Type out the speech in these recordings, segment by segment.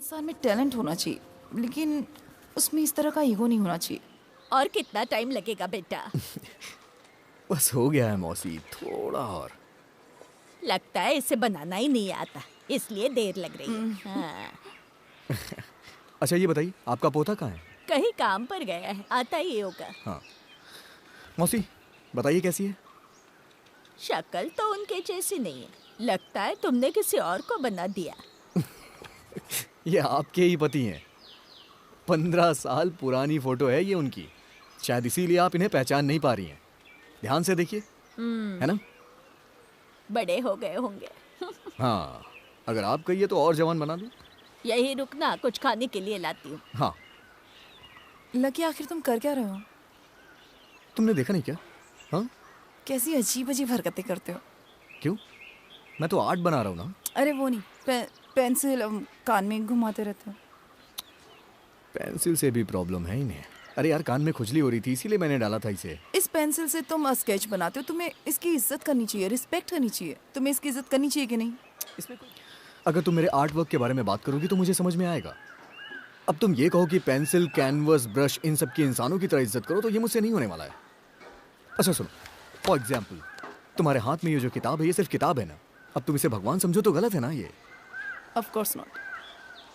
इंसान में टैलेंट होना चाहिए, लेकिन उसमें इस तरह का ईगो नहीं होना चाहिए। और कितना टाइम लगेगा बेटा? बस हो गया है मौसी, थोड़ा और। लगता है इसे बनाना ही नहीं आता, इसलिए देर लग रही है। हाँ। अच्छा ये बताइए, आपका पोता कहाँ है? कहीं काम पर गया है, आता ही होगा। हाँ मौसी बताइए कैसी है? शक्ल तो उनके जैसी नहीं है, लगता है तुमने किसी और को बना दिया। ये आपके ही पति हैं। 15 साल पुरानी फोटो है ये उनकी, शायद इसीलिए आप इन्हें पहचान नहीं पा रही हैं। ध्यान से देखिए, है ना? बड़े हो गए होंगे। हाँ, अगर आप कहिए तो और जवान बना दूं। यही रुकना, कुछ खाने के लिए लाती हूँ। हाँ। लकी आखिर तुम कर क्या रहे हो? तुमने देखा नहीं क्या? हाँ, कैसी अजीब अजीब हरकतें करते हो। क्यों? मैं तो आर्ट बना रहा हूँ ना। अरे वो नहीं, पेंसिल कान में घुमाते रहते हो। पेंसिल से भी प्रॉब्लम है इन्हें। अरे यार, कान में खुजली हो रही थी इसीलिए मैंने डाला था इसे। इस पेंसिल से तुम स्केच बनाते हो, तुम्हें इसकी इज्जत करनी चाहिए, रिस्पेक्ट करनी चाहिए। तुम्हें इसकी इज्जत करनी चाहिए कि नहीं? इसमें कोई... अगर तुम मेरे आर्ट वर्क के बारे में बात करोगी तो मुझे समझ में आएगा। अब तुम ये कहो कि पेंसिल, कैनवस, ब्रश, इन सब की इंसानों की तरह इज्जत करो, तो ये मुझसे नहीं होने वाला है। अच्छा सुनो, फॉर एग्जाम्पल तुम्हारे हाथ में ये जो किताब है, ये सिर्फ किताब है ना। अब तुम इसे भगवान समझो तो गलत है ना ये। Of course not.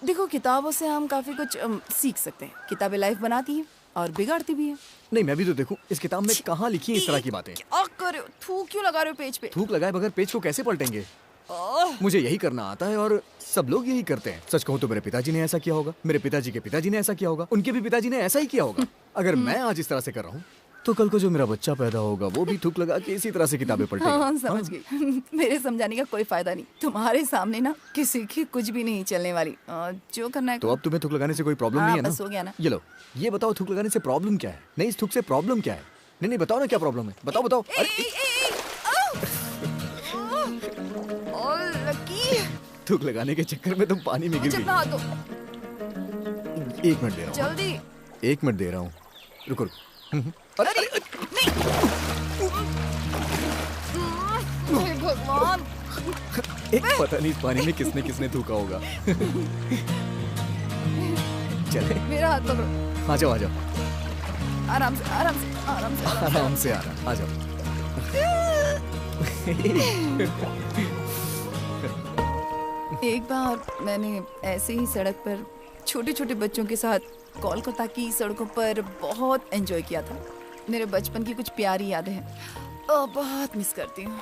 देखो, किताबों से हम काफी कुछ सीख सकते हैं। किताबें लाइफ बनाती हैं और बिगाड़ती भी है। नहीं, मैं भी तो देखूं इस किताब में कहाँ लिखी है इस तरह की बातें। क्या कर रहे हो? थूक क्यों लगा रहे हो पेज पे? थूक लगाए बगैर पेज को कैसे पलटेंगे? मुझे यही करना आता है और सब लोग यही करते हैं। सच कहूं तो मेरे पिताजी ने ऐसा किया होगा, मेरे पिताजी के पिताजी ने ऐसा किया होगा, उनके भी पिताजी ने ऐसा ही किया होगा। अगर मैं आज इस तरह से कर रहा हूँ तो कल को जो मेरा बच्चा पैदा होगा वो भी थूक लगा के इसी तरह से किताबें पलटेगा। हाँ, समझ गई। मेरे समझाने का कोई फायदा नहीं। तुम्हारे सामने ना किसी की कुछ भी नहीं चलने वाली। जो करना है तो अब तुम्हें थूक लगाने से कोई प्रॉब्लम नहीं है ना? बस हो गया ना। ये लो, ये बताओ थूक लगाने से प्रॉब्लम क्या है? नहीं, इस थूक से प्रॉब्लम क्या है? नहीं बताओ ना क्या प्रॉब्लम है, बताओ बताओ। थूक लगाने के चक्कर में तुम पानी में गिर गई। 1 मिनट दे रहा हूँ। जल्दी 1 मिनट दे रहा हूँ, रुको। अरे नहीं। भगवान, एक पता नहीं इस पानी में किसने किसने थूका होगा। चले, मेरा हाथ पकड़ो। आ जाओ आ जाओ। आराम से आराम से आराम से आराम से आ जाओ। एक बार मैंने ऐसे ही सड़क पर छोटे छोटे बच्चों के साथ कोलकाता की सड़कों पर बहुत एंजॉय किया था। मेरे बचपन की कुछ प्यारी यादें हैं, बहुत मिस करती हूँ।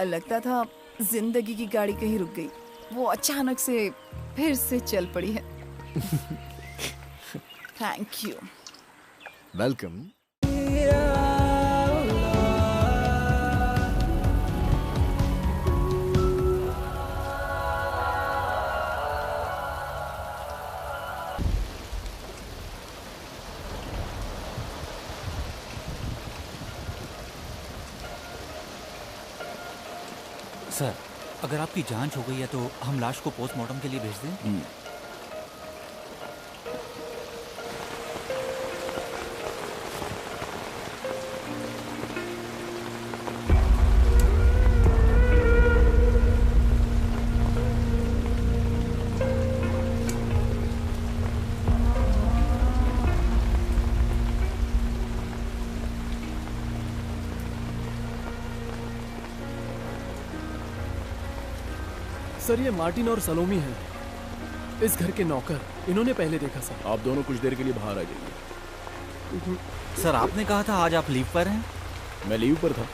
लगता था जिंदगी की गाड़ी कहीं रुक गई, वो अचानक से फिर से चल पड़ी है। Thank you. वेलकम। सर, अगर आपकी जांच हो गई है तो हम लाश को पोस्टमार्टम के लिए भेज दें? सर, ये मार्टिन और सलोमी हैं, इस घर के नौकर। इन्होंने पहले देखा सर। आप दोनों कुछ देर के लिए बाहर आ जाइए। सर, आपने कहा था आज आप लीव पर हैं? मैं लीव पर था,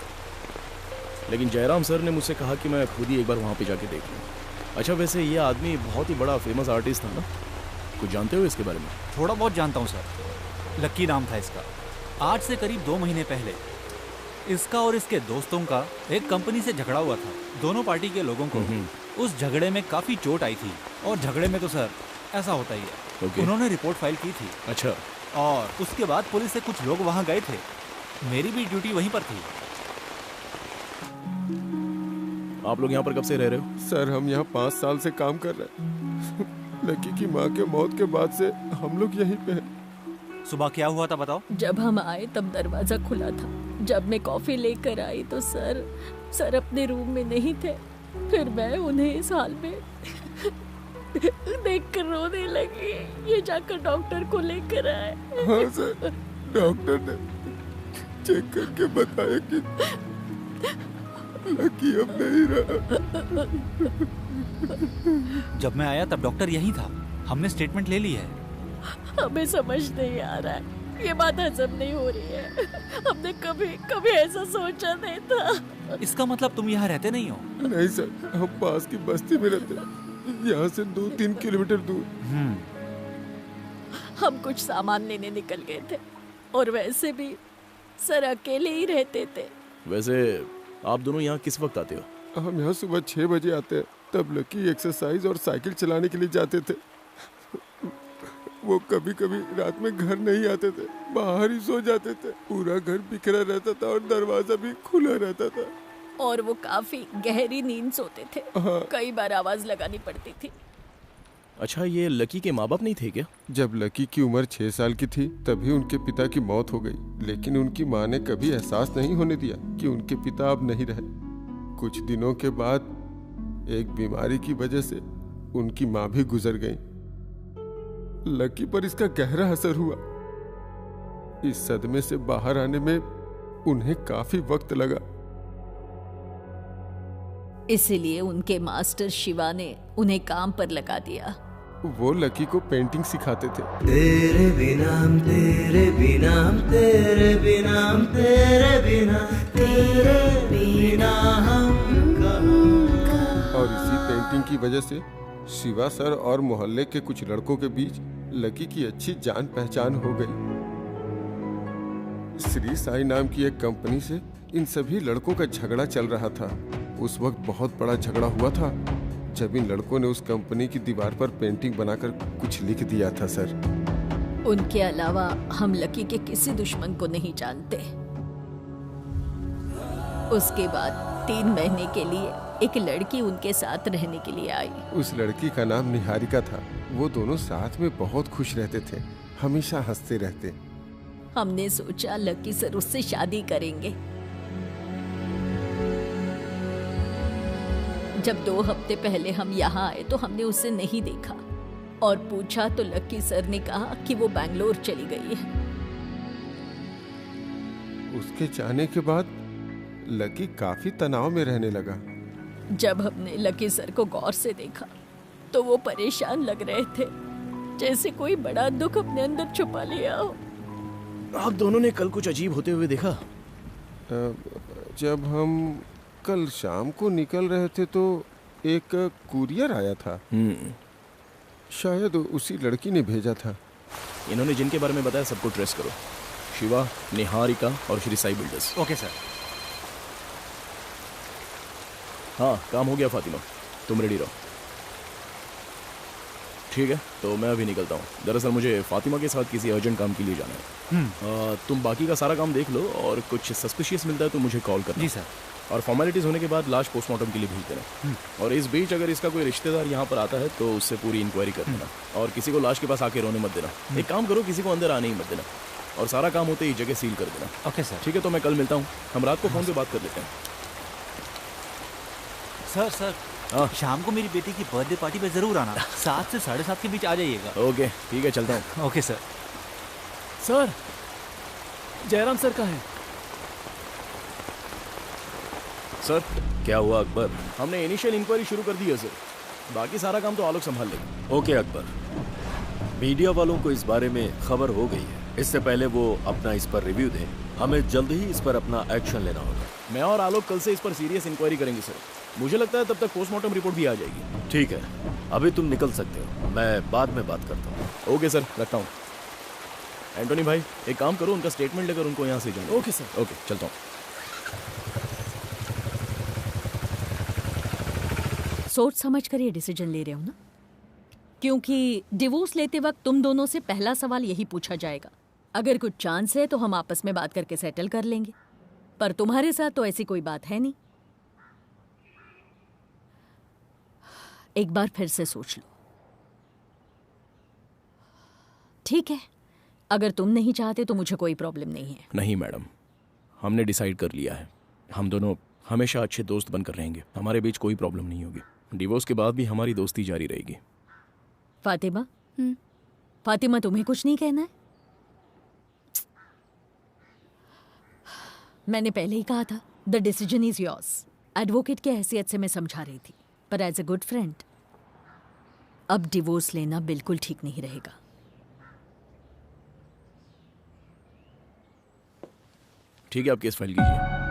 लेकिन जयराम सर ने मुझसे कहा कि मैं खुद ही एक बार वहाँ पे जाके देख लूँ। अच्छा, वैसे ये आदमी बहुत ही बड़ा फेमस आर्टिस्ट था ना? कुछ जानते हो इसके बारे में? थोड़ा बहुत जानता हूँ सर। लक्की नाम था इसका। आज से करीब 2 महीने पहले इसका और इसके दोस्तों का एक कंपनी से झगड़ा हुआ था। दोनों पार्टी के लोगों को उस झगड़े में काफ़ी चोट आई थी, और झगड़े में तो सर ऐसा होता ही है। उन्होंने रिपोर्ट फाइल की थी। अच्छा। और उसके बाद पुलिस से कुछ लोग वहाँ गए थे। मेरी भी ड्यूटी वहीं पर थी। आप लोग यहाँ पर कब से रह रहे हो? सर, हम यहाँ 5 साल से काम कर रहे हैं। लकी की माँ के मौत के बाद से हम लोग यहीं पे हैं। सुबह क्या हुआ था बताओ? जब हम आए तब दरवाजा खुला था। जब मैं कॉफी लेकर आई तो सर अपने रूम में नहीं थे। फिर मैं उन्हें इस हाल में देख कर रोने लगी। ये जाकर डॉक्टर को लेकर आए। हाँ सर, डॉक्टर ने चेक करके बताया कि लकी अब नहीं रहा। जब मैं आया तब डॉक्टर यही था। हमने स्टेटमेंट ले ली है। हमें समझ नहीं आ रहा है, ये बात हजम नहीं हो रही है। हमने कभी कभी ऐसा सोचा नहीं था। इसका मतलब तुम यहाँ रहते नहीं हो? नहीं सर, हम पास की बस्ती में रहते हैं, यहाँ से 2-3 किलोमीटर दूर। हम कुछ सामान लेने निकल गए थे और वैसे भी सर अकेले ही रहते थे। वैसे आप दोनों यहाँ किस वक्त आते हो? हम यहाँ सुबह 6 बजे आते हैं, तब लकी एक्सरसाइज और साइकिल चलाने के लिए जाते थे। वो कभी कभी रात में घर नहीं आते थे, बाहर ही सो जाते थे। पूरा घर बिखरा रहता था और दरवाजा भी खुला रहता था। और वो काफी गहरी नींद सोते थे। हाँ। कई बार आवाज लगानी पड़ती थी। अच्छा, ये लकी के माँ बाप नहीं थे क्या? जब लकी की उम्र 6 साल की थी तभी उनके पिता की मौत हो गई, लेकिन उनकी माँ ने कभी एहसास नहीं होने दिया कि उनके पिता अब नहीं रहे। कुछ दिनों के बाद एक बीमारी की वजह से उनकी माँ भी गुजर गई। लकी पर इसका गहरा असर हुआ। इस सदमे से बाहर आने में उन्हें काफी वक्त लगा। इसीलिए उनके मास्टर शिवा ने उन्हें काम पर लगा दिया। वो लकी को पेंटिंग सिखाते थे। तेरे बिना तेरे बिना तेरे बिना तेरे बिना तेरे बिना हम कहाँ। और इसी पेंटिंग की वजह से शिवा सर और मोहल्ले के कुछ लड़कों के बीच लकी की अच्छी जान पहचान हो गई। श्री साई नाम की एक कंपनी से इन सभी लड़कों का झगड़ा चल रहा था। उस वक्त बहुत बड़ा झगड़ा हुआ था जब इन लड़कों ने उस कंपनी की दीवार पर पेंटिंग बनाकर कुछ लिख दिया था सर। उनके अलावा हम लकी के किसी दुश्मन को नहीं जानते। उसके बाद 3 महीने के लिए एक लड़की उनके साथ रहने के लिए आई। उस लड़की का नाम निहारिका था। वो दोनों साथ में बहुत खुश रहते थे, हमेशा हंसते रहते। हमने सोचा लकी सर उससे शादी करेंगे। जब 2 हफ्ते पहले हम यहाँ आए तो हमने उसे नहीं देखा और पूछा तो लकी सर ने कहा कि वो बैंगलोर चली गई है। उसके जाने के बाद लकी काफी तनाव में रहने लगा। जब हमने लकी सर को गौर से देखा तो वो परेशान लग रहे थे, जैसे कोई बड़ा दुख अपने अंदर छुपा लिया हो। आप दोनों ने कल कुछ अजीब होते हुए देखा? जब हम कल शाम को निकल रहे थे तो एक कुरियर आया था। शायद उसी लड़की ने भेजा था। इन्होंने जिनके बारे में बताया सबको ट्रेस करो। शिवा, निहारिका और Shri Sai builders. Okay sir. हाँ, काम हो गया फातिमा, तुम रेडी रहो। ठीक है, तो मैं अभी निकलता हूँ। दरअसल मुझे फातिमा के साथ किसी अर्जेंट काम के लिए जाना है। तुम बाकी का सारा काम देख लो और कुछ सस्पिशियस मिलता है तो मुझे कॉल करना। जी सर। और फॉर्मेलिटीज होने के बाद लाश पोस्टमार्टम के लिए भेज देना। और इस बीच अगर इसका कोई रिश्तेदार यहाँ पर आता है तो उससे पूरी इंक्वायरी कर देना। और किसी को लाश के पास आके रोने मत देना। एक काम करो, किसी को अंदर आने ही मत देना। और सारा काम होते ही जगह सील कर देना। Okay sir. ठीक है, तो मैं कल मिलता हूँ। हम रात को फोन पे बात कर लेते हैं। सर हाँ, शाम को मेरी बेटी की बर्थडे पार्टी पे जरूर आना। 7 से 7:30 के बीच आ जाइएगा। ओके ठीक है, चलता हूँ। Okay sir. Sir, Jairam sir कहाँ हैं? सर, क्या हुआ अकबर? हमने इनिशियल इंक्वायरी शुरू कर दी है सर। बाकी सारा काम तो आलोक संभाल लेगा। ओके अकबर, मीडिया वालों को इस बारे में खबर हो गई है। इससे पहले वो अपना इस पर रिव्यू दें, हमें जल्द ही इस पर अपना एक्शन लेना होगा। मैं और आलोक कल से इस पर सीरियस इंक्वायरी करेंगे सर। मुझे लगता है तब तक पोस्टमार्टम रिपोर्ट भी आ जाएगी। ठीक है, अभी तुम निकल सकते हो, मैं बाद में बात करता हूँ। ओके सर, रखता हूँ। एंटोनी भाई, एक काम करो, उनका स्टेटमेंट लेकर उनको यहाँ से जाना। Okay sir. ओके, चलता हूँ। सोच समझ कर ये डिसीजन ले रहे हो ना, क्योंकि डिवोर्स लेते वक्त तुम दोनों से पहला सवाल यही पूछा जाएगा। अगर कुछ चांस है तो हम आपस में बात करके सेटल कर लेंगे, पर तुम्हारे साथ तो ऐसी कोई बात है नहीं। एक बार फिर से सोच लो। ठीक है, अगर तुम नहीं चाहते तो मुझे कोई प्रॉब्लम नहीं है। नहीं मैडम, हमने डिसाइड कर लिया है। हम दोनों हमेशा अच्छे दोस्त बनकर रहेंगे। हमारे बीच कोई प्रॉब्लम नहीं होगी। डिवोर्स के बाद भी हमारी दोस्ती जारी रहेगी। फातिमा, फातिमा तुम्हें कुछ नहीं कहना है? मैंने पहले ही कहा था, the decision is yours. Advocate की हैसियत से मैं समझा रही थी, पर एज ए गुड फ्रेंड अब डिवोर्स लेना बिल्कुल ठीक नहीं रहेगा। ठीक है, आप केस फाइल कीजिए।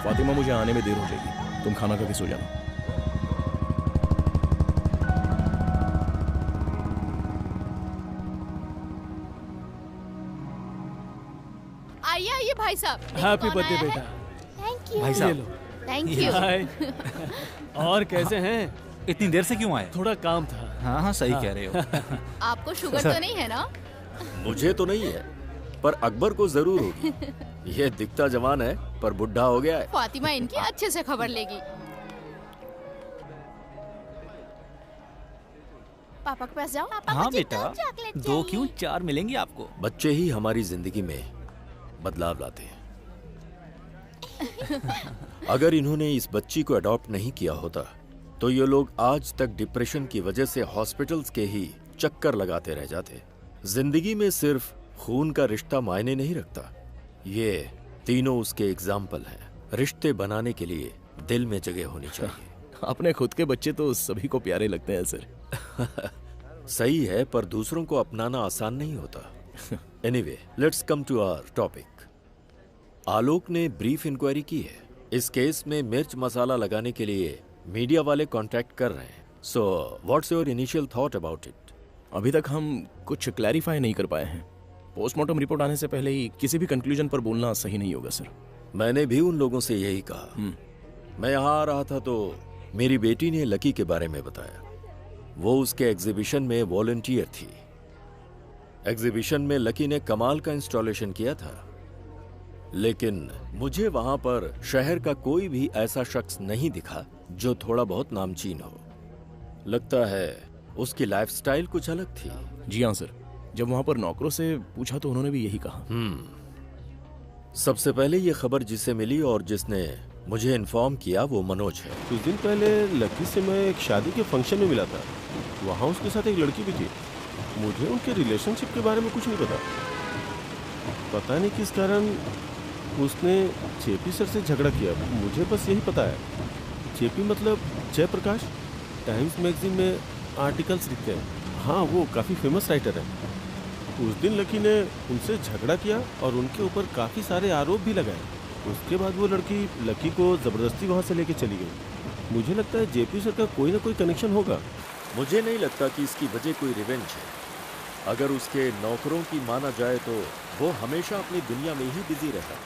फातिमा, मुझे आने में देर हो जाएगी, तुम खाना खा के सो जाना। आइए आइए भाई साहब। हैप्पी बर्थडे बेटा। थैंक यू भाई साहब, थैंक यू। हाय। और कैसे हैं? इतनी देर से क्यों आए? थोड़ा काम था। हाँ हाँ, सही कह रहे हो। आपको शुगर तो नहीं है ना? मुझे तो नहीं है, पर अकबर को जरूर होगी। ये दिखता जवान है पर बुढ़ा हो गया है। फातिमा इनकी अच्छे से खबर लेगी। पापा के पास जाओ। पापा, हाँ मुझे बेटा, 2 चॉकलेट दो चाहिए। क्यों 4 मिलेंगे आपको। बच्चे ही हमारी जिंदगी में बदलाव लाते हैं। अगर इन्होंने इस बच्ची को अडॉप्ट नहीं किया होता तो ये लोग आज तक डिप्रेशन की वजह से हॉस्पिटल्स के ही चक्कर लगाते रह जाते। जिंदगी में सिर्फ खून का रिश्ता मायने नहीं रखता। ये तीनों उसके एग्जाम्पल हैं। रिश्ते बनाने के लिए दिल में जगह होनी चाहिए। अपने खुद के बच्चे तो सभी को प्यारे लगते हैं सर। सही है, पर दूसरों को अपनाना आसान नहीं होता। Anyway, let's come to our topic. Alok ने ब्रीफ इंक्वायरी की है। इस केस में मिर्च मसाला लगाने के लिए मीडिया वाले कांटेक्ट कर रहे हैं। So what's your initial thought about it? अभी तक हम कुछ क्लैरिफाई नहीं कर पाए हैं। पोस्टमार्टम रिपोर्ट आने से पहले ही किसी भी कंक्लूजन पर बोलना सही नहीं होगा सर। मैंने भी उन लोगों से यही कहा। मैं यहाँ आ रहा था तो मेरी बेटी ने लकी के बारे में बताया। वो उसके एग्जीबिशन में वॉलंटियर थी। एग्जीबिशन में लकी ने कमाल का इंस्टॉलेशन किया था, लेकिन मुझे वहां पर शहर का कोई भी ऐसा शख्स नहीं दिखा जो थोड़ा बहुत नामचीन हो। लगता है उसकी लाइफस्टाइल कुछ अलग थी। जी हाँ सर, जब वहां पर नौकरों से पूछा तो उन्होंने भी यही कहा। सबसे पहले ये खबर जिसे मिली और जिसने मुझे इन्फॉर्म किया वो मनोज है। कुछ दिन पहले लकी से मैं एक शादी के फंक्शन में मिला था। वहाँ उसके साथ एक लड़की भी थी। मुझे उनके रिलेशनशिप के बारे में कुछ नहीं पता नहीं किस कारण उसने जेपी सर से झगड़ा किया। मुझे बस यही पता है। जेपी मतलब जयप्रकाश, टाइम्स मैगजीन में आर्टिकल्स लिखते हैं। हाँ, वो काफ़ी फेमस राइटर है। उस दिन लकी ने उनसे झगड़ा किया और उनके ऊपर काफ़ी सारे आरोप भी लगाए। उसके बाद वो लड़की लकी को ज़बरदस्ती वहाँ से लेके चली गई। मुझे लगता है जेपी सर का कोई ना कोई कनेक्शन होगा। मुझे नहीं लगता कि इसकी वजह कोई रिवेंज है। अगर उसके नौकरों की माना जाए तो वो हमेशा अपनी दुनिया में ही बिजी रहता है।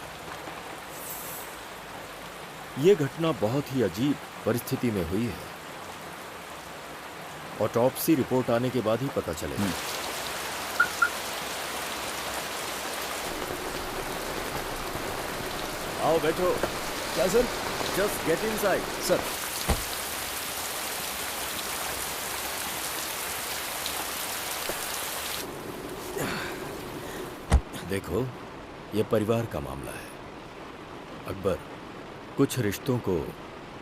ये घटना बहुत ही अजीब परिस्थिति में हुई है। ऑटोप्सी रिपोर्ट आने के बाद ही पता चलेगा। आओ बैठो। क्या sir? Just get inside. Sir, देखो, ये परिवार का मामला है। अकबर, कुछ रिश्तों को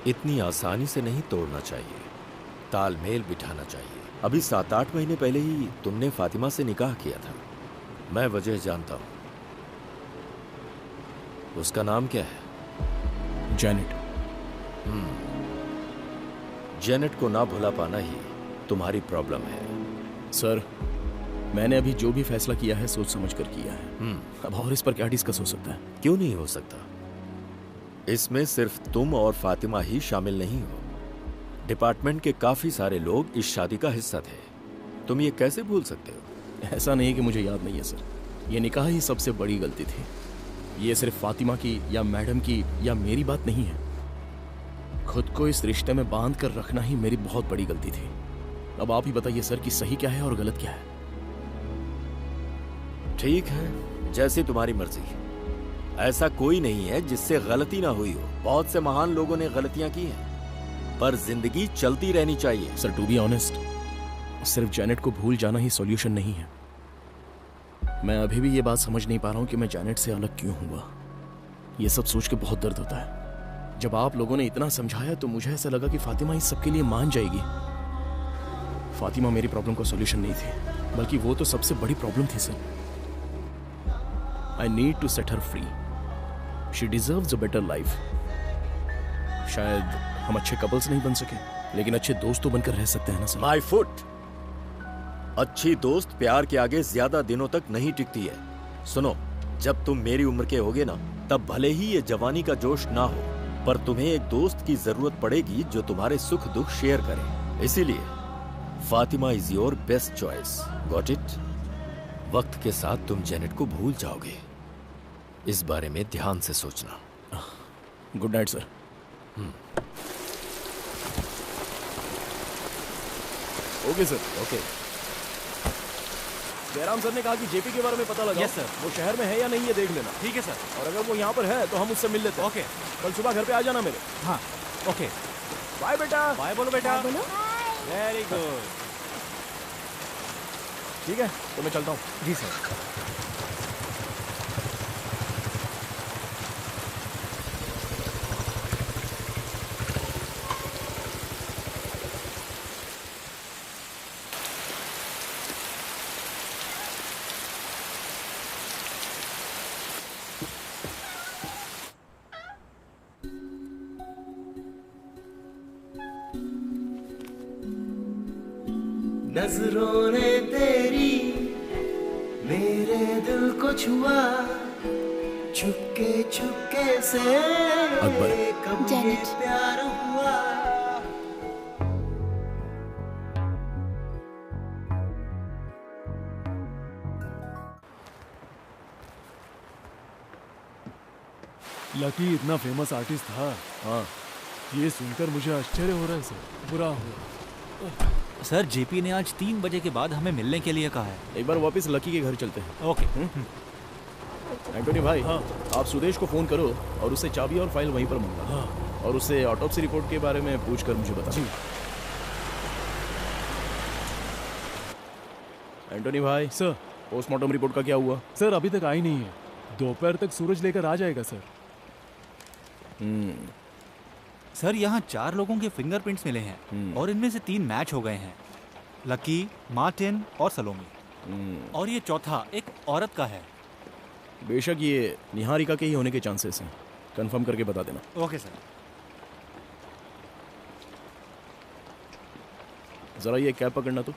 इतनी आसानी से नहीं तोड़ना चाहिए, तालमेल बिठाना चाहिए। अभी 7-8 महीने पहले ही तुमने फातिमा से निकाह किया था। मैं वजह जानता हूं। उसका नाम क्या है? जैनेट। जैनेट को ना भुला पाना ही तुम्हारी प्रॉब्लम है। सर, मैंने अभी जो भी फैसला किया है सोच समझ कर किया है। अब और इस पर क्या डिस्कस हो सकता है? क्यों नहीं हो सकता? इसमें सिर्फ तुम और फातिमा ही शामिल नहीं हो। डिपार्टमेंट के काफी सारे लोग इस शादी का हिस्सा थे। तुम ये कैसे भूल सकते हो? ऐसा नहीं कि मुझे याद नहीं है सर। ये निकाह ही सबसे बड़ी गलती थी। ये सिर्फ फातिमा की या मैडम की या मेरी बात नहीं है। खुद को इस रिश्ते में बांध कर रखना ही मेरी बहुत बड़ी गलती थी। अब आप ही बताइए सर कि सही क्या है और गलत क्या है। ठीक है, जैसी तुम्हारी मर्जी। ऐसा कोई नहीं है जिससे गलती ना हुई हो। बहुत से महान लोगों ने गलतियां की हैं, पर जिंदगी चलती रहनी चाहिए। सर, टू बी ऑनेस्ट, सिर्फ जैनेट को भूल जाना ही सॉल्यूशन नहीं है। मैं अभी भी ये बात समझ नहीं पा रहा हूं कि मैं जैनेट से अलग क्यों हुआ। ये सब सोच के बहुत दर्द होता है। जब आप लोगों ने इतना समझाया तो मुझे ऐसा लगा कि फातिमा इस सब के लिए मान जाएगी। फातिमा मेरी प्रॉब्लम का सॉल्यूशन नहीं थी, बल्कि वो तो सबसे बड़ी प्रॉब्लम थी sir. I need to set her free. She deserves a better life. शायद हम अच्छे कपल्स नहीं बन सके, लेकिन अच्छे दोस्त तो बनकर रह सकते हैं ना सर। My foot. अच्छी दोस्त प्यार के आगे ज्यादा दिनों तक नहीं टिकती है। सुनो, जब तुम मेरी उम्र के होगे ना, तब भले ही ये जवानी का जोश ना हो, पर तुम्हें एक दोस्त की जरूरत पड़ेगी जो तुम्हारे सुख दुख शेयर करे। इसीलिए Fatima is your best choice. Got it? वक्त के साथ तुम जैनेट को भूल जाओगे। इस बारे में ध्यान से सोचना। Good night sir. Okay sir. Okay. Jairam sir ने कहा कि जेपी के बारे में पता लगा। Yes sir. वो शहर में है या नहीं ये देख लेना। ठीक है सर। और अगर वो यहाँ पर है तो हम उससे मिल लेते हैं। ओके। कल सुबह घर पे आ जाना मेरे। हाँ ओके। बाय बेटा। बाय बोलो बेटा। बोलो। Very good. ठीक है, तो मैं चलता हूँ। जी सर। नजरों ने तेरी मेरे दिल को छुआ, चुपके चुपके से अकबर। कब ये प्यार हुआ। लकी इतना फेमस आर्टिस्ट था। हाँ, ये सुनकर मुझे आश्चर्य हो रहा है सर। बुरा हुआ। सर, जेपी ने आज 3 बजे के बाद हमें मिलने के लिए कहा है। एक बार वापस लकी के घर चलते हैं। ओके। एंटोनी भाई, हाँ। आप सुदेश को फोन करो और उससे चाबी और फाइल वहीं पर मंगवा। हाँ। और उससे ऑटोप्सी रिपोर्ट के बारे में पूछकर मुझे बता। जी। एंटोनी भाई सर। पोस्टमार्टम रिपोर्ट का क्या हुआ? सर अभी तक आई नहीं है। दोपहर तक सूरज लेकर आ जाएगा सर। सर, यहाँ 4 लोगों के फिंगरप्रिंट्स मिले हैं और इनमें से 3 मैच हो गए हैं। लकी, मार्टिन और सलोमी। और ये चौथा एक औरत का है। बेशक ये निहारिका के ही होने के चांसेस हैं। कंफर्म करके बता देना। Okay sir. जरा ये कैब पकड़ना तो।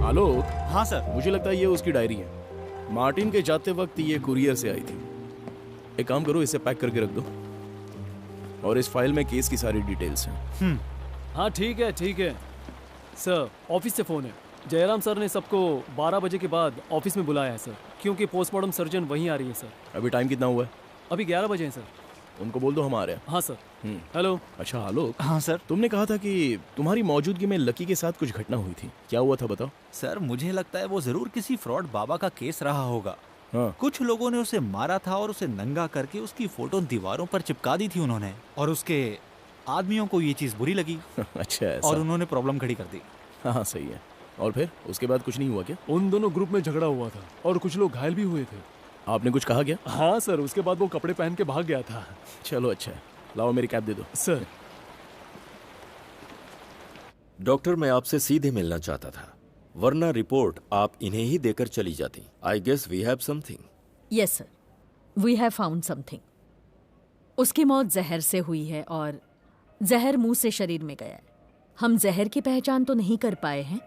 आलोक। हाँ सर। मुझे लगता है ये उसकी डायरी है। मार्टिन के जाते वक्त ये कुरियर से आई थी। एक काम करो, इसे पैक करके रख दो और इस फाइल में केस की सारी डिटेल्स हैं। हाँ ठीक है ठीक है सर। ऑफिस से फ़ोन है। जयराम सर ने सबको 12 बजे के बाद ऑफिस में बुलाया है सर, क्योंकि पोस्टमार्टम सर्जन वहीं आ रही है सर। अभी टाइम कितना हुआ है? अभी 11 बजे हैं सर। उनको बोल दो हम आ रहे हैं। हाँ सर। हेलो। अच्छा आलोक। हाँ सर। तुमने कहा था कि तुम्हारी मौजूदगी में लकी के साथ कुछ घटना हुई थी। क्या हुआ था बताओ। सर, मुझे लगता है वो जरूर किसी फ्रॉड बाबा का केस रहा होगा। हाँ। कुछ लोगों ने उसे मारा था और उसे नंगा करके उसकी फोटो दीवारों पर चिपका दी थी उन्होंने, और उसके आदमियों को ये चीज बुरी लगी। अच्छा ऐसा। और उन्होंने प्रॉब्लम खड़ी कर दी। हाँ सही है। और फिर उसके बाद कुछ नहीं हुआ क्या? उन दोनों ग्रुप में झगड़ा हुआ था और कुछ लोग घायल भी हुए थे। आपने कुछ कहा क्या? हाँ सर, उसके बाद वो कपड़े पहन के भाग गया था। चलो अच्छा है, लाओ मेरी कैब दे दो। सर। डॉक्टर, मैं आपसे सीधे मिलना चाहता था, वरना रिपोर्ट आप इन्हें ही देकर चली जाती। I guess we have something. Yes sir, we have found something. उसकी मौत जहर से हुई है और जहर मुंह से शरीर में गया है। हम जहर की पहचान तो नहीं कर पाए हैं,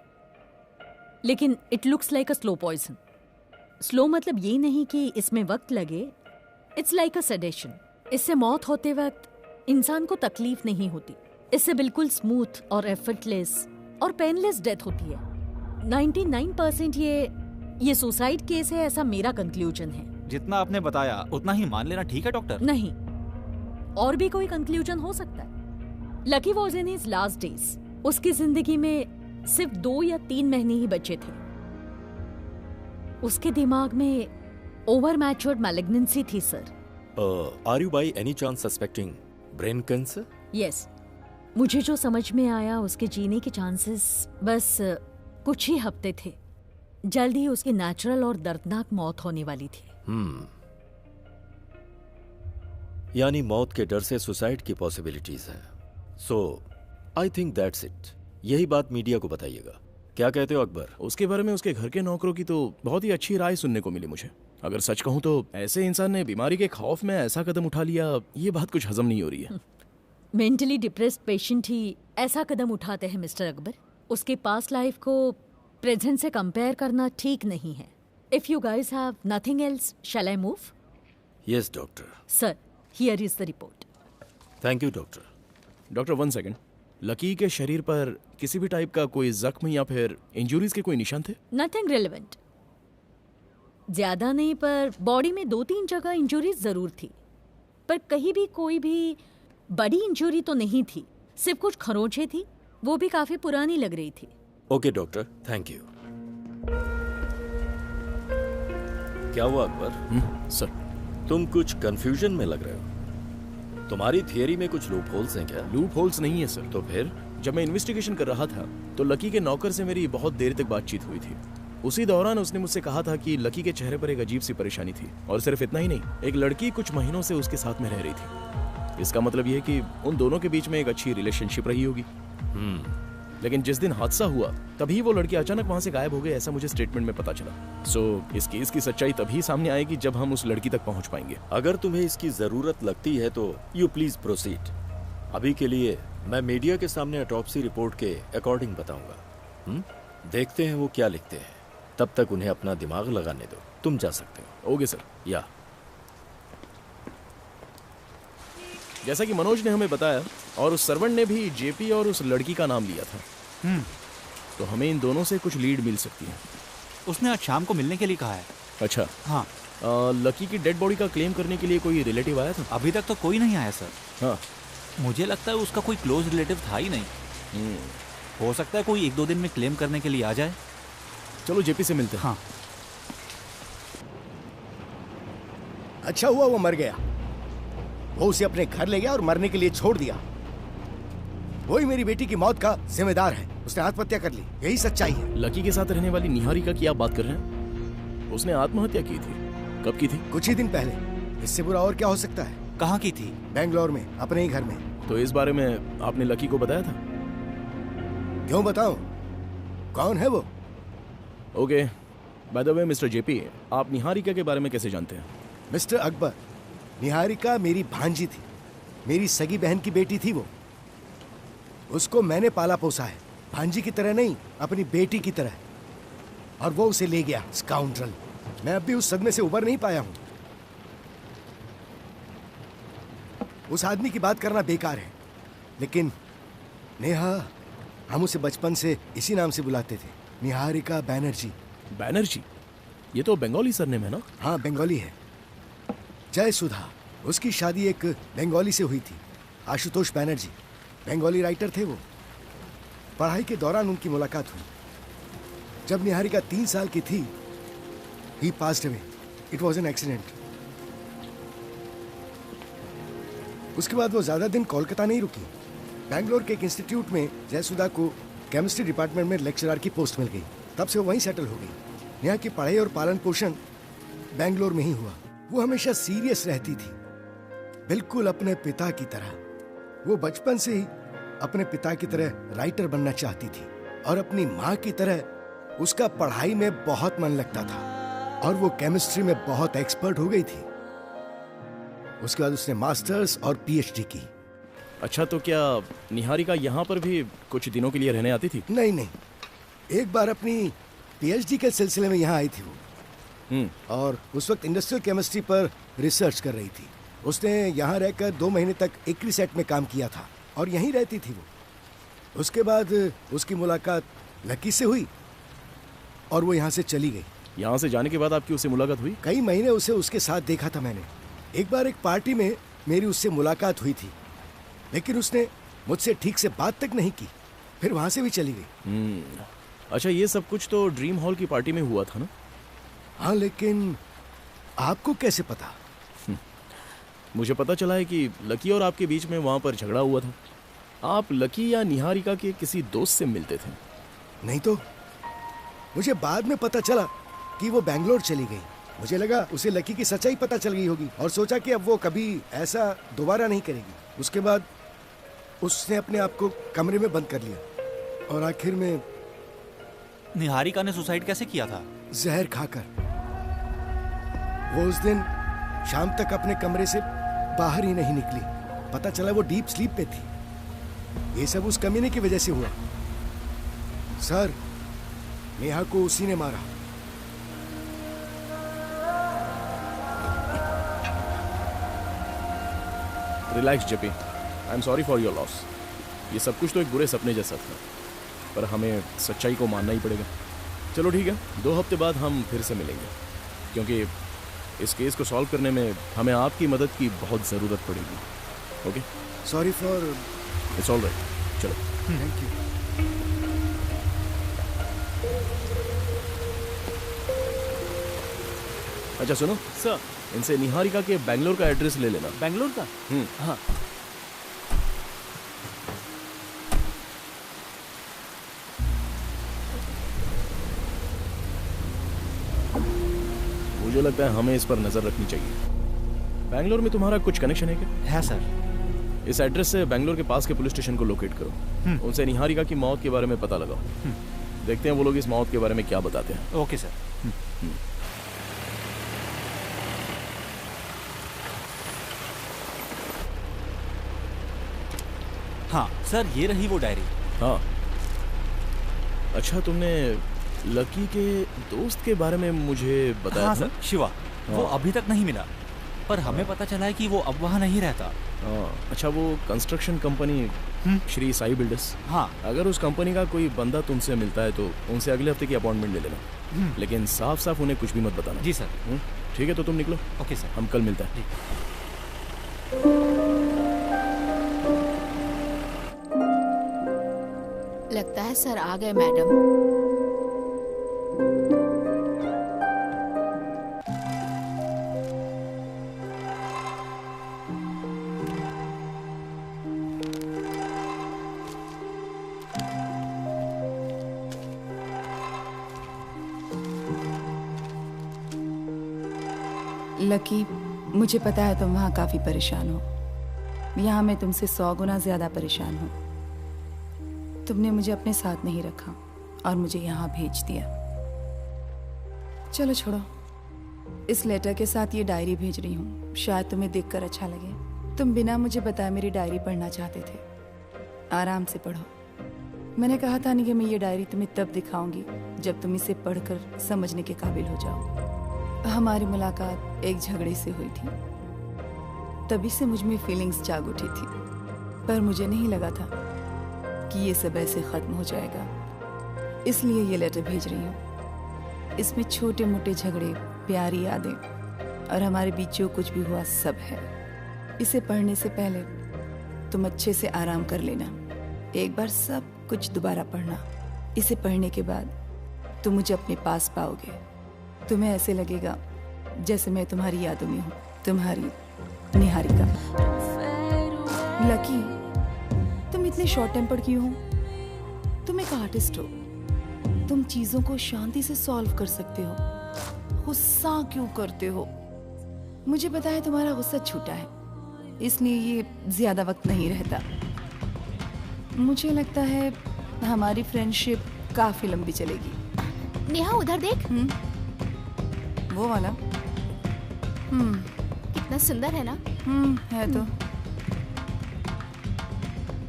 लेकिन it looks like a slow poison. Slow मतलब ये नहीं कि इसमें वक्त लगे, इट्स लाइक अ सेडेशन। इससे मौत होते वक्त इंसान को तकलीफ नहीं होती। इससे बिल्कुल स्मूथ और एफर्टलेस और पेनलेस डेथ होती है। 99% ये सुसाइड केस है, ऐसा मेरा कंक्लूजन है। जितना आपने बताया उतना ही मान लेना ठीक है डॉक्टर? नहीं, और भी कोई कंक्लूजन हो सकता है। Lucky was in his last days. उसकी जिंदगी में सिर्फ 2 या 3 महीने ही बचे थे। उसके दिमाग में ओवर मैच्योर्ड मैलिग्नेंसी थी sir. Are you by any chance suspecting brain cancer? Yes. मुझे जो समझ में आया उसके जीने के चांसेस बस कुछ ही हफ्ते थे। जल्द ही उसकी नेचुरल और दर्दनाक मौत होने वाली थी। यानी मौत के डर से सुसाइड की पॉसिबिलिटीज हैं। सो आई थिंक दैट्स इट। यही बात मीडिया को बताइएगा। क्या कहते हो अकबर? उसके बारे में उसके घर के नौकरों की तो बहुत ही अच्छी राय सुनने को मिली मुझे। अगर सच कहूं तो ऐसे इंसान ने बीमारी के खौफ में ऐसा कदम उठा लिया, ये बात कुछ हजम नहीं हो रही है। मेंटली डिप्रेस्ड पेशेंट ही ऐसा कदम उठाते हैं मिस्टर अकबर। उसके पास्ट लाइफ को प्रेजेंट से कंपेयर करना ठीक नहीं है। If you guys have nothing else, shall I move? Yes doctor. Sir, here is the report. Thank you doctor. Doctor 1 second. Lucky के शरीर पर किसी भी टाइप का कोई जख्म या फिर इंजरीज के कोई निशान थे? Nothing relevant. ज्यादा नहीं, पर बॉडी में 2-3 जगह इंजरीज जरूर थी, पर कहीं भी कोई भी बड़ी इंजरी तो नहीं थी। सिर्फ कुछ खरोंचें थी, वो भी काफी पुरानी लग रही थी। Okay doctor, thank you. क्या हुआ अकबर? सर, तुम कुछ कंफ्यूजन में लग रहे हो। तुम्हारी थियरी में कुछ लूप होल्स हैं क्या? लूप होल्स नहीं है सर। तो फिर? जब मैं इन्वेस्टिगेशन कर रहा था तो लकी के नौकर से मेरी बहुत देर तक बातचीत हुई थी। उसी दौरान उसने मुझसे कहा था कि लकी के चेहरे पर एक अजीब सी परेशानी थी, और सिर्फ इतना ही नहीं, एक लड़की कुछ महीनों से उसके साथ में रह रही थी। इसका मतलब यह है कि उन दोनों के बीच में एक अच्छी रिलेशनशिप रही होगी। लेकिन जिस दिन हादसा हुआ तभी वो लड़की अचानक वहां से गायब हो गई, ऐसा मुझे स्टेटमेंट में पता चला। सो इस केस की सच्चाई तभी सामने आएगी जब हम उस लड़की तक पहुंच पाएंगे। अगर तुम्हें इसकी जरूरत लगती है तो यू प्लीज प्रोसीड। अभी के लिए मैं मीडिया के सामने ऑटोप्सी रिपोर्ट के अकॉर्डिंग बताऊंगा। देखते हैं वो क्या लिखते हैं। तब तक उन्हें अपना दिमाग लगाने दो। तुम जा सकते हो। Okay sir. या जैसा कि मनोज ने हमें बताया और उस सर्वेंट ने भी जेपी और उस लड़की का नाम लिया था, तो हमें इन दोनों से कुछ लीड मिल सकती है। उसने आज शाम को मिलने के लिए कहा है। अच्छा। हाँ। लकी की डेड बॉडी का क्लेम करने के लिए कोई रिलेटिव आया था? अभी तक तो कोई नहीं आया सर। हाँ, मुझे लगता है उसका कोई क्लोज रिलेटिव था ही नहीं। हो सकता है कोई 1-2 दिन में क्लेम करने के लिए आ जाए। चलो जेपी से मिलते हैं। हाँ। अच्छा हुआ वो मर गया। वो उसे अपने घर ले गया और मरने के लिए छोड़ दिया। वही मेरी बेटी की मौत का जिम्मेदार है। उसने आत्महत्या कर ली, यही सच्चाई है। लकी के साथ रहने वाली निहारिका की आप बात कर रहे हैं? उसने आत्महत्या की थी। कब की थी? कुछ ही दिन पहले। इससे बुरा और क्या हो सकता है? कहाँ की थी? बेंगलोर में, अपने ही घर में। तो इस बारे में आपने लकी को बताया था? क्यों बताऊं? कौन है वो? Okay, by the way mister JP, आप निहारिका के बारे में कैसे जानते हैं? मिस्टर अकबर, निहारिका मेरी भांजी थी। मेरी सगी बहन की बेटी थी वो। उसको मैंने पाला पोसा है, भांजी की तरह नहीं, अपनी बेटी की तरह। और वो उसे ले गया, स्काउंड्रल। मैं अब भी उस सदमे से उबर नहीं पाया हूं। उस आदमी की बात करना बेकार है, लेकिन नेहा, हम उसे बचपन से इसी नाम से बुलाते थे, निहारिका बैनर्जी। बैनर्जी? ये तो बंगाली सरनेम है ना? हाँ, बंगाली है। जय सुधा, उसकी शादी एक बंगाली से हुई थी, आशुतोष बैनर्जी। बंगाली राइटर थे वो। पढ़ाई के दौरान उनकी मुलाकात हुई। जब निहारिका 3 साल की थी, he passed away. It was an accident. उसके बाद वो ज्यादा दिन कोलकाता नहीं रुकी। बैंगलोर के एक इंस्टीट्यूट में जयसुधा को केमिस्ट्री डिपार्टमेंट में लेक्चरर की पोस्ट मिल गई। तब से वो वहीं सेटल हो गई। यहाँ की पढ़ाई और पालन पोषण बैंगलोर में ही हुआ। वो हमेशा सीरियस रहती थी, बिल्कुल अपने पिता की तरह। वो बचपन से ही अपने पिता की तरह राइटर बनना चाहती थी, और अपनी माँ की तरह उसका पढ़ाई में बहुत मन लगता था, और वो केमिस्ट्री में बहुत एक्सपर्ट हो गई थी। उसके बाद उसने मास्टर्स और पीएचडी की। अच्छा, तो क्या निहारिका यहाँ पर भी कुछ दिनों के लिए रहने आती थी? नहीं नहीं, एक बार अपनी पीएचडी के सिलसिले में यहाँ आई थी वो। और उस वक्त इंडस्ट्रियल केमिस्ट्री पर रिसर्च कर रही थी। उसने यहाँ रहकर 2 महीने तक एकरी सेट में काम किया था और यहीं रहती थी वो। उसके बाद उसकी मुलाकात लकी से हुई और वो यहाँ से चली गई। यहाँ से जाने के बाद आपकी उससे मुलाकात हुई? कई महीने उसे उसके साथ देखा था मैंने। एक बार एक पार्टी में मेरी उससे मुलाकात हुई थी, लेकिन उसने मुझसे ठीक से बात तक नहीं की, फिर वहाँ से भी चली गई। अच्छा, ये सब कुछ तो ड्रीम हॉल की पार्टी में हुआ था ना? हाँ, लेकिन आपको कैसे पता? मुझे पता चला है कि लकी और आपके बीच में वहाँ पर झगड़ा हुआ था। आप लकी या निहारिका के किसी दोस्त से मिलते थे? नहीं तो। मुझे बाद में पता चला कि वो बैंगलोर चली गई। मुझे लगा उसे लकी की सच्चाई पता चल गई होगी और सोचा कि अब वो कभी ऐसा दोबारा नहीं करेगी। उसके बाद उसने अपने आप को कमरे में बंद कर लिया और आखिर में निहारिका ने सुसाइड कैसे किया था? जहर खाकर। वो उस दिन शाम तक अपने कमरे से बाहर ही नहीं निकली। पता चला वो डीप स्लीप पे थी। ये सब उस कमीने की वजह से हुआ। सर, नेहा को उसी ने मारा। Relax JP, I am sorry for your loss. ये सब कुछ तो एक बुरे सपने जैसा था, पर हमें सच्चाई को मानना ही पड़ेगा। चलो ठीक है, 2 हफ्ते बाद हम फिर से मिलेंगे, क्योंकि इस केस को सॉल्व करने में हमें आपकी मदद की बहुत ज़रूरत पड़ेगी। Okay? Sorry for. It's all right. चलो। Thank you. अच्छा सुनो सर, इनसे निहारिका के बैंगलोर का एड्रेस ले लेना। बैंगलोर का? हाँ। मुझे लगता है हमें इस पर नजर रखनी चाहिए। बैंगलोर में तुम्हारा कुछ कनेक्शन है क्या? है सर। इस एड्रेस से बैंगलोर के पास के पुलिस स्टेशन को लोकेट करो। उनसे निहारिका की मौत के बारे में पता लगाओ। देखते हैं वो लोग इस मौत के बारे में क्या बताते हैं। Okay sir. हाँ सर, ये रही वो डायरी। हाँ, अच्छा तुमने लकी के दोस्त के बारे में मुझे बताया हाँ था? सर, शिवा। वो अभी तक नहीं मिला, पर हमें पता चला है कि वो अब वहाँ नहीं रहता। हाँ, अच्छा वो construction company Shri Sai builders. हाँ, अगर उस कंपनी का कोई बंदा तुमसे मिलता है तो उनसे अगले हफ्ते की अपॉइंटमेंट ले लेना, लेकिन साफ साफ उन्हें कुछ भी मत बताना। जी सर। ठीक है, तो तुम निकलो। ओके सर, हम कल मिलते हैं। लगता है सर आ गए मैडम। लकी, मुझे पता है तुम वहाँ काफ़ी परेशान हो। यहाँ मैं तुमसे 100 गुना ज़्यादा परेशान हूँ। तुमने मुझे अपने साथ नहीं रखा और मुझे यहाँ भेज दिया। चलो छोड़ो, इस लेटर के साथ ये डायरी भेज रही हूँ, शायद तुम्हें देखकर अच्छा लगे। तुम बिना मुझे बताए मेरी डायरी पढ़ना चाहते थे। आराम से पढ़ो। मैंने कहा था नहीं कि मैं ये डायरी तुम्हें तब दिखाऊंगी जब तुम इसे पढ़कर समझने के काबिल हो जाओ। हमारी मुलाकात एक झगड़े से हुई थी, तभी से मुझ में फीलिंग्स जाग उठी थी, पर मुझे नहीं लगा था कि ये सब ऐसे खत्म हो जाएगा। इसलिए ये लेटर भेज रही हूँ। इसमें छोटे मोटे झगड़े, प्यारी यादें और हमारे बीच जो कुछ भी हुआ सब है। इसे पढ़ने से पहले तुम अच्छे से आराम कर लेना। एक बार सब कुछ दोबारा पढ़ना। इसे पढ़ने के बाद तुम मुझे अपने पास पाओगे। तुम्हें ऐसे लगेगा जैसे मैं तुम्हारी यादों में हूँ। तुम्हारी निहारिका। लकी, तुम इतने शॉर्ट टेम्पर्ड क्यों हो? तुम एक आर्टिस्ट हो। तुम चीजों को शांति से सॉल्व कर सकते हो। गुस्सा क्यों करते हो? मुझे पता है तुम्हारा गुस्सा छूटा है, इसलिए ये ज्यादा वक्त नहीं रहता। मुझे लगता है हमारी फ्रेंडशिप काफी लंबी चलेगी। नेहा उधर देख। वो वाला? कितना सुंदर है ना? है तो।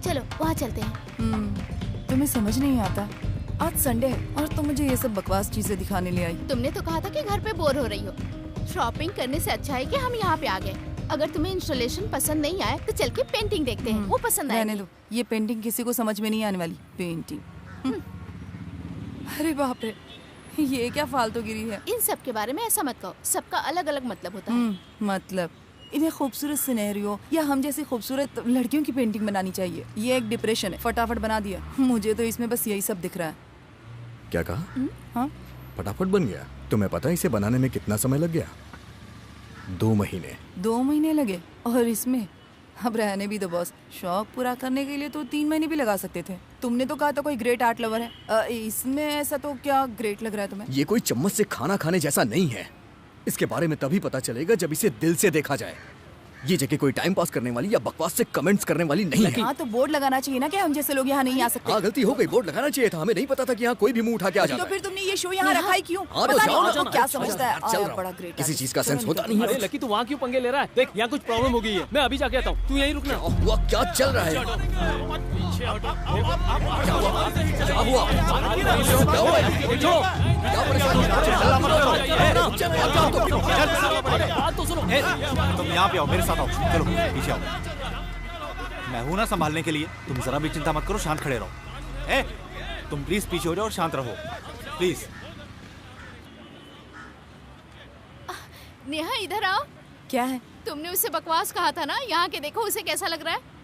चलो वहाँ चलते हैं। तुम्हें समझ नहीं आता, आज संडे है और तुम मुझे ये सब बकवास चीजें दिखाने ले आई। तुमने तो कहा था कि घर पे बोर हो रही हो। शॉपिंग करने से अच्छा है कि हम यहाँ पे आ गए। अगर तुम्हें इंस्टॉलेशन पसंद नहीं आए तो चल के पेंटिंग देखते हैं, वो पसंद रहने आएगी। दो, ये पेंटिंग किसी को समझ में नहीं आने वाली। पेंटिंग, अरे बाप रे, ये क्या फालतूगिरी है। इन सब के बारे में ऐसा मत कहो, सबका अलग अलग मतलब होता है। मतलब इन्हें खूबसूरत सिनेरियो या हम जैसी खूबसूरत लड़कियों की पेंटिंग बनानी चाहिए। ये एक डिप्रेशन है, फटाफट बना दिया। मुझे तो इसमें बस यही सब दिख रहा है। क्या कहा? हाँ, फटाफट बन गया? तुम्हें पता है इसे बनाने में कितना समय लग गया? 2 महीने। 2 महीने लगे? और इसमें अब रहने भी दो बॉस, शौक पूरा करने के लिए तो 3 महीने भी लगा सकते थे। तुमने तो कहा था कोई ग्रेट आर्ट लवर है, इसमें ऐसा तो क्या ग्रेट लग रहा है तुम्हें? ये कोई चम्मच से खाना खाने जैसा नहीं है। इसके बारे में तभी पता चलेगा जब इसे दिल से देखा जाए। ये जगह कोई टाइम पास करने वाली या बकवास से कमेंट्स करने वाली नहीं है। हाँ तो बोर्ड लगाना चाहिए ना कि हम जैसे लोग यहाँ नहीं आ सकते। हाँ गलती हो गई, बोर्ड लगाना चाहिए था। हमें नहीं पता था कि यहाँ कोई भी मुंह उठा के आ जाता तो फिर तुमने ये शो यहाँ रखा ही क्यों? हाँ, तो पता जाओ नहीं ना, वो क्या चल समझता है। रहा हूँ। बड़ा ग्रेट किसी चीज का सेंस होता नहीं है। अरे लकी, तू वहाँ क्यों पंगे ले रहा है? देख, यहाँ कुछ प्रॉब्लम हो गई है, मैं अभी जाके आता हूँ, तू यहीं रुकना। हुआ क्या चल रहा है? क्या हुआ? तुम यहाँ पे आओ, मेरे साथ आओ, चलो पीछे आओ। मैं हूं ना संभालने के लिए, तुम जरा भी चिंता मत करो, शांत खड़े रहो। ए, तुम प्लीज पीछे हो जाओ और शांत रहो, प्लीज। नेहा इधर आओ। क्या है? तुमने उसे बकवास कहा था ना, यहाँ के देखो उसे कैसा लग रहा है।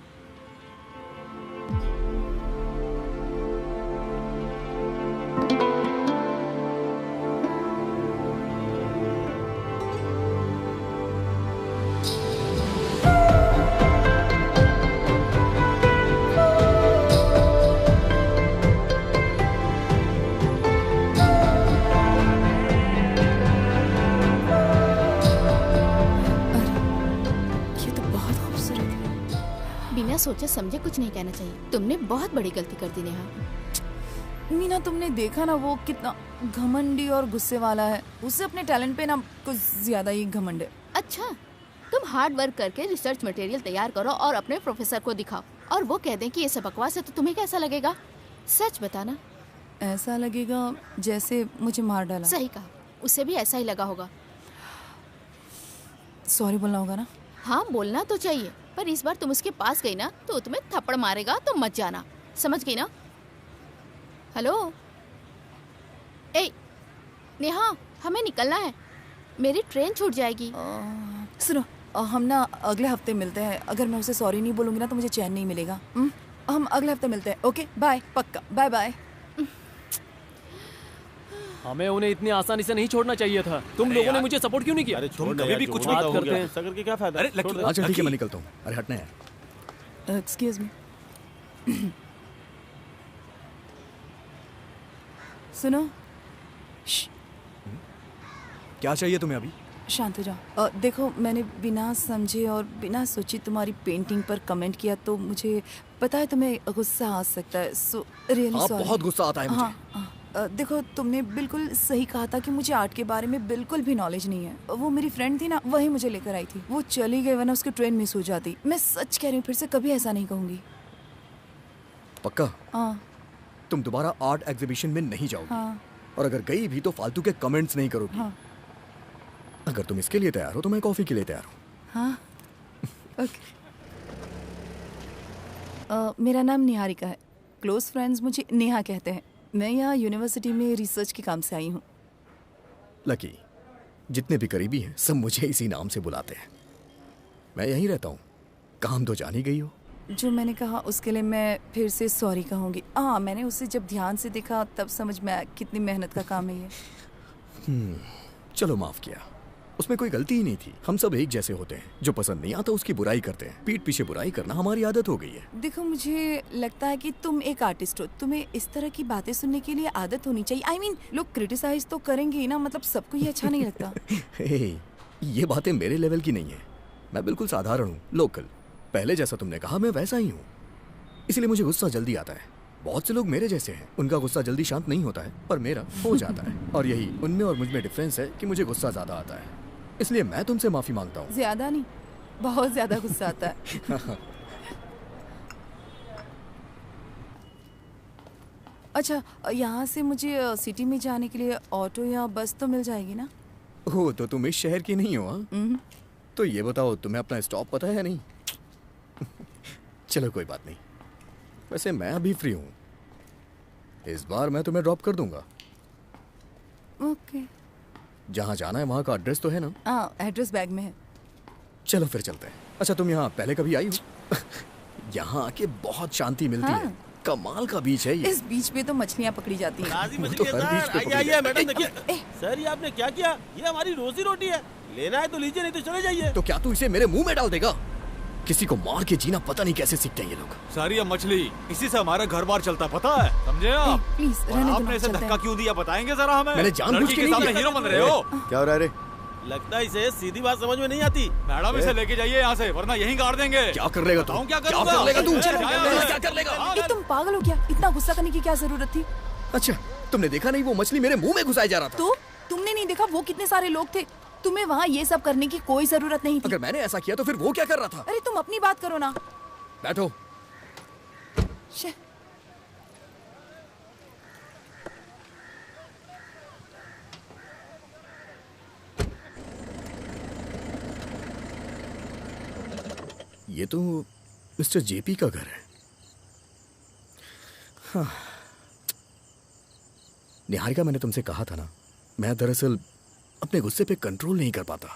बिना सोचे समझे कुछ नहीं कहना चाहिए। तुमने बहुत बड़ी गलती कर दी नेहा। मीना, तुमने देखा ना वो कितना घमंडी और गुस्से वाला है। उसे अपने टैलेंट पे ना कुछ ज्यादा ही घमंड है। अच्छा, तुम हार्ड वर्क करके रिसर्च मटेरियल तैयार करो और अपने प्रोफेसर को दिखाओ और वो कह दें कि ये सब बकवास है, तो तुम्हें कैसा लगेगा? सच बताना। ऐसा लगेगा जैसे मुझे मार डाला। सही कहा, उसे भी ऐसा ही लगा होगा। सॉरी बोलना होगा ना? हाँ, बोलना तो चाहिए, पर इस बार तुम उसके पास गई ना तो तुम्हें थप्पड़ मारेगा, तो मत जाना, समझ गई ना? हेलो, ए नेहा, हमें निकलना है, मेरी ट्रेन छूट जाएगी। सुनो, हम ना अगले हफ्ते मिलते हैं। अगर मैं उसे सॉरी नहीं बोलूंगी ना तो मुझे चैन नहीं मिलेगा। हम अगले हफ्ते मिलते हैं। ओके, बाय, पक्का, बाय बाय। हमें उन्हें इतनी आसानी से नहीं छोड़ना चाहिए था। तुम लोगों ने मुझे सपोर्ट क्यों नहीं किया? तुम कभी भी कुछ बात करते हैं। ऐसा करके क्या फायदा? अरे लकी, अच्छा ठीक है, मैं निकलता हूँ। अरे हटना यार। Excuse me. सुनो, क्या चाहिए तुम्हें अभी? शांत हो जाओ। देखो, मैंने बिना समझे और बिना सोचे तुम्हारी पेंटिंग पर कमेंट किया, तो मुझे पता है तुम्हें गुस्सा आ सकता है। So really sorry. बहुत गुस्सा आता है मुझे। हाँ, देखो, तुमने बिल्कुल सही कहा था कि मुझे आर्ट के बारे में बिल्कुल भी नॉलेज नहीं है। वो मेरी फ्रेंड थी ना, वही मुझे लेकर आई थी। वो चली गई, वरना उसकी ट्रेन मिस हो जाती। मैं सच कह रही हूँ, फिर से कभी ऐसा नहीं कहूँगी। पक्का? हाँ। तुम दोबारा आर्ट एग्जीबिशन में नहीं जाओगी। हाँ। और अगर गई भी तो फालतू के कमेंट्स नहीं करोगी। हाँ। अगर तुम इसके लिए तैयार हो तो मैं कॉफी के लिए तैयार हूँ। हाँ, ओके। मेरा नाम निहारिका है। क्लोज फ्रेंड्स मुझे नेहा कहते हैं। मैं यहाँ यूनिवर्सिटी में रिसर्च के काम से आई हूँ। लकी, जितने भी करीबी हैं सब मुझे इसी नाम से बुलाते हैं। मैं यहीं रहता हूँ। काम तो जान ही गई हो। जो मैंने कहा उसके लिए मैं फिर से सॉरी कहूँगी। हाँ, मैंने उसे जब ध्यान से देखा तब समझ में आया कितनी मेहनत का काम है ये। चलो, माफ किया। उसमें कोई गलती ही नहीं थी। हम सब एक जैसे होते हैं। जो पसंद नहीं आता उसकी बुराई करते हैं। पीठ पीछे बुराई करना हमारी आदत हो गई है। देखो, मुझे लगता है कि तुम एक आर्टिस्ट हो। तुम्हें इस तरह की बातें सुनने के लिए आदत होनी चाहिए। I mean, लोग क्रिटिसाइज तो करेंगे ही ना, मतलब सबको ये अच्छा नहीं लगता। ये बातें मेरे लेवल की नहीं है। मैं बिल्कुल साधारण हूँ, लोकल। पहले जैसा तुमने कहा मैं वैसा ही हूँ। इसलिए मुझे गुस्सा जल्दी आता है। बहुत से लोग मेरे जैसे हैं, उनका गुस्सा जल्दी शांत नहीं होता है, पर मेरा हो जाता है। और यही उनमें और मुझ में डिफरेंस है कि मुझे गुस्सा ज्यादा आता है। इसलिए मैं तुमसे माफी मांगता हूँ। ज्यादा नहीं, बहुत ज्यादा गुस्सा आता है। अच्छा, यहाँ से मुझे सिटी में जाने के लिए ऑटो या बस तो मिल जाएगी ना? ओह, तो तुम इस शहर की नहीं हो? हाँ? तो ये बताओ, तुम्हें अपना स्टॉप पता है या नहीं? चलो कोई बात नहीं, वैसे मैं अभी फ्री हूँ, इस बार मैं तुम्हें ड्रॉप कर दूंगा। ओके। जहाँ जाना है वहाँ का एड्रेस तो है ना? हाँ, एड्रेस बैग में है। चलो फिर चलते हैं। अच्छा, तुम यहाँ पहले कभी आई हो? यहाँ आके बहुत शांति मिलती है, कमाल का बीच है ये। इस बीच पे तो मछलियाँ पकड़ी जाती हैं। वो तो हर बीच पे पकड़ी आइए मैडम, देखिए सर, ये आपने क्या किया? ये हमारी रोजी रोटी है, लेना है तो लीजिए, नहीं तो चले जाइए। तो क्या तू इसे मेरे मुंह में डाल देगा? किसी को मार के जीना पता नहीं कैसे सीखते हैं ये लोग। सारी अब मछली, इसी से हमारा घर बार चलता, पता है? समझे आप? प्लीज और आपने इसे धक्का क्यों दिया, बताएंगे जरा हमें? मैंने जानबूझ के नहीं सामने किया। हीरो बन रहे हो। क्या हो रहा है रे? लगता है इसे सीधी बात समझ में नहीं आती। मैडम इसे लेके जाइए यहाँ से, वरना यहीं गाड़ देंगे। क्या कर लेगा तू? क्या कर लेगा तू? क्या कर लेगा? ये तुम पागल हो क्या? इतना गुस्सा करने की क्या जरूरत थी? अच्छा, तुमने देखा नहीं वो मछली मेरे मुंह में घुसाया जा रहा था? तो तुमने नहीं देखा वो कितने सारे लोग थे? तुम्हें वहाँ ये सब करने की कोई जरूरत नहीं थी। अगर मैंने ऐसा किया तो फिर वो क्या कर रहा था? अरे तुम अपनी बात करो ना। बैठो। ये तो मिस्टर जेपी का घर है। हाँ। निहारिका, मैंने तुमसे कहा था ना, मैं दरअसल अपने गुस्से पे कंट्रोल नहीं कर पाता।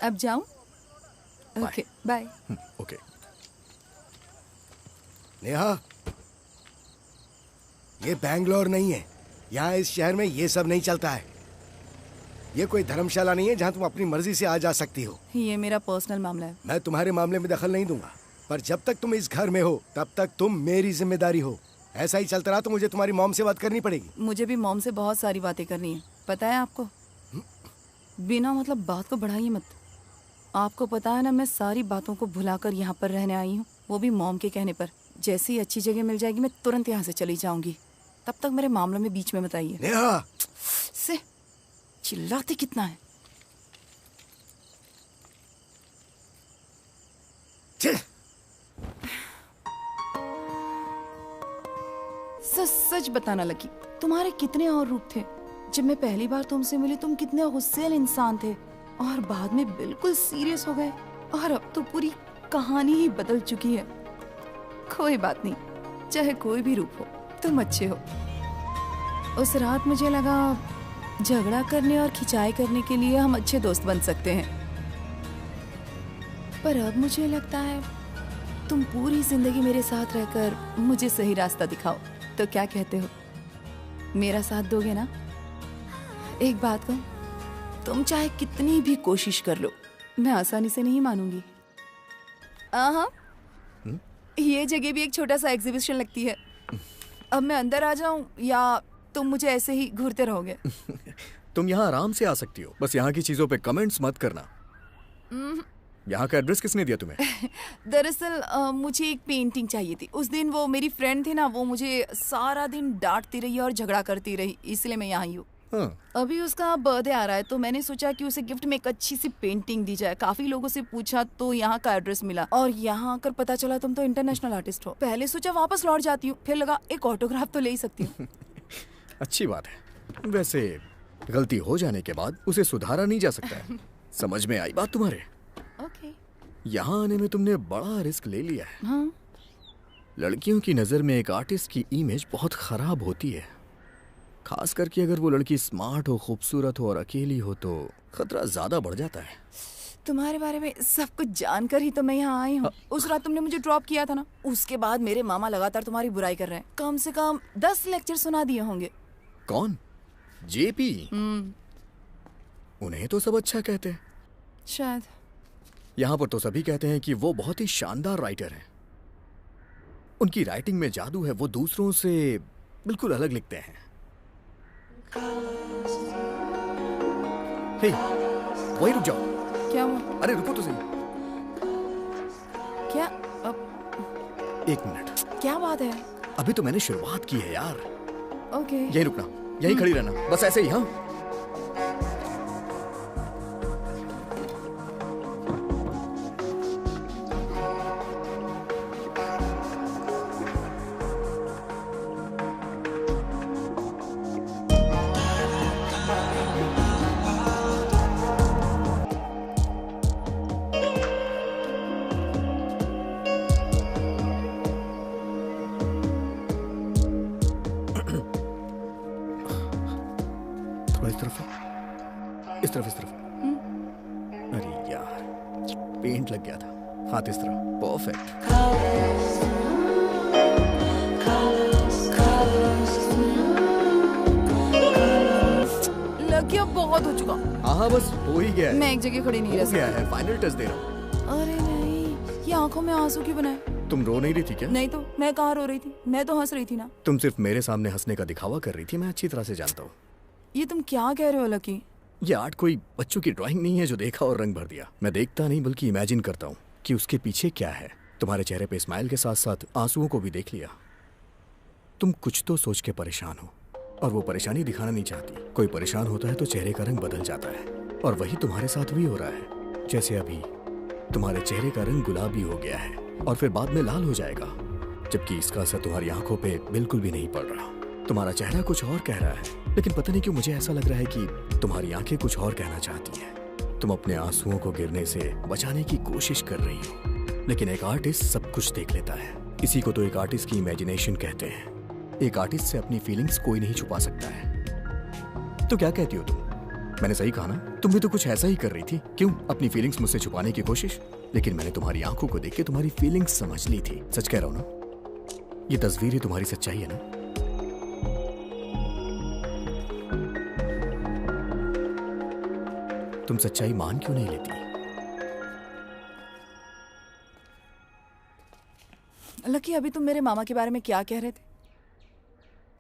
अब जाऊं? Okay, bye. ओके। नेहा, ये बैंगलोर नहीं है। यहाँ इस शहर में ये सब नहीं चलता है। ये कोई धर्मशाला नहीं है जहाँ तुम अपनी मर्जी से आ जा सकती हो। ये मेरा पर्सनल मामला है। मैं तुम्हारे मामले में दखल नहीं दूंगा, पर जब तक तुम इस घर में हो तब तक तुम मेरी जिम्मेदारी हो। ऐसा ही चलता रहा तो मुझे तुम्हारी मॉम से बात करनी पड़ेगी। मुझे भी मॉम से बहुत सारी बातें करनी है, पता है आपको। बिना मतलब बात को बढ़ाइए मत। आपको पता है ना, मैं सारी बातों को भुलाकर यहाँ पर रहने आई हूँ, वो भी मॉम के कहने पर। जैसी अच्छी जगह मिल जाएगी मैं तुरंत यहाँ से चली जाऊंगी। तब तक मेरे मामलों में बीच में मत आइए। नेहा, से चिल्लाते कितना है। सच बताना लकी, तुम्हारे कितने और रूप थे। जब मैं पहली बार तुमसे मिली तुम कितने गुस्सैल इंसान थे, और बाद में बिल्कुल सीरियस हो गए, और अब तो पूरी कहानी ही बदल चुकी है। कोई बात नहीं, चाहे कोई भी रूप हो, तुम अच्छे हो। उस रात मुझे लगा झगड़ा करने और खिंचाई करने के लिए हम अच्छे दोस्त बन सकते हैं, पर अब मुझे लगता है तुम पूरी जिंदगी मेरे साथ रहकर मुझे सही रास्ता दिखाओ। तो क्या कहते हो, मेरा साथ दोगे ना? एक बात कहूं, तुम चाहे कितनी भी कोशिश कर लो, मैं आसानी से नहीं मानूंगी। हाँ, ये जगह भी एक छोटा सा एग्जीबिशन लगती है। अब मैं अंदर आ जाऊं या तुम मुझे ऐसे ही घूरते रहोगे? तुम यहाँ आराम से आ सकती हो, बस यहाँ की चीजों पे कमेंट्स मत करना। यहाँ का एड्रेस किसने दिया तुम्हें? दरअसल मुझे एक पेंटिंग चाहिए थी। उस दिन वो मेरी फ्रेंड थी ना, वो मुझे सारा दिन डांटती रही और झगड़ा करती रही, इसलिए मैं यहाँ आई हूँ। अभी उसका बर्थडे आ रहा है तो मैंने सोचा कि उसे गिफ्ट में एक अच्छी सी पेंटिंग दी जाए। काफी लोगों से पूछा तो यहाँ का एड्रेस मिला, और यहाँ आकर पता चला तुम तो इंटरनेशनल आर्टिस्ट हो। पहले सोचा वापस लौट जाती हूँ, फिर लगा एक ऑटोग्राफ तो ले ही सकती हूँ। अच्छी बात है। वैसे गलती हो जाने के बाद उसे सुधारा नहीं जा सकता है। समझ में आई बात तुम्हारे? ओके। यहाँ आने में तुमने बड़ा रिस्क ले लिया है। हाँ। लड़कियों की नजर में एक आर्टिस्ट की इमेज बहुत खराब होती है, खास करके अगर वो लड़की स्मार्ट हो, खूबसूरत हो और अकेली हो तो खतरा ज्यादा बढ़ जाता है। तुम्हारे बारे में सब कुछ जानकर ही तो मैं यहाँ आई हूँ। उस रात तुमने मुझे ड्रॉप किया था ना, उसके बाद मेरे मामा लगातार तुम्हारी बुराई कर रहे हैं। कम से कम 10 लेक्चर सुना दिए होंगे। कौन? जेपी? उन्हें तो सब अच्छा कहते हैं। शायद। यहाँ पर तो सभी कहते हैं कि वो बहुत ही शानदार राइटर हैं। उनकी राइटिंग में जादू है, वो दूसरों से बिल्कुल अलग लिखते हैं। हे, वहीं रुक जाओ। क्या हुआ? अरे रुको तो सही। क्या? अब एक मिनट। क्या बात है? अभी तो मैंने शुरुआत की है यार। ओके। यहीं रुकना, यहीं खड़ी रहना, बस ऐसे ही। हाँ, इस तरफ इस तरफ। अरे यार, पेंट लग गया था। हाथ इस तरफ। परफेक्ट। लकी अब बहुत हो चुका। हाँ बस हो ही गया है। मैं एक जगह खड़ी नहीं रह हो गया सकती। है, फाइनल टच दे रहा हूँ। अरे नहीं, ये आंखों में आंसू क्यों बनाए? तुम रो नहीं रही थी क्या? नहीं तो मैं कहाँ रो रही थी, मैं तो हंस रही थी ना। तुम सिर्फ मेरे सामने हंसने का दिखावा कर रही थी, मैं अच्छी तरह से जानता हूँ। ये तुम क्या कह रहे हो लकी? ये आर्ट कोई बच्चों की ड्राइंग नहीं है जो देखा और रंग भर दिया। मैं देखता नहीं बल्कि इमेजिन करता हूँ कि उसके पीछे क्या है। तुम्हारे चेहरे पे स्माइल के साथ साथ आंसुओं को भी देख लिया। तुम कुछ तो सोच के परेशान हो और वो परेशानी दिखाना नहीं चाहती। कोई परेशान होता है तो चेहरे का रंग बदल जाता है और वही तुम्हारे साथ भी हो रहा है। जैसे अभी तुम्हारे चेहरे का रंग गुलाबी हो गया है और फिर बाद में लाल हो जाएगा, जबकि इसका असर तुम्हारी आंखों पे बिल्कुल भी नहीं पड़ रहा। तुम्हारा चेहरा कुछ और कह रहा है, लेकिन पता नहीं क्यों मुझे ऐसा लग रहा है कि तुम्हारी आंखें कुछ और कहना चाहती हैं। तुम अपने आंसुओं को गिरने से बचाने की कोशिश कर रही हो, लेकिन एक आर्टिस्ट सब कुछ देख लेता है। इसी को तो एक आर्टिस्ट की इमेजिनेशन कहते हैं। एक आर्टिस्ट से अपनी फीलिंग्स कोई नहीं छुपा सकता है। तो क्या कहती हो तुम? मैंने सही कहा ना? तुम भी तो कुछ ऐसा ही कर रही थी। क्यों अपनी फीलिंग्स मुझसे छुपाने की कोशिश? लेकिन मैंने तुम्हारी आंखों को देख के तुम्हारी फीलिंग्स समझ ली थी। सच कह रहा हूं ना? ये तस्वीर ही तुम्हारी सच्चाई है ना? तुम सच्चाई मान क्यों नहीं लेती? लकी, अभी तुम मेरे मामा के बारे में क्या कह रहे थे?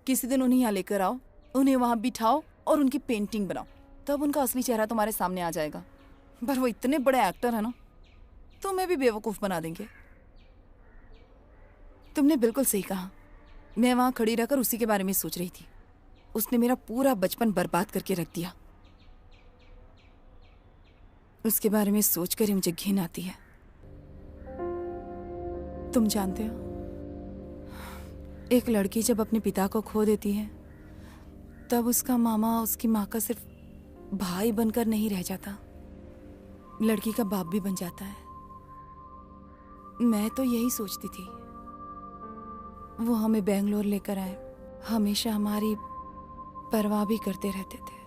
किसी दिन उन्हें यहाँ लेकर आओ, उन्हें वहां बिठाओ और उनकी पेंटिंग बनाओ, तब उनका असली चेहरा तुम्हारे सामने आ जाएगा। पर वो इतने बड़े एक्टर है ना, तुम्हें भी बेवकूफ बना देंगे। तुमने बिल्कुल सही कहा। मैं वहां खड़ी रहकर उसी के बारे में सोच रही थी। उसने मेरा पूरा बचपन बर्बाद करके रख दिया। उसके बारे में सोचकर ही मुझे घिन आती है। तुम जानते हो, एक लड़की जब अपने पिता को खो देती है तब उसका मामा उसकी माँ का सिर्फ भाई बनकर नहीं रह जाता, लड़की का बाप भी बन जाता है। मैं तो यही सोचती थी। वो हमें बेंगलोर लेकर आए, हमेशा हमारी परवाह भी करते रहते थे।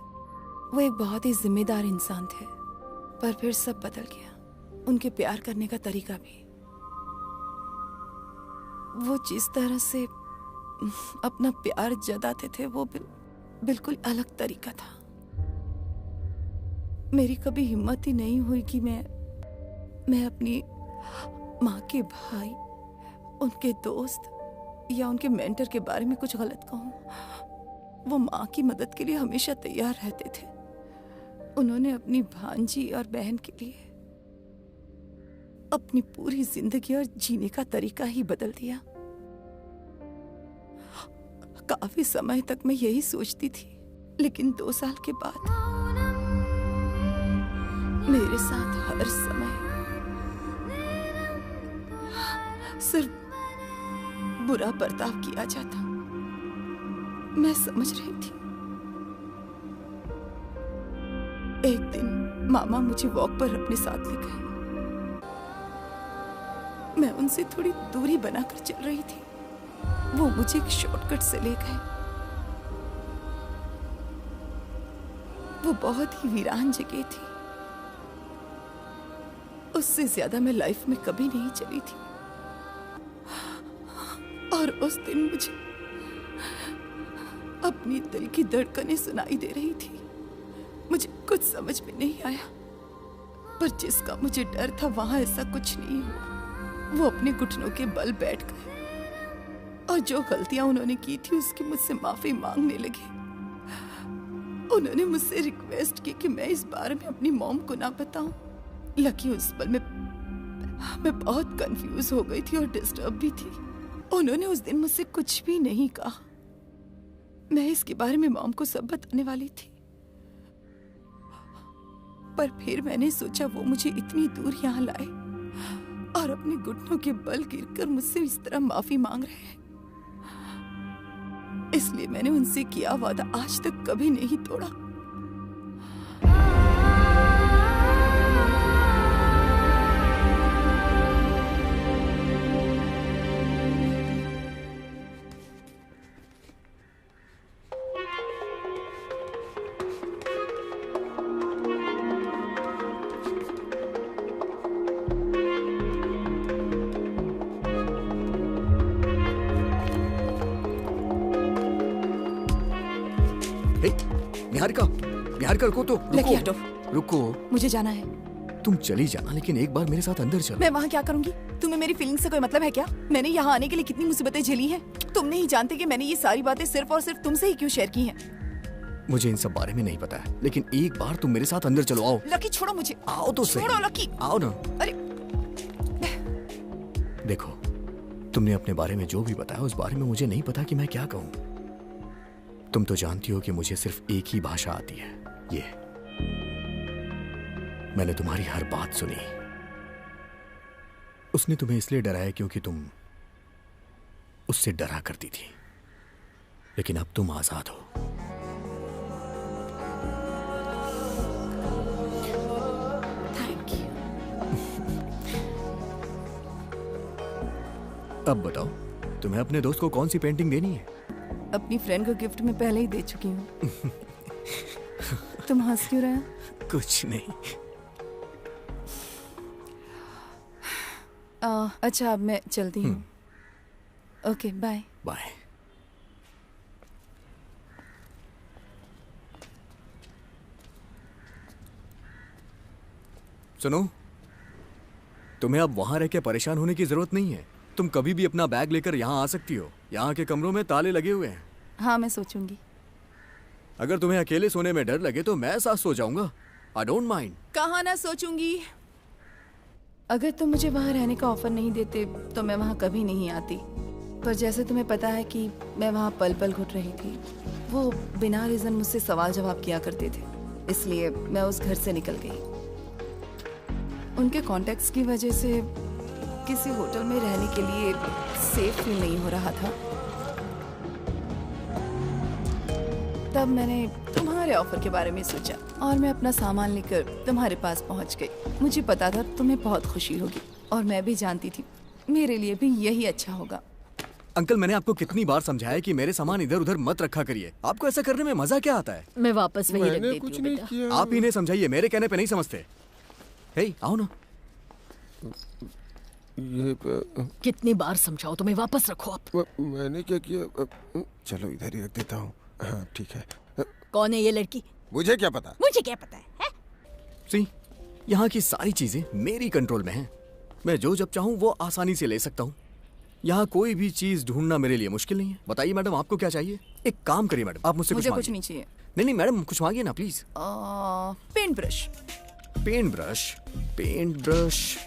वो एक बहुत ही जिम्मेदार इंसान थे, पर फिर सब बदल गया। उनके प्यार करने का तरीका भी। वो जिस तरह से अपना प्यार जताते थे वो बिल्कुल अलग तरीका था। मेरी कभी हिम्मत ही नहीं हुई कि मैं अपनी माँ के भाई, उनके दोस्त या उनके मेंटर के बारे में कुछ गलत कहूँ। वो माँ की मदद के लिए हमेशा तैयार रहते थे। उन्होंने अपनी भांजी और बहन के लिए अपनी पूरी जिंदगी और जीने का तरीका ही बदल दिया। काफी समय तक मैं यही सोचती थी, लेकिन 2 साल के बाद मेरे साथ हर समय सिर्फ बुरा बर्ताव किया जाता। मैं समझ रही थी। एक दिन मामा मुझे वॉक पर अपने साथ ले गए। मैं उनसे थोड़ी दूरी बनाकर चल रही थी। वो मुझे एक शॉर्टकट से ले गए। वो बहुत ही वीरान जगह थी। उससे ज्यादा मैं लाइफ में कभी नहीं चली थी। और उस दिन मुझे अपनी दिल की धड़कनें सुनाई दे रही थी। मुझे कुछ समझ में नहीं आया, पर जिसका मुझे डर था वहां ऐसा कुछ नहीं हुआ। वो अपने घुटनों के बल बैठ गए और जो गलतियां उन्होंने की थी उसकी मुझसे माफी मांगने लगे। उन्होंने मुझसे रिक्वेस्ट की कि मैं इस बारे में अपनी मॉम को ना बताऊं। लकी, उस पल में मैं बहुत कंफ्यूज हो गई थी और डिस्टर्ब भी थी। उन्होंने उस दिन मुझसे कुछ भी नहीं कहा। मैं इसके बारे में मॉम को सब बताने वाली थी, पर फिर मैंने सोचा वो मुझे इतनी दूर यहाँ लाए और अपने घुटनों के बल गिरकर मुझसे इस तरह माफी मांग रहे हैं। इसलिए मैंने उनसे किया वादा आज तक कभी नहीं तोड़ा। निहारिका रुको तो, लकी हटो, रुको। मुझे जाना है। तुम चली जाना, लेकिन एक बार मेरे साथ अंदर चलो। मैं वहाँ क्या करूंगी? तुम्हें मेरी फीलिंग से कोई मतलब है क्या? मैंने यहाँ आने के लिए कितनी मुसीबतें झेली हैं। तुम नहीं जानते कि मैंने ये सारी बातें सिर्फ और सिर्फ तुमसे ही क्यों शेयर की हैं। मुझे इन सब बारे में नहीं पता है, लेकिन एक बार तुम मेरे साथ अंदर चलो। आओ लकी, छोड़ो मुझे। आओ तो सही। छोड़ो लकी। आओ ना। अरे देखो, तुमने अपने बारे में जो भी बताया उस बारे में मुझे नहीं पता कि मैं क्या कहूँ। तुम तो जानती हो कि मुझे सिर्फ एक ही भाषा आती है, ये। मैंने तुम्हारी हर बात सुनी। उसने तुम्हें इसलिए डराया क्योंकि तुम उससे डरा करती थी, लेकिन अब तुम आजाद हो। Thank you. अब बताओ, तुम्हें अपने दोस्त को कौन सी पेंटिंग देनी है? अपनी फ्रेंड को गिफ्ट में पहले ही दे चुकी हूँ। तुम हंस क्यों रहे हो? कुछ नहीं। अच्छा, अब मैं चलती हूँ। Okay, bye. बाय। सुनो, तुम्हें अब वहां रह के परेशान होने की जरूरत नहीं है। तुम कभी भी अपना बैग लेकर यहाँ आ सकती हो। यहाँ के कमरों में ताले लगे हुए हैं। हाँ, मैं सोचूंगी। अगर तुम्हें अकेले सोने में डर लगे तो मैं साथ सो जाऊंगा। I don't mind. कहाँ ना सोचूंगी। अगर तुम मुझे वहाँ रहने का ऑफर नहीं देते तो मैं वहाँ कभी नहीं आती। पर जैसे तुम्हें पता है कि मैं वहाँ पल पल घुट रही थी, वो बिना रीजन मुझसे सवाल जवाब किया करते थे, इसलिए मैं उस घर से निकल गई। उनके कॉन्टेक्ट्स की वजह से किसी होटल में रहने के लिए सेफ फील नहीं हो रहा था। तब मैंने तुम्हारे ऑफर के बारे में सोचा और मैं अपना सामान लेकर तुम्हारे पास पहुंच गई। मुझे पता था तुम्हें बहुत खुशी होगी और मैं भी जानती थी मेरे लिए भी यही अच्छा होगा। अंकल, मैंने आपको कितनी बार समझाया कि मेरे सामान इधर उधर मत रखा करिए। आपको ऐसा करने में मजा क्या आता है? मैं वापस वही रख देती कुछ हूँ नहीं बेटा। किया। आप इन्हें समझाइए, मेरे कहने पे नहीं समझते। हे, आओ ना। ये कितनी बार समझाओ, तुम्हें वापस रखो आप। मैंने क्या किया? चलो इधर ही रख देता हूँ। हाँ ठीक है। कौन है ये लड़की? मुझे क्या पता? मुझे क्या पता है? सी, यहाँ की सारी चीजें मेरी कंट्रोल में हैं। मैं जो जब चाहूँ वो आसानी से ले सकता हूँ। यहाँ कोई भी चीज ढूंढना मेरे लिए मुश्किल नहीं है। बताइए मैडम, आपको क्या चाहिए? एक काम करिए मैडम, आप मुझसे मुझे कुछ कुछ मांगिए। नहीं चाहिए। नहीं नहीं मैडम, कुछ मांगिए ना please. Paint brush. Paint brush, paint brush.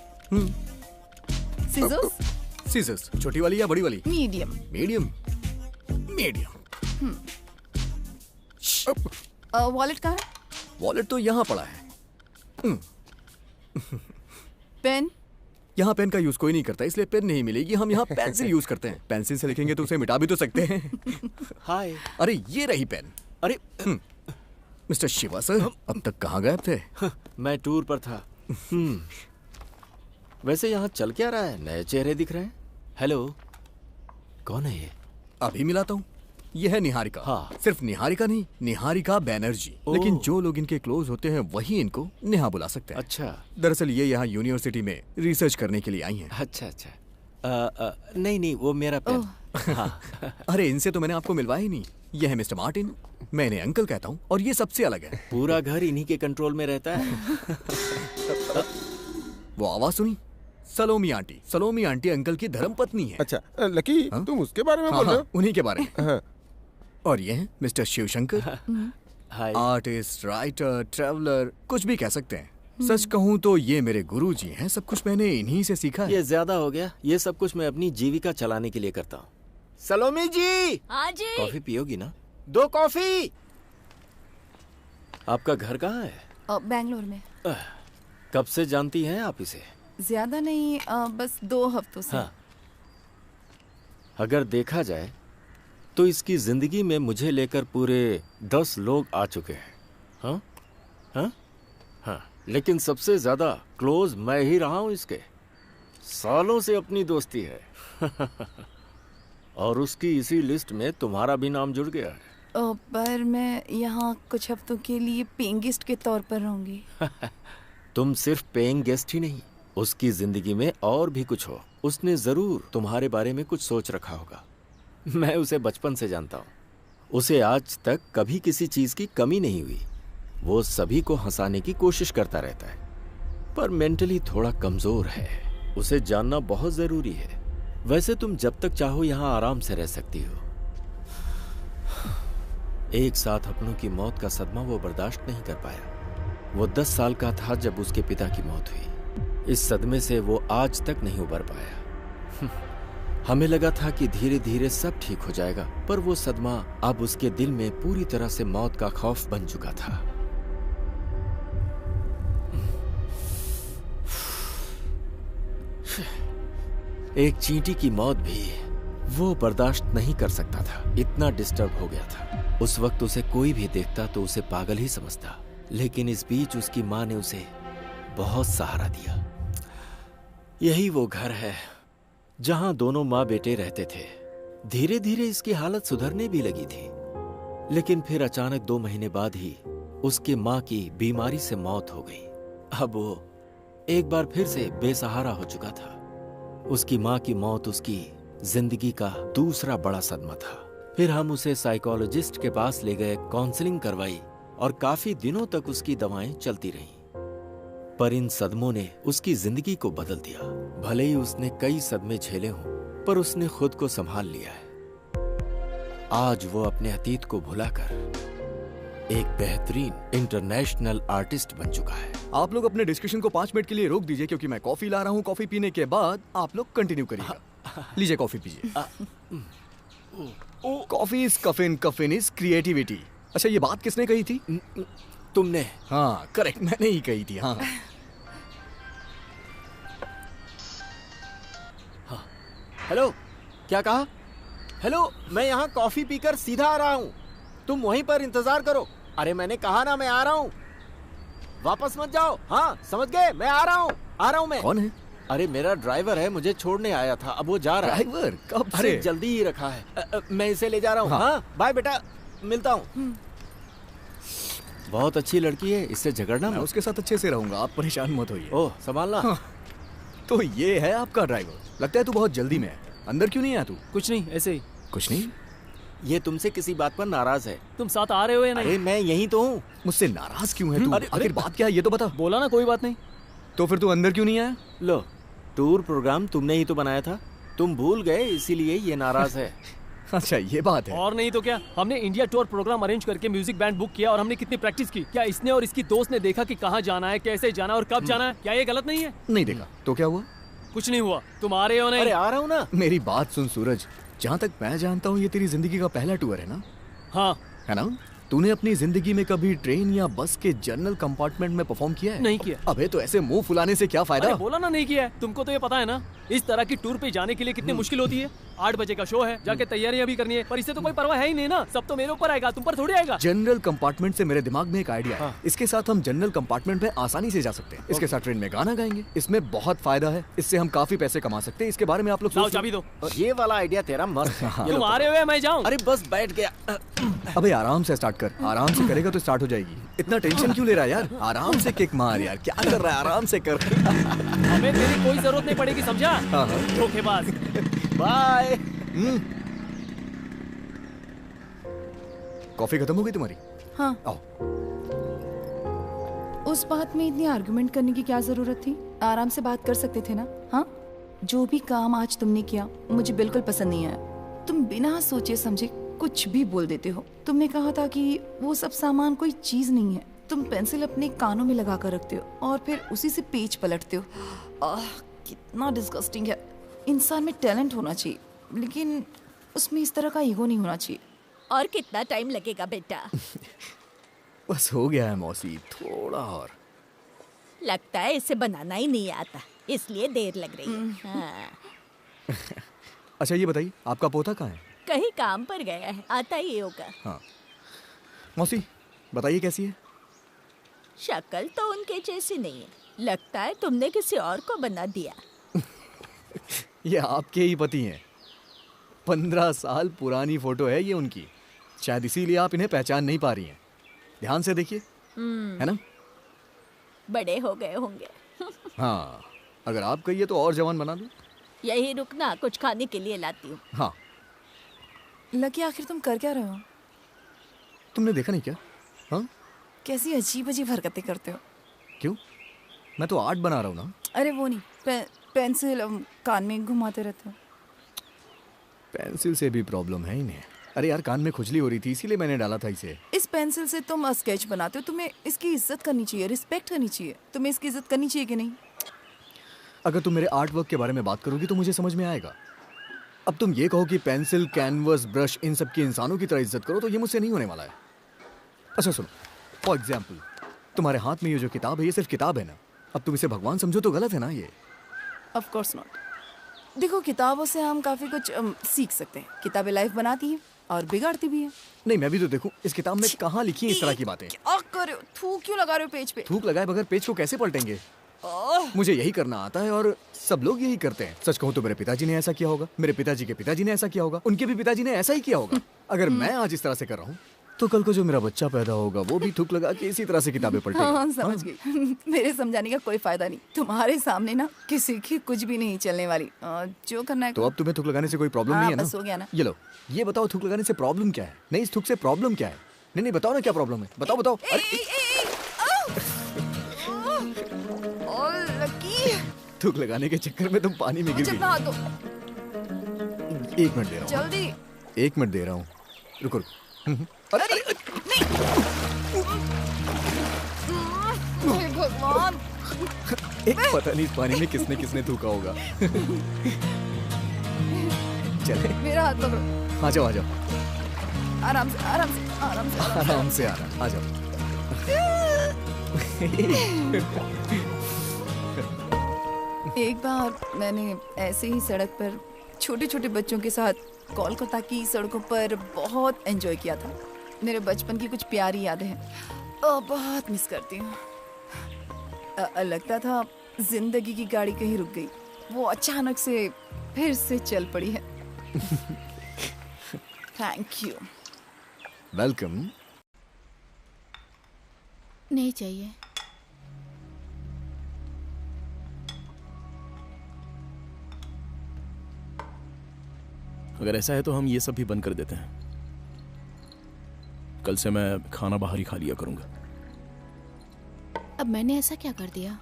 Scissors. Scissors, छोटी वाली या बड़ी वाली? मीडियम। Medium, medium. वॉलेट कहाँ है? वॉलेट तो यहाँ पड़ा है। पेन। यहाँ पेन का यूज कोई नहीं करता, इसलिए पेन नहीं मिलेगी। हम यहाँ पेंसिल यूज करते हैं। पेंसिल से लिखेंगे तो उसे मिटा भी तो सकते हैं। हाय। अरे ये रही पेन। अरे मिस्टर शिवा सर, अब तक कहाँ गायब थे? मैं टूर पर था। वैसे यहाँ चल क्या रहा है? नए चेहरे दिख रहे हैं। हेलो, कौन है ये? अभी मिलाता हूँ। यह है निहारिका। हाँ। सिर्फ निहारिका नहीं, निहारिका बैनर्जी। लेकिन जो लोग इनके क्लोज होते हैं वही इनको नेहा बुला सकते हैं। अच्छा। दरअसल ये यहाँ यूनिवर्सिटी में रिसर्च करने के लिए आई हैं। अच्छा अच्छा। नहीं नहीं, वो मेरा पेन। हाँ। अरे इनसे तो मैंने आपको मिलवाया ही नहीं। ये है मिस्टर मार्टिन, मैं इन्हें अंकल कहता हूँ, और ये सबसे अलग है। पूरा घर इन्हीं के कंट्रोल में रहता है। वो आवाज सुनी? सलोमी आंटी। सलोमी आंटी अंकल की धर्मपत्नी है। अच्छा लकी, तुम उसके बारे में बोल रहे हो? उन्हीं के बारे में। और ये हैं मिस्टर शिवशंकर, हाय। आर्टिस्ट, राइटर, ट्रैवलर, कुछ भी कह सकते हैं। सच कहूँ तो ये मेरे गुरुजी हैं। सब कुछ मैंने इन्हीं से सीखा है। ये ज्यादा हो गया। ये सब कुछ मैं अपनी जीविका चलाने के लिए करता हूँ। सलोमी जी, हाँ जी। कॉफी पियोगी ना? 2 कॉफी। आपका घर कहाँ है? बैंगलोर में। कब से जानती हैं आप इसे? ज्यादा नहीं, बस 2 हफ्तों से। हाँ। अगर देखा जाए तो इसकी जिंदगी में मुझे लेकर पूरे 10 लोग आ चुके हैं। हाँ हाँ हाँ, लेकिन सबसे ज्यादा क्लोज मैं ही रहा हूं इसके। सालों से अपनी दोस्ती है। और उसकी इसी लिस्ट में तुम्हारा भी नाम जुड़ गया है। पर मैं यहाँ कुछ हफ्तों के लिए पेइंग गेस्ट के तौर पर रहूंगी। तुम सिर्फ पेइंग गेस्ट ही नहीं, उसकी जिंदगी में और भी कुछ हो। उसने जरूर तुम्हारे बारे में कुछ सोच रखा होगा। मैं उसे बचपन से जानता हूँ। उसे आज तक कभी किसी चीज की कमी नहीं हुई। वो सभी को हंसाने की कोशिश करता रहता है, पर मेंटली थोड़ा कमजोर है। उसे जानना बहुत जरूरी है। वैसे तुम जब तक चाहो यहां आराम से रह सकती हो। एक साथ अपनों की मौत का सदमा वो बर्दाश्त नहीं कर पाया। वो 10 साल का था जब उसके पिता की मौत हुई। इस सदमे से वो आज तक नहीं उबर पाया। हमें लगा था कि धीरे धीरे सब ठीक हो जाएगा, पर वो सदमा अब उसके दिल में पूरी तरह से मौत का खौफ बन चुका था। एक चींटी की मौत भी वो बर्दाश्त नहीं कर सकता था। इतना डिस्टर्ब हो गया था। उस वक्त उसे कोई भी देखता तो उसे पागल ही समझता, लेकिन इस बीच उसकी माँ ने उसे बहुत सहारा दिया। यही वो घर है जहां दोनों माँ बेटे रहते थे। धीरे धीरे इसकी हालत सुधरने भी लगी थी, लेकिन फिर अचानक 2 महीने बाद ही उसके माँ की बीमारी से मौत हो गई। अब वो एक बार फिर से बेसहारा हो चुका था। उसकी माँ की मौत उसकी जिंदगी का दूसरा बड़ा सदमा था। फिर हम उसे साइकोलॉजिस्ट के पास ले गए, काउंसलिंग करवाई और काफी दिनों तक उसकी दवाएं चलती रहीं। पर इन सदमों ने उसकी जिंदगी को बदल दिया। भले ही उसने कई सदमे झेले हों, पर उसने खुद को संभाल लिया है। आज वो अपने अतीत को भुलाकर एक बेहतरीन इंटरनेशनल आर्टिस्ट बन चुका है। आप लोग अपने डिस्कशन को 5 मिनट के लिए रोक दीजिए, क्योंकि मैं कॉफी ला रहा हूँ। कॉफी पीने के बाद आप लोग कंटिन्यू करिएगा। लीजिए कॉफी पीजिए। Coffee is caffeine, caffeine is creativity. अच्छा, ये बात किसने कही थी? तुमने। हाँ करेक्ट, मैंने ही कही थी। हाँ हेलो, क्या कहा? हेलो, मैं यहाँ कॉफी पीकर सीधा आ रहा हूँ। तुम वहीं पर इंतजार करो। अरे मैंने कहा ना, मैं आ रहा हूँ। वापस मत जाओ। हाँ समझ गए, मैं आ रहा हूँ मैं। कौन है? अरे मेरा ड्राइवर है, मुझे छोड़ने आया था, अब वो जा रहा है। ड्राइवर? कब से? अरे जल्दी ही रखा है। मैं इसे ले जा रहा हूँ। हाँ बाय बेटा, मिलता हूँ। बहुत अच्छी लड़की है, इससे झगड़ना मैं मत। उसके साथ अच्छे से रहूंगा, आप परेशान मत होइए। ओह संभालना। हाँ, तो ये है आपका ड्राइवर। लगता है तू बहुत जल्दी में है। अंदर क्यों नहीं आया तू? कुछ नहीं, ऐसे ही। कुछ नहीं? ये तुमसे किसी बात पर नाराज है। तुम साथ आ रहे हो या नहीं? अरे मैं यहीं तो हूँ। मुझसे नाराज क्यों है तू? आखिर बात क्या है ये तो बता। बोला ना कोई बात नहीं। तो फिर तू अंदर क्यों नहीं आया? लो, टूर प्रोग्राम तुमने ही तो बनाया था, तुम भूल गए, इसीलिए ये नाराज है। अच्छा ये बात है। और नहीं तो क्या, हमने इंडिया टूर प्रोग्राम अरेंज करके म्यूजिक बैंड बुक किया और हमने कितनी प्रैक्टिस की। क्या इसने और इसकी दोस्त ने देखा कि कहाँ जाना है, कैसे जाना है और कब जाना है? क्या ये गलत नहीं है? नहीं देखा। तो क्या हुआ? कुछ नहीं हुआ। तुम आ रहे हो नहीं? अरे आ रहा हूँ ना। मेरी बात सुन सूरज, जहाँ तक मैं जानता हूँ ये तेरी जिंदगी का पहला टूर है ना? हाँ। है ना? तूने अपनी जिंदगी में कभी ट्रेन या बस के जनरल कंपार्टमेंट में परफॉर्म किया है? नहीं किया। अबे तो ऐसे मुंह फुलाने से क्या फायदा? अरे बोला ना नहीं किया है। तुमको तो ये पता है ना, इस तरह की टूर पे जाने के लिए कितनी मुश्किल होती है। 8 बजे का शो है, जाके तैयारियां भी करनी है, पर इससे तो कोई परवाह है ही नहीं ना। सब तो मेरे ऊपर आएगा, तुम पर थोड़ी आएगा। जनरल कंपार्टमेंट से मेरे दिमाग में एक आइडिया है। इसके साथ हम जनरल कंपार्टमेंट में आसानी से जा सकते हैं। इसके साथ ट्रेन में गाना गाएंगे। इसमें बहुत फायदा है, इससे हम काफी पैसे कमा सकते हैं। इसके बारे में आप लोग लाओ चाबी दो। ये वाला आइडिया तेरा मस्त है। तुम आ रहे हो या मैं जाऊं? अरे बस बैठ गया। अबे आराम से स्टार्ट कर। आराम से करेगा तो स्टार्ट हो जाएगी। इतना टेंशन क्यों ले रहा है यार? आराम से किक मार यार। क्या कर रहा है? आराम से कर। हमें तेरी कोई जरूरत नहीं पड़ेगी, समझा? धोखेबाज। बाय। कॉफी खत्म हो गई तुम्हारी? हाँ। आओ। उस बात में इतनी आर्गुमेंट करने की क्या जरूरत थी? आराम से बात कर सकते थे ना? हाँ, जो भी काम आज तुमने किया मुझे बिल्कुल पसंद नहीं आया। तुम बिना सोचे समझे कुछ भी बोल देते हो। तुमने कहा था कि वो सब सामान कोई चीज नहीं है। तुम पेंसिल अपने कानों में लगा कर रखते हो और फिर उसी से पेज पलटते हो। कितना डिस्गस्टिंग है। इंसान में टैलेंट होना चाहिए, लेकिन उसमें इस तरह का ईगो नहीं होना चाहिए। और कितना टाइम लगेगा बेटा? बस हो गया है मौसी, थोड़ा और। लगता है इसे बनाना ही नहीं आता, इसलिए देर लग रही है। हाँ। अच्छा ये बताइए, आपका पोता कहाँ है? कहीं काम पर गया है, आता ही होगा। हाँ मौसी बताइए कैसी है? शक्ल तो उनके जैसी नहीं है, लगता है तुमने किसी और को बना दिया। ये आपके ही पति हैं। 15 साल पुरानी फोटो है ये उनकी, शायद इसीलिए आप इन्हें पहचान नहीं पा रही हैं। ध्यान से देखिए, है ना? बड़े हो गए होंगे। हाँ, अगर आप कहिए तो और जवान बना दूं। यही रुकना, कुछ खाने के लिए लाती हूँ। हाँ। लकी आखिर तुम कर क्या रहे हो? तुमने देखा नहीं क्या? हाँ, कैसी अजीब अजीब हरकतें करते हो। क्यों? मैं तो आर्ट बना रहा हूँ ना। अरे वो नहीं, पेंसिल कान में घुमाते रहते हो। पेंसिल से भी प्रॉब्लम है इन्हें। अरे यार, कान में खुजली हो रही थी इसीलिए मैंने डाला था इसे। इस पेंसिल से तुम स्केच बनाते हो, तुम्हें इसकी इज्जत करनी चाहिए, रिस्पेक्ट करनी चाहिए। तुम्हें इसकी इज्जत करनी चाहिए कि नहीं? अगर तुम मेरे आर्ट वर्क के बारे में बात करोगी तो मुझे समझ में आएगा। अब तुम ये कहो कि पेंसिल, कैनवस, ब्रश इन सब की इंसानों की तरह इज्जत करो तो ये मुझसे नहीं होने वाला है। अच्छा सुनो, फॉर एग्जाम्पल तुम्हारे हाथ में ये जो किताब है ये सिर्फ किताब है ना। अब तुम इसे भगवान समझो तो गलत है ना ये। Of course not. देखो, किताबों से हम काफी कुछ सीख सकते हैं। किताबें लाइफ बनाती हैं और बिगाड़ती भी है। नहीं, मैं भी तो देखूं इस किताब में कहाँ लिखी है इस तरह की बातें। क्या कर रहे हो? थूक क्यों लगा रहे हो पेज पे? थूक लगाए बगैर पेज को कैसे पलटेंगे? मुझे यही करना आता है और सब लोग यही करते हैं। सच कहूं तो मेरे पिताजी ने ऐसा किया होगा, मेरे पिताजी के पिताजी ने ऐसा किया होगा, उनके भी पिताजी ने ऐसा ही किया होगा। अगर मैं आज इस तरह से कर रहा हूँ तो कल को जो मेरा बच्चा पैदा होगा वो भी थूक लगा के इसी तरह से किताबें पलटेगा। हाँ, समझ गई। मेरे समझाने का कोई फायदा नहीं। तुम्हारे सामने ना किसी की कुछ भी नहीं चलने वाली। जो करना है तो अब तुम्हें थूक लगाने से कोई प्रॉब्लम नहीं है ना? बस हो गया ना। ये लो, ये बताओ थूक लगाने से प्रॉब्लम क्या है? नहीं, इस थूक से प्रॉब्लम क्या है? नहीं, बताओ ना क्या प्रॉब्लम है, बताओ बताओ। थूक लगाने के चक्कर में तुम पानी में गिर गई। 1 मिनट दे रहा हूँ। जल्दी 1 मिनट दे रहा हूँ, रुको। अरे भगवान, पता नहीं इस पानी में किसने किसने थूका होगा। चले, मेरा हाथ पकड़ो। आ जाओ आ जाओ, आराम से आराम से आराम से आराम से आ जाओ। एक बार मैंने ऐसे ही सड़क पर छोटे छोटे बच्चों के साथ कोलकाता की सड़कों पर बहुत एंजॉय किया था। मेरे बचपन की कुछ प्यारी यादें हैं और बहुत मिस करती हूँ। लगता था जिंदगी की गाड़ी कहीं रुक गई, वो अचानक से फिर से चल पड़ी है। Thank you. वेलकम। नहीं चाहिए। अगर ऐसा है तो हम ये सब भी बंद कर देते हैं। कल से मैं खाना बाहर ही खा लिया करूंगा। अब मैंने ऐसा क्या कर दिया?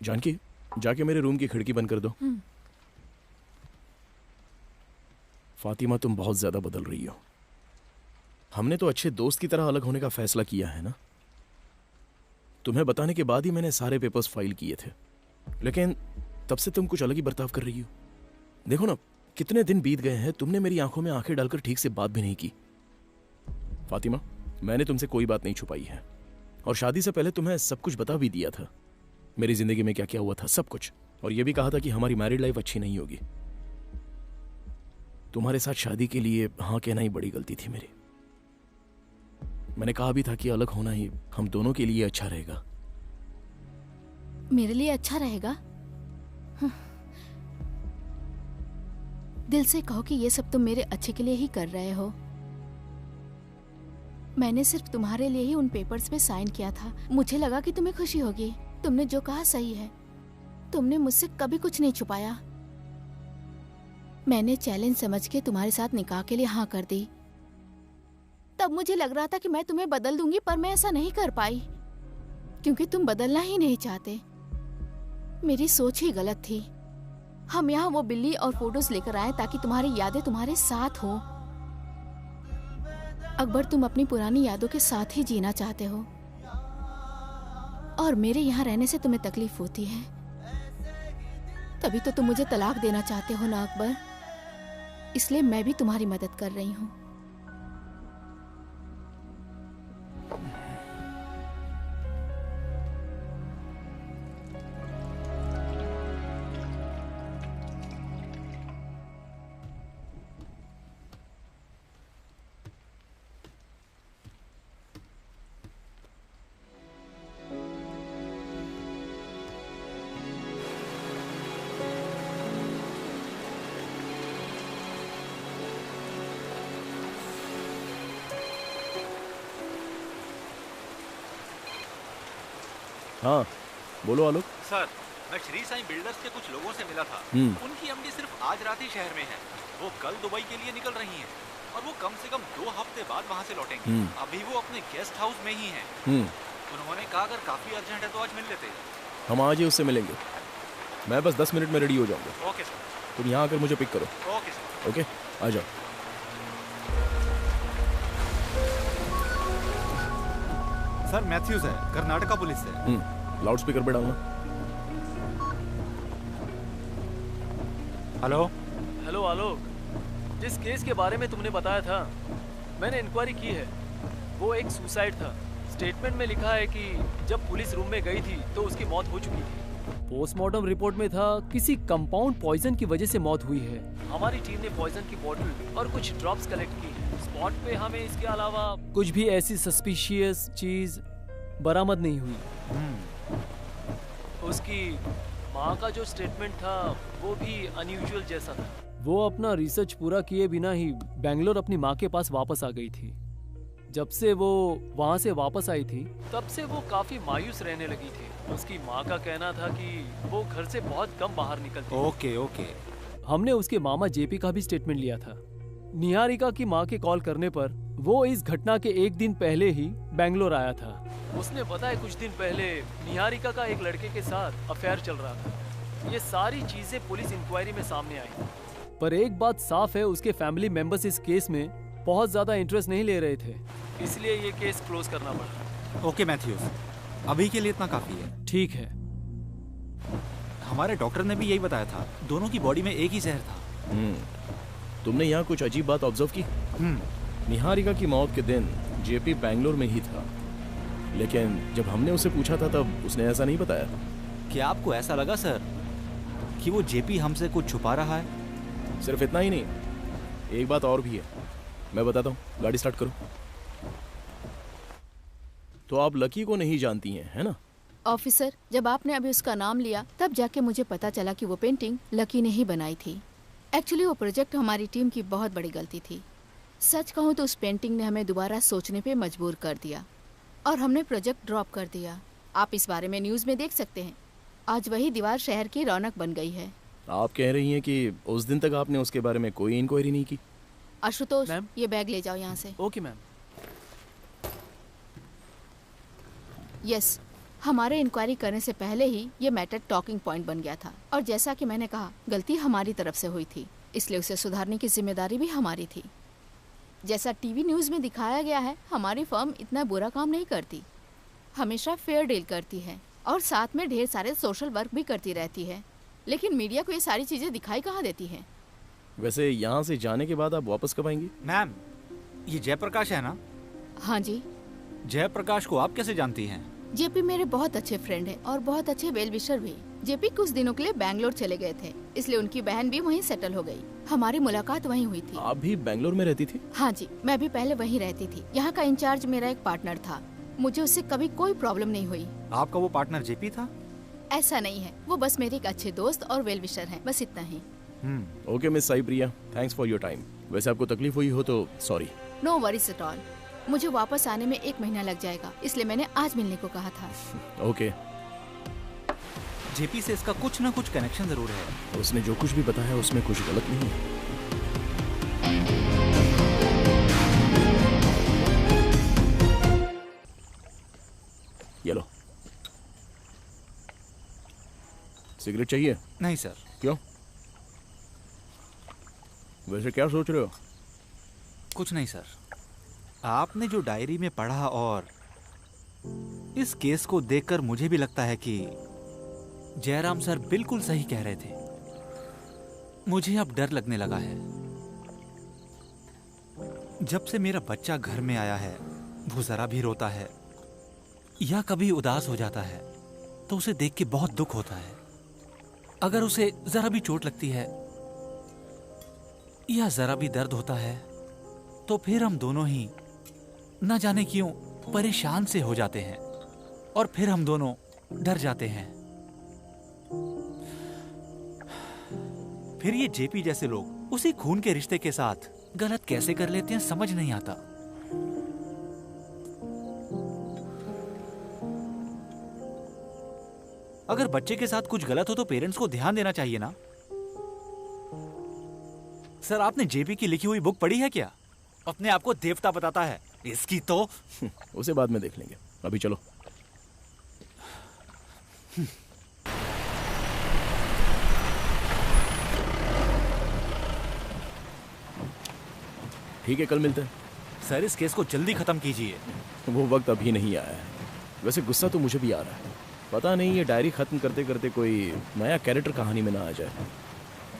जानकी, जाके मेरे रूम की खिड़की बंद कर दो। फातिमा, तुम बहुत ज्यादा बदल रही हो। हमने तो अच्छे दोस्त की तरह अलग होने का फैसला किया है ना। तुम्हें बताने के बाद ही मैंने सारे पेपर्स फाइल किए थे, लेकिन तब से तुम कुछ अलग ही बर्ताव कर रही हो। देखो ना, कितने दिन बीत गए हैं, तुमने मेरी आंखों में आंखें डालकर ठीक से बात भी नहीं की। फातिमा, मैंने तुमसे कोई बात नहीं छुपाई है और शादी से पहले तुम्हें सब कुछ बता भी दिया था, मेरी जिंदगी में क्या क्या हुआ था, सब कुछ। और यह भी कहा था कि हमारी मैरिड लाइफ अच्छी नहीं होगी। तुम्हारे साथ शादी के लिए हाँ कहना ही बड़ी गलती थी मेरी। मैंने कहा भी था कि अलग होना ही हम दोनों के लिए अच्छा रहेगा। मेरे लिए अच्छा रहेगा? दिल से कहो कि ये सब तुम मेरे अच्छे के लिए ही कर रहे हो। मैंने सिर्फ तुम्हारे लिए ही उन पेपर्स पे साइन किया था। मुझे लगा कि तुम्हें खुशी होगी। तुमने जो कहा सही है। तुमने मुझसे कभी कुछ नहीं छुपाया। मैंने चैलेंज समझ के तुम्हारे साथ निकाह के लिए हाँ कर दी। तब मुझे लग रहा था कि मैं तुम्हें बदल दूंगी, पर मैं ऐसा नहीं कर पाई क्योंकि तुम बदलना ही नहीं चाहते। मेरी सोच ही गलत थी। हम यहाँ वो बिल्ली और फोटोज लेकर आए ताकि तुम्हारी यादें तुम्हारे साथ हो। अकबर, तुम अपनी पुरानी यादों के साथ ही जीना चाहते हो और मेरे यहाँ रहने से तुम्हें तकलीफ होती है। तभी तो तुम मुझे तलाक देना चाहते हो ना अकबर। इसलिए मैं भी तुम्हारी मदद कर रही हूँ। हाँ, बोलो आलोक। सर, मैं श्री साईं बिल्डर्स के कुछ लोगों से मिला था। उनकी एमडी सिर्फ आज रात ही शहर में है। वो कल दुबई के लिए निकल रही हैं। और वो कम से कम 2 हफ्ते बाद वहाँ से लौटेंगे। अभी वो अपने गेस्ट हाउस में ही हैं। उन्होंने कहा अगर काफी अर्जेंट है तो आज मिल लेते हैं। हम आज ही उससे मिलेंगे। मैं बस 10 मिनट में रेडी हो जाऊंगा। Okay sir. तुम यहाँ आकर मुझे पिक करो। Okay sir. ओके, आ जाओ। सर मैथ्यूज है, कर्नाटका पुलिस से। लाउड स्पीकर पे डालना। हेलो हेलो आलोक, जिस केस के बारे में तुमने बताया था मैंने इंक्वायरी की है। वो एक सुसाइड था। स्टेटमेंट में लिखा है कि जब पुलिस रूम में गई थी तो उसकी मौत हो चुकी थी। पोस्टमार्टम रिपोर्ट में था किसी कंपाउंड पॉइजन की वजह से मौत हुई है। हमारी टीम ने पॉइजन की बोतल और कुछ ड्रॉप्स कलेक्ट की। स्पॉट पे हमें इसके अलावा कुछ भी ऐसी सस्पिशियस चीज बरामद नहीं हुई। उसकी माँ का जो स्टेटमेंट था वो भी अनयूजुअल जैसा था। वो अपना रिसर्च पूरा किए बिना ही बेंगलोर अपनी माँ के पास वापस आ गई थी। जब से वो वहाँ से वापस आई थी तब से वो काफी मायूस रहने लगी थी। उसकी माँ का कहना था कि वो घर से बहुत कम बाहर निकलती। ओके। हमने उसके मामा जेपी का भी स्टेटमेंट लिया था। निहारिका की माँ के कॉल करने पर वो इस घटना के एक दिन पहले ही बेंगलोर आया था। उसने बताया कुछ दिन पहले निहारिका का एक लड़के के साथ अफेयर चल रहा था। ये सारी चीजें पुलिस इंक्वायरी में सामने आई। पर एक बात साफ है, उसके फैमिली मेंबर्स इस केस में बहुत ज्यादा इंटरेस्ट नहीं ले रहे थे, इसलिए ये केस क्लोज करना पड़ा। ओके मैथ्यूज, अभी के लिए इतना काफी है। ठीक है। हमारे डॉक्टर ने भी यही बताया था, दोनों की बॉडी में एक ही जहर था। तुमने यहाँ कुछ अजीब बात ऑब्जर्व की? निहारिका की मौत के दिन जेपी बेंगलोर में ही था, लेकिन जब हमने उसे पूछा था तब उसने ऐसा नहीं बताया। क्या आपको ऐसा लगा सर कि वो जेपी हमसे कुछ छुपा रहा है? सिर्फ इतना ही नहीं, एक बात और भी है, मैं बताता हूँ। गाड़ी स्टार्ट करो। तो आप लकी को नहीं जानती हैं, है ना? ऑफिसर, जब आपने अभी उसका नाम लिया तब जाके मुझे पता चला कि वो पेंटिंग लकी ने ही बनाई थी। एक्चुअली वो प्रोजेक्ट हमारी टीम की बहुत बड़ी गलती थी। सच कहूँ तो उस पेंटिंग ने हमें दोबारा सोचने पे मजबूर कर दिया और हमने प्रोजेक्ट ड्रॉप कर दिया। आप इस बारे में न्यूज़ में देख सकते हैं। आज वही दीवार शहर की रौनक बन गई है। आप कह रही हैं कि उस दिन तक आपने उसके बारे में कोई इंक्वायरी नहीं की? आशुतोष, ये बैग ले जाओ यहाँ से। Okay ma'am. यस, हमारे इंक्वायरी करने से पहले ही ये मैटर टॉकिंग पॉइंट बन गया था और जैसा कि मैंने कहा, गलती हमारी तरफ से हुई थी, इसलिए उसे सुधारने की जिम्मेदारी भी हमारी थी। जैसा टीवी न्यूज़ में दिखाया गया है, हमारी फर्म इतना बुरा काम नहीं करती, हमेशा फेयर डील करती है और साथ में ढेर सारे सोशल वर्क भी करती रहती है। लेकिन मीडिया को ये सारी चीज़ें दिखाई कहाँ देती हैं? वैसे यहाँ से जाने के बाद आप वापस कब आएंगी? मैम, ये जयप्रकाश है ना? हाँ जी। जयप्रकाश को आप कैसे जानती हैं? जेपी मेरे बहुत अच्छे फ्रेंड है और बहुत अच्छे वेल विशर भी। जेपी कुछ दिनों के लिए बैंगलोर चले गए थे, इसलिए उनकी बहन भी वहीं सेटल हो गई। हमारी मुलाकात वहीं हुई थी। आप भी बैंगलोर में रहती थी? हाँ जी, मैं भी पहले वहीं रहती थी। यहाँ का इंचार्ज मेरा एक पार्टनर था, मुझे उससे कभी कोई प्रॉब्लम नहीं हुई। आपका वो पार्टनर जेपी था? ऐसा नहीं है, वो बस मेरे एक अच्छे दोस्त और वेल विशर हैं, बस इतना ही। Okay miss Sai Priya, thanks for your time. वैसे आपको तकलीफ हुई हो तो sorry. No worries at all. मुझे वापस आने में 1 महीना लग जाएगा, इसलिए मैंने आज मिलने को कहा था। ओके। जेपी से इसका कुछ ना कुछ कनेक्शन जरूर है। उसने जो कुछ भी बताया उसमें कुछ गलत नहीं है। ये लो। सिगरेट चाहिए? नहीं सर। क्यों? वैसे क्या सोच रहे हो? कुछ नहीं सर। आपने जो डायरी में पढ़ा और इस केस को देखकर मुझे भी लगता है कि जयराम सर बिल्कुल सही कह रहे थे। मुझे अब डर लगने लगा है। जब से मेरा बच्चा घर में आया है, वो जरा भी रोता है या कभी उदास हो जाता है तो उसे देख के बहुत दुख होता है। अगर उसे जरा भी चोट लगती है या जरा भी दर्द होता है तो फिर हम दोनों ही न जाने क्यों परेशान से हो जाते हैं और फिर हम दोनों डर जाते हैं। फिर ये जेपी जैसे लोग उसी खून के रिश्ते के साथ गलत कैसे कर लेते हैं समझ नहीं आता। अगर बच्चे के साथ कुछ गलत हो तो पेरेंट्स को ध्यान देना चाहिए ना।। सर, आपने जेपी की लिखी हुई बुक पढ़ी है क्या? अपने आप को देवता बताता है। इसकी तो उसे बाद में देख लेंगे, अभी चलो। ठीक है, कल मिलते हैं। सर, इस केस को जल्दी खत्म कीजिए। वो वक्त अभी नहीं आया है। वैसे गुस्सा तो मुझे भी आ रहा है। पता नहीं ये डायरी खत्म करते करते कोई नया कैरेक्टर कहानी में ना आ जाए।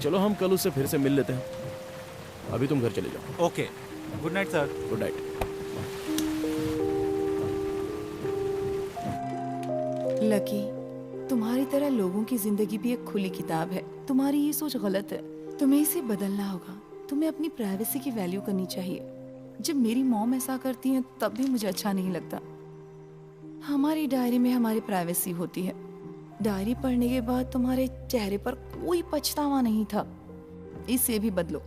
चलो हम कल उससे फिर से मिल लेते हैं। अभी तुम घर चले जाओ। Okay, good night sir. Good night. Lucky, तुम्हारी तरह लोगों की जिंदगी भी एक खुली किताब है। तुम्हारी ये सोच गलत है, तुम्हें इसे बदलना होगा। तुम्हें अपनी प्राइवेसी की वैल्यू करनी चाहिए। जब मेरी मॉम ऐसा करती है तब भी मुझे अच्छा नहीं लगता। हमारी डायरी में हमारी प्राइवेसी होती है। डायरी पढ़ने के बाद तुम्हारे चेहरे पर कोई पछतावा नहीं था। इसे भी बदलो।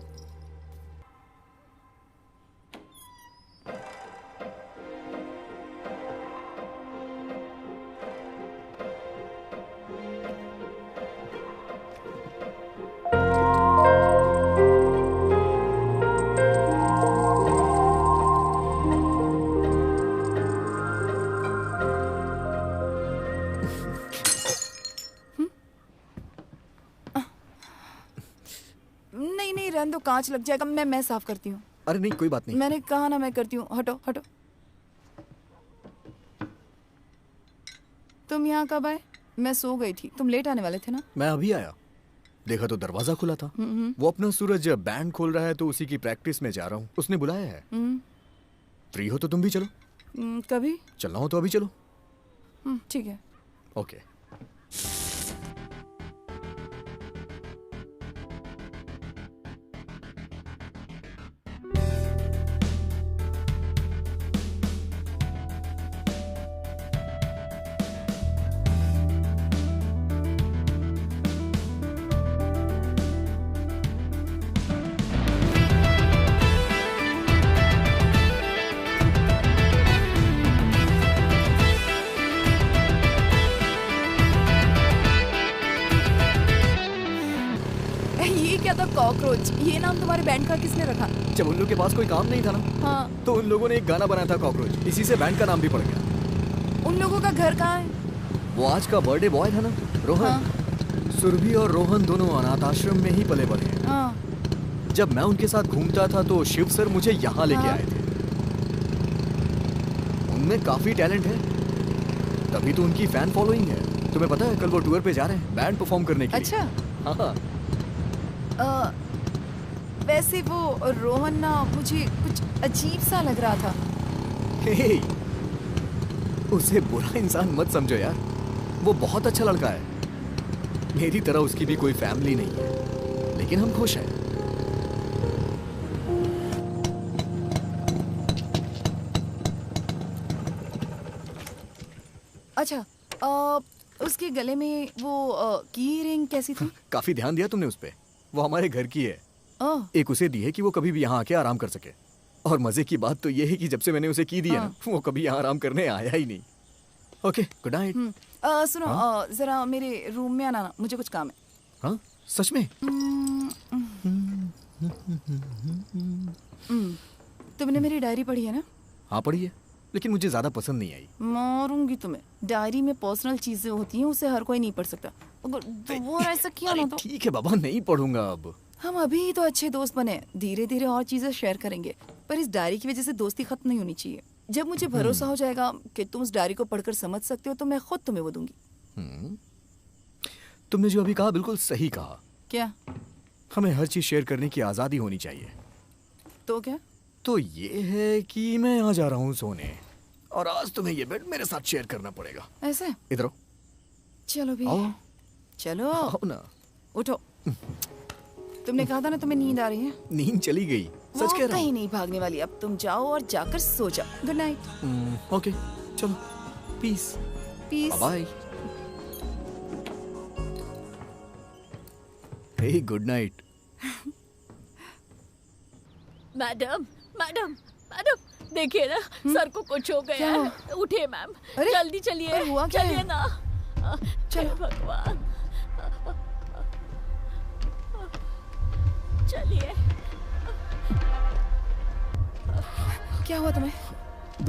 नहीं, रहने दो, कांच लग जाएगा। मैं साफ करती हूँ। अरे नहीं, कोई बात नहीं। मैंने कहा ना मैं करती हूँ। हटो हटो। तुम यहाँ कब आए? मैं सो गई थी। तुम लेट आने वाले थे ना? मैं अभी आया, देखा तो दरवाजा खुला था। वो अपना सूरज बैंड खोल रहा है तो उसी की प्रैक्टिस में जा रहा हूँ। उसने बुलाया है। फ्री हो तो तुम भी चलो। कभी चलना हो तो अभी चलो। ठीक है। ओके। कॉकरोच, ये नाम तुम्हारे बैंड का किसने रखा? जब उन लोगों के पास कोई काम नहीं था ना, हाँ, तो उन लोगों ने एक गाना बनाया था कॉकरोच। इसी से बैंड का नाम भी पड़ गया। उन लोगों का घर कहाँ है? वो आज का बर्थडे बॉय था ना, रोहन। हाँ। सुरभि और रोहन दोनों अनाथ आश्रम में ही पले बड़े हैं। हाँ। जब मैं उनके साथ घूमता था तो शिव सर मुझे यहाँ लेके आए थे। उनमें काफी टैलेंट है, तभी तो उनकी फैन फॉलोइंग है। तुम्हें पता है कल वो टूर पे जा रहे हैं बैंड परफॉर्म करने के लिए। अच्छा। हाँ। वैसे वो रोहन ना मुझे कुछ अजीब सा लग रहा था। हे, उसे बुरा इंसान मत समझो यार, वो बहुत अच्छा लड़का है। मेरी तरह उसकी भी कोई फैमिली नहीं है, लेकिन हम खुश हैं। अच्छा, उसके गले में वो की रिंग कैसी थी? काफी ध्यान दिया तुमने उस पे। वो हमारे घर की है। एक उसे दी है कि वो कभी भी यहाँ आके आराम कर सके। और मजे की बात तो ये है कि जब से मैंने उसे की दी है ना, वो कभी यहाँ आराम करने आया ही नहीं। Okay, good night. सुनो, जरा मेरे रूम में आना ना, मुझे कुछ काम है। हाँ, सच में? तुमने मेरी डायरी पढ़ी है ना? हाँ पढ़ी है, लेकिन मुझे ज्यादा पसंद नहीं आई। मारूंगी तुम्हें। डायरी में पर्सनल चीजें होती हैं, उसे हर कोई नहीं पढ़ सकता। अगर दोबारा ऐसा किया ना तो ठीक है बाबा, नहीं पढ़ूंगा अब। हम अभी तो अच्छे दोस्त बने, धीरे धीरे और चीजें शेयर करेंगे। पर इस डायरी की वजह से दोस्ती खत्म नहीं होनी चाहिए। जब मुझे भरोसा हो जाएगा कि तुम उस डायरी को पढ़कर समझ सकते हो, तो मैं खुद तुम्हें वो दूंगी। तुमने जो अभी कहा बिल्कुल सही कहा। क्या? हमें हर चीज शेयर करने की आजादी होनी चाहिए। तो क्या? तो ये है कि मैं यहाँ जा रहा हूँ सोने, और आज तुम्हें ये बेड मेरे साथ शेयर करना पड़ेगा। ऐसे? इधर आओ। चलो भी। चलो आओ ना। उठो। तुमने कहा था ना तुम्हें नींद आ रही है। नींद चली गई, सच कह रहा हूँ। कहीं नहीं भागने वाली। अब तुम जाओ और जाकर सो जाओ। Good night. ओके, चलो। Peace. Peace. Bye. Hey, good night. Madam madam madam, देखिए ना, सर को कुछ हो गया है। उठिए मैम, जल्दी चलिए। हुआ क्या? चलिए ना। चलो भगवान, चलिए।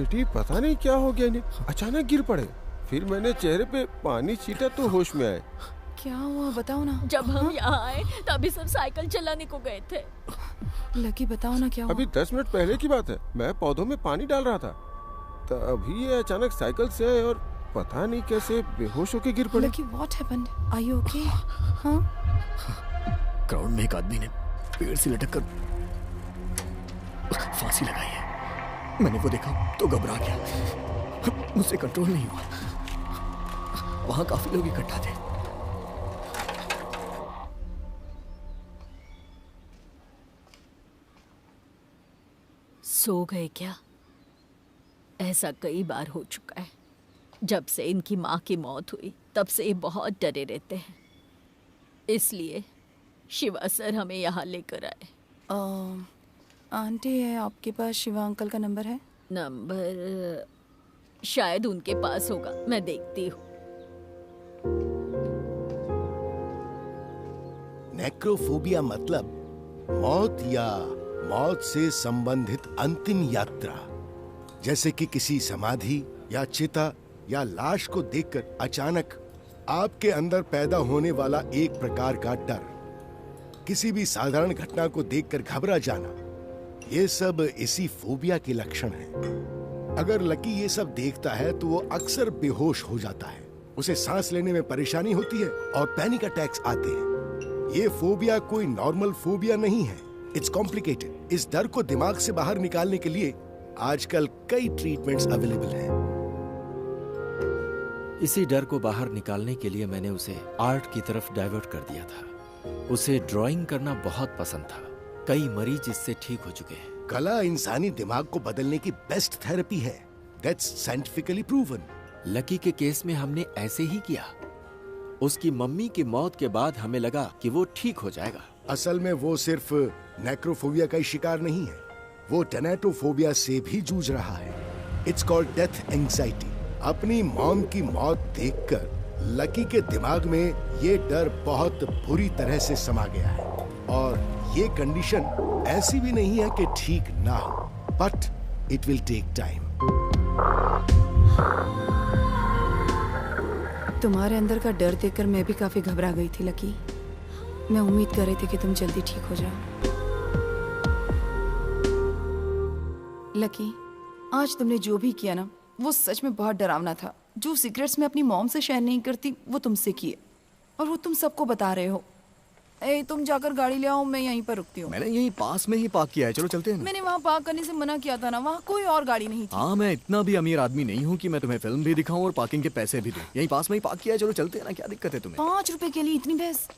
बेटी पता नहीं क्या हो गया इन्हें, अचानक गिर पड़े। फिर मैंने चेहरे पे पानी छीटा तो होश में आए। क्या हुआ बताओ ना। जब हम यहाँ आए तभी सब साइकिल चलाने को गए थे। लकी बताओ ना क्या हुआ। अभी 10 मिनट पहले की बात है, मैं पौधों में पानी डाल रहा था, तभी ये अचानक साइकिल से आए और पता नहीं कैसे बेहोश होके गिर पड़े। Lucky what happened, are you okay? हाँ? क्राउड में एक आदमी ने पेड़ से लटक कर फांसी लगाई है। मैंने वो देखा तो घबरा गया, मुझसे कंट्रोल नहीं हुआ। वहां काफी लोग इकट्ठा थे। सो गए क्या? ऐसा कई बार हो चुका है। जब से इनकी माँ की मौत हुई तब से ये बहुत डरे रहते हैं, इसलिए शिवा सर हमें यहाँ लेकर आए। आंटी है आपके पास शिवा अंकल का नंबर है? नंबर शायद उनके पास होगा, मैं देखती हूँ। नेक्रोफोबिया मतलब मौत या मौत से संबंधित अंतिम यात्रा, जैसे कि किसी समाधि या चिता या लाश को देखकर अचानक आपके अंदर पैदा होने वाला एक प्रकार का डर, किसी भी साधारण घटना को देखकर घबरा जाना, ये सब इसी फोबिया के लक्षण हैं। अगर लकी ये सब देखता है तो वो अक्सर बेहोश हो जाता है, उसे सांस लेने में परेशानी होती है और पैनिक अटैक्स आते हैं। ये फोबिया कोई नॉर्मल फोबिया नहीं है, इट्स कॉम्प्लिकेटेड। इस डर को दिमाग से बाहर निकालने के लिए आजकल कई ट्रीटमेंट्स अवेलेबल हैं। इसी डर को बाहर निकालने के लिए मैंने उसे आर्ट की तरफ डाइवर्ट कर दिया था। उसे ड्राइंग करना बहुत पसंद था। कई मरीज इससे ठीक हो चुके हैं। कला इंसानी दिमाग को बदलने की बेस्ट थेरेपी है, दैट्स साइंटिफिकली प्रूवन। लकी के केस में हमने ऐसे ही किया। उसकी मम्मी की मौत के बाद हमें लगा कि वो ठीक हो जाएगा। असल में वो सिर्फ नेक्रोफोबिया का ही शिकार नहीं है, वो टेनेटोफोबिया से भी जूझ रहा है। It's called death anxiety. अपनी मॉम की मौत देखकर लकी के दिमाग में ये डर बहुत बुरी तरह से समा गया है, और ये कंडीशन ऐसी भी नहीं है कि ठीक ना हो, but it will take time. तुम्हारे अंदर का डर देखकर मैं भी काफी घबरा गई थी लकी। मैं उम्मीद कर रही थी कि तुम जल्दी ठीक हो जाओ। लकी, आज तुमने जो भी किया ना वो सच में बहुत डरावना था। जो सीक्रेट्स मैं अपनी मॉम से शेयर नहीं करती वो तुमसे किए, और वो तुम सबको बता रहे हो। ए, तुम जाकर गाड़ी ले आओ, मैं यहीं पर रुकती हूँ। मैंने यहीं पास में ही पार्क किया है, चलो चलते हैं ना। मैंने वहाँ पार्क करने से मना किया था ना, वहाँ कोई और गाड़ी नहीं थी। हाँ, मैं इतना भी अमीर आदमी नहीं हूँ कि मैं तुम्हें फिल्म भी दिखाऊं और पार्किंग के पैसे भी दूं। यहीं पास में ही पार्क किया है, चलो चलते हैं ना, क्या दिक्कत है तुम्हें? 5 रुपए के लिए इतनी बहस?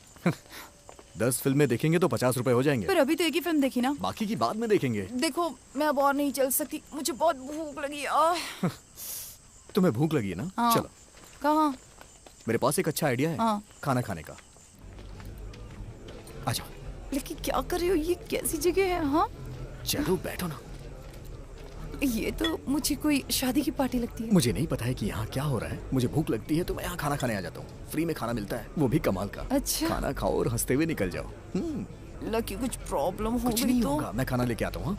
10 फिल्में देखेंगे तो 50 रुपए हो जाएंगे। पर अभी तो एक ही फिल्म देखी ना, बाकी की बाद में देखेंगे। देखो मैं अब और नहीं चल सकती, मुझे बहुत भूख लगी। तुम्हें भूख लगी है ना? हाँ। चलो। कहाँ? मेरे पास एक अच्छा आइडिया है। हाँ। खाना खाने का। आ जाओ। लेकिन क्या कर रहे हो, ये कैसी जगह है? हाँ चलो बैठो ना। ये तो मुझे कोई शादी की पार्टी लगती है। मुझे नहीं पता है कि यहाँ क्या हो रहा है। मुझे भूख लगती है तो मैं यहाँ खाना खाने आ जाता हूँ। फ्री में खाना मिलता है, वो भी कमाल का। अच्छा। खाना खाओ और हंसते हुए निकल जाओ। लकी कुछ प्रॉब्लम हो कुछ गई नहीं तो? होगा, मैं खाना लेके आता हूँ।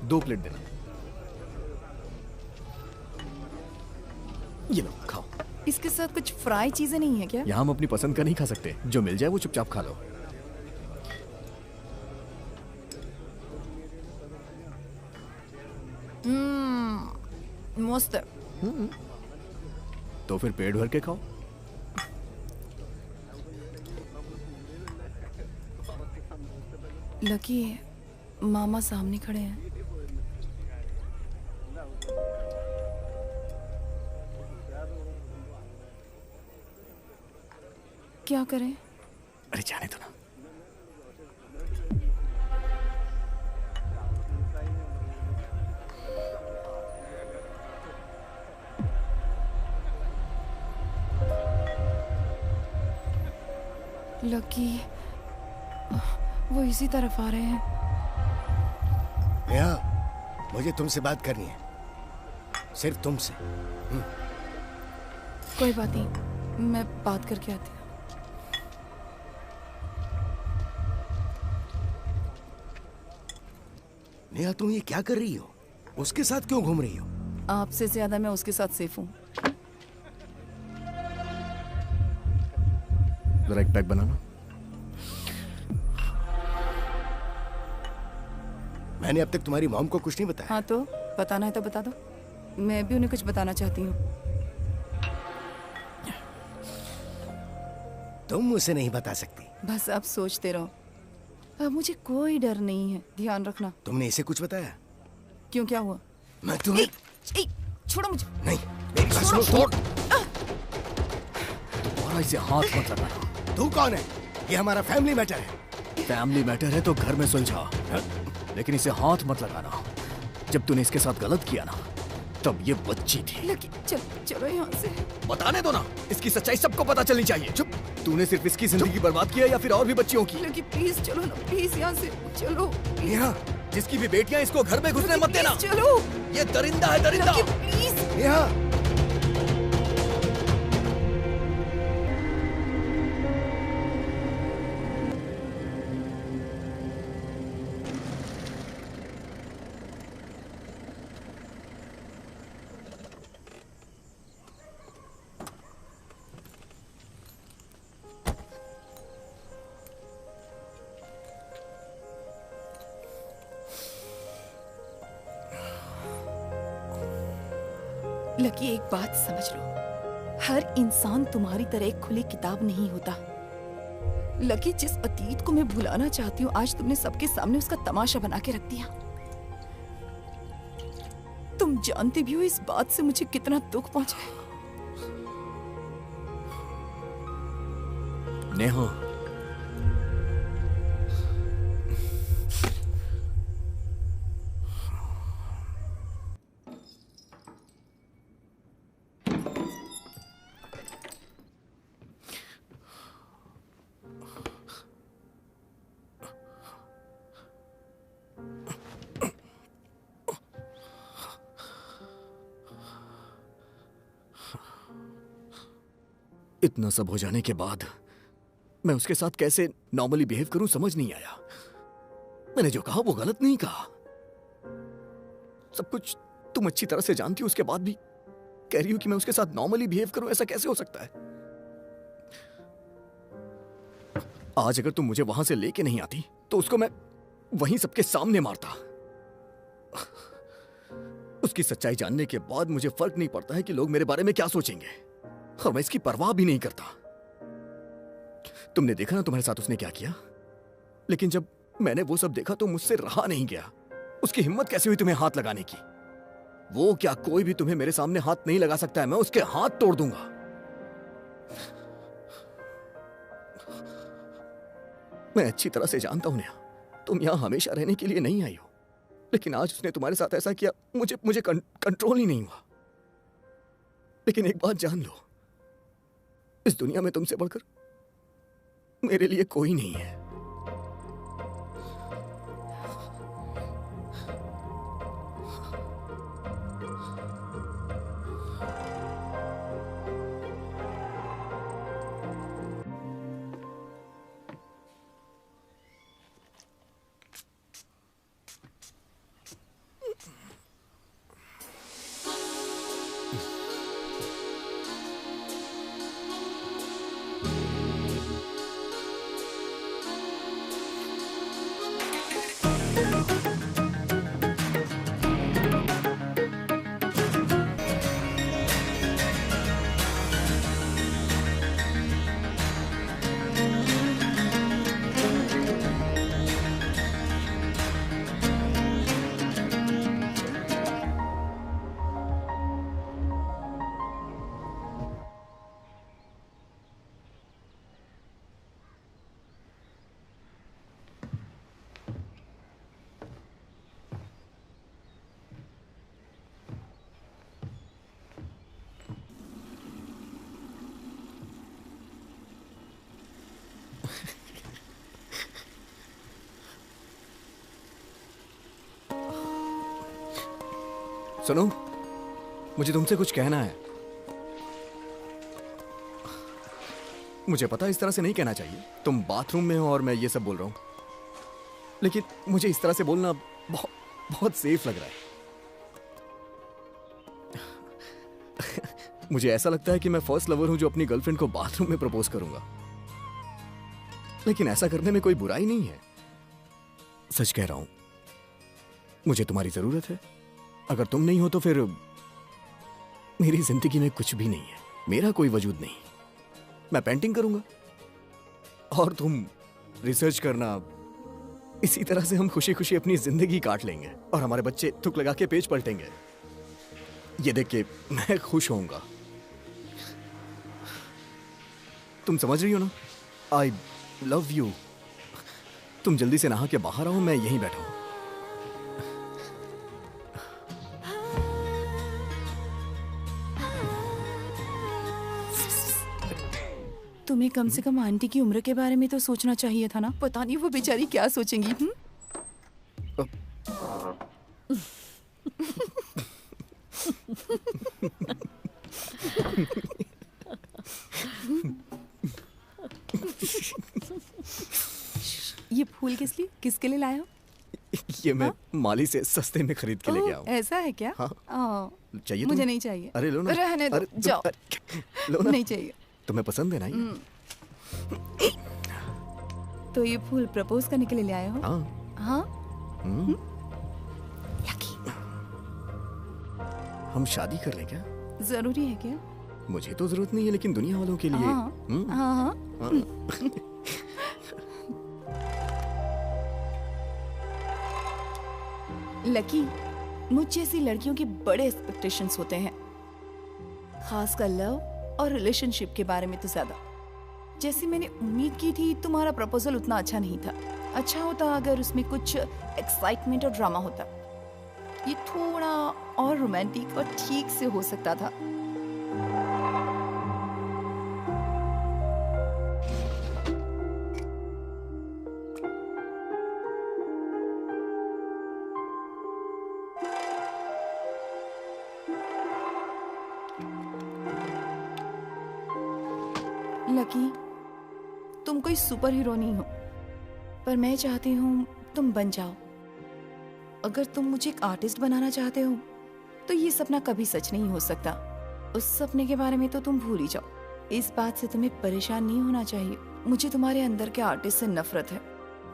2 प्लेट देना। ये लो खाओ। इसके साथ कुछ फ्राई चीजें नहीं है क्या? यहाँ हम अपनी पसंद का नहीं खा सकते, जो मिल जाए वो चुपचाप खा लो। मस्त है। तो फिर पेट भर के खाओ। लकी, मामा सामने खड़े हैं। क्या करें? अरे जाने दो ना। लकी, वो इसी तरफ आ रहे हैं। नेहा, मुझे तुमसे बात करनी है, सिर्फ तुमसे। कोई बात नहीं, मैं बात करके आती हूँ। नेहा तुम ये क्या कर रही हो? उसके साथ क्यों घूम रही हो? आपसे ज्यादा मैं उसके साथ सेफ हूँ। जरा एक पैक बनाना। मैंने अब तक तुम्हारी मॉम को कुछ नहीं बताया। हाँ तो बताना है तो बता दो, मैं भी उन्हें कुछ बताना चाहती हूँ। तुम मुझे नहीं बता सकती। बस आप सोचते रहो, अब मुझे कोई डर नहीं है, ध्यान रखना। तुमने इसे कुछ बताया? क्यों, क्या हुआ? मैं तुम्हें छोड़ो मुझे। नहीं, मेरी बात सुनो। दोबारा इसे हाथ मत लगाना। तू कौन है? ये हमारा फैमिली मैटर है। फैमिली मैटर है तो घर में सुलझा, लेकिन इसे हाथ मत लगाना। जब तूने इसके साथ गलत किया ना, तब ये बच्ची थी। लकी चलो यहाँ से। बताने दो ना, इसकी सच्चाई सबको पता चलनी चाहिए। चुप। तूने सिर्फ इसकी जिंदगी बर्बाद किया या फिर और भी बच्चियों की? लकी प्लीज चलो ना, प्लीज यहाँ से चलो। नेहा, जिसकी भी बेटियां, इसको घर में घुसने मत देना। चलो। ये दरिंदा है, दरिंदा। प्लीज। नेहा। लकी एक बात समझ लो, हर इंसान तुम्हारी तरह एक खुली किताब नहीं होता। लकी, जिस अतीत को मैं भुलाना चाहती हूँ, आज तुमने सबके सामने उसका तमाशा बना के रख दिया। तुम जानती भी हो इस बात से मुझे कितना दुख पहुंचा है। नेहा, इतना सब हो जाने के बाद मैं उसके साथ कैसे नॉर्मली बिहेव करूं, समझ नहीं आया। मैंने जो कहा वो गलत नहीं कहा। सब कुछ तुम अच्छी तरह से जानती हो, उसके बाद भी कह रही हो कि मैं उसके साथ नॉर्मली बिहेव करूं। ऐसा कैसे हो सकता है? आज अगर तुम मुझे वहां से लेके नहीं आती तो उसको मैं वहीं सबके सामने मारता। उसकी सच्चाई जानने के बाद मुझे फर्क नहीं पड़ता है कि लोग मेरे बारे में क्या सोचेंगे, और मैं इसकी परवाह भी नहीं करता। तुमने देखा ना तुम्हारे साथ उसने क्या किया। लेकिन जब मैंने वो सब देखा तो मुझसे रहा नहीं गया। उसकी हिम्मत कैसे हुई तुम्हें हाथ लगाने की? वो क्या कोई भी तुम्हें मेरे सामने हाथ नहीं लगा सकता है? मैं उसके हाथ तोड़ दूंगा। मैं अच्छी तरह से जानता हूं नेहा, तुम यहां हमेशा रहने के लिए नहीं आई हो, लेकिन आज उसने तुम्हारे साथ ऐसा किया, मुझे कंट्रोल ही नहीं हुआ। लेकिन एक बात जान लो, इस दुनिया में तुमसे बढ़कर मेरे लिए कोई नहीं है। सुनो, मुझे तुमसे कुछ कहना है। मुझे पता है इस तरह से नहीं कहना चाहिए, तुम बाथरूम में हो और मैं ये सब बोल रहा हूं, लेकिन मुझे इस तरह से बोलना बहुत सेफ लग रहा है। मुझे ऐसा लगता है कि मैं फर्स्ट लवर हूं जो अपनी गर्लफ्रेंड को बाथरूम में प्रपोज करूंगा, लेकिन ऐसा करने में कोई बुराई नहीं है। सच कह रहा हूं, मुझे तुम्हारी जरूरत है। अगर तुम नहीं हो तो फिर मेरी जिंदगी में कुछ भी नहीं है, मेरा कोई वजूद नहीं। मैं पेंटिंग करूंगा और तुम रिसर्च करना। इसी तरह से हम खुशी खुशी अपनी जिंदगी काट लेंगे और हमारे बच्चे तुक लगा के पेज पलटेंगे। ये देख के मैं खुश होऊंगा। तुम समझ रही हो ना? I love you. तुम जल्दी से नहा के बाहर आओ, मैं यहीं बैठा हूं। तुम्हें कम से कम आंटी की उम्र के बारे में तो सोचना चाहिए था ना। पता नहीं वो बेचारी क्या सोचेंगी। ये फूल किसके लिए लाए हो? ये मैं माली से सस्ते में खरीद के लेके आया हूं। ऐसा है क्या? हाँ। चाहिए? मुझे नहीं चाहिए। अरे लो ना। रहने दो, जाओ। लो ना। नहीं चाहिए। तुम्हें पसंद है ना ये? तो ये फूल प्रपोज करने के लिए ले आए हो? हाँ। हाँ? हम शादी कर लें क्या? जरूरी है क्या? मुझे तो जरूरत नहीं है, लेकिन दुनिया वालों के लिए। हाँ। लकी, मुझ जैसी लड़कियों के बड़े एक्सपेक्टेशंस होते हैं, खासकर लव और रिलेशनशिप के बारे में तो ज्यादा। जैसे मैंने उम्मीद की थी, तुम्हारा प्रपोजल उतना अच्छा नहीं था। अच्छा होता अगर उसमें कुछ एक्साइटमेंट और ड्रामा होता। ये थोड़ा और रोमांटिक और ठीक से हो सकता था। लकी, तुम कोई सुपर हीरो नहीं हो, पर मैं चाहती हूँ तुम बन जाओ। अगर तुम मुझे एक आर्टिस्ट बनाना चाहते हो तो ये सपना कभी सच नहीं हो सकता। उस सपने के बारे में तो तुम भूल ही जाओ। इस बात से तुम्हें परेशान नहीं होना चाहिए। मुझे तुम्हारे अंदर के आर्टिस्ट से नफरत है,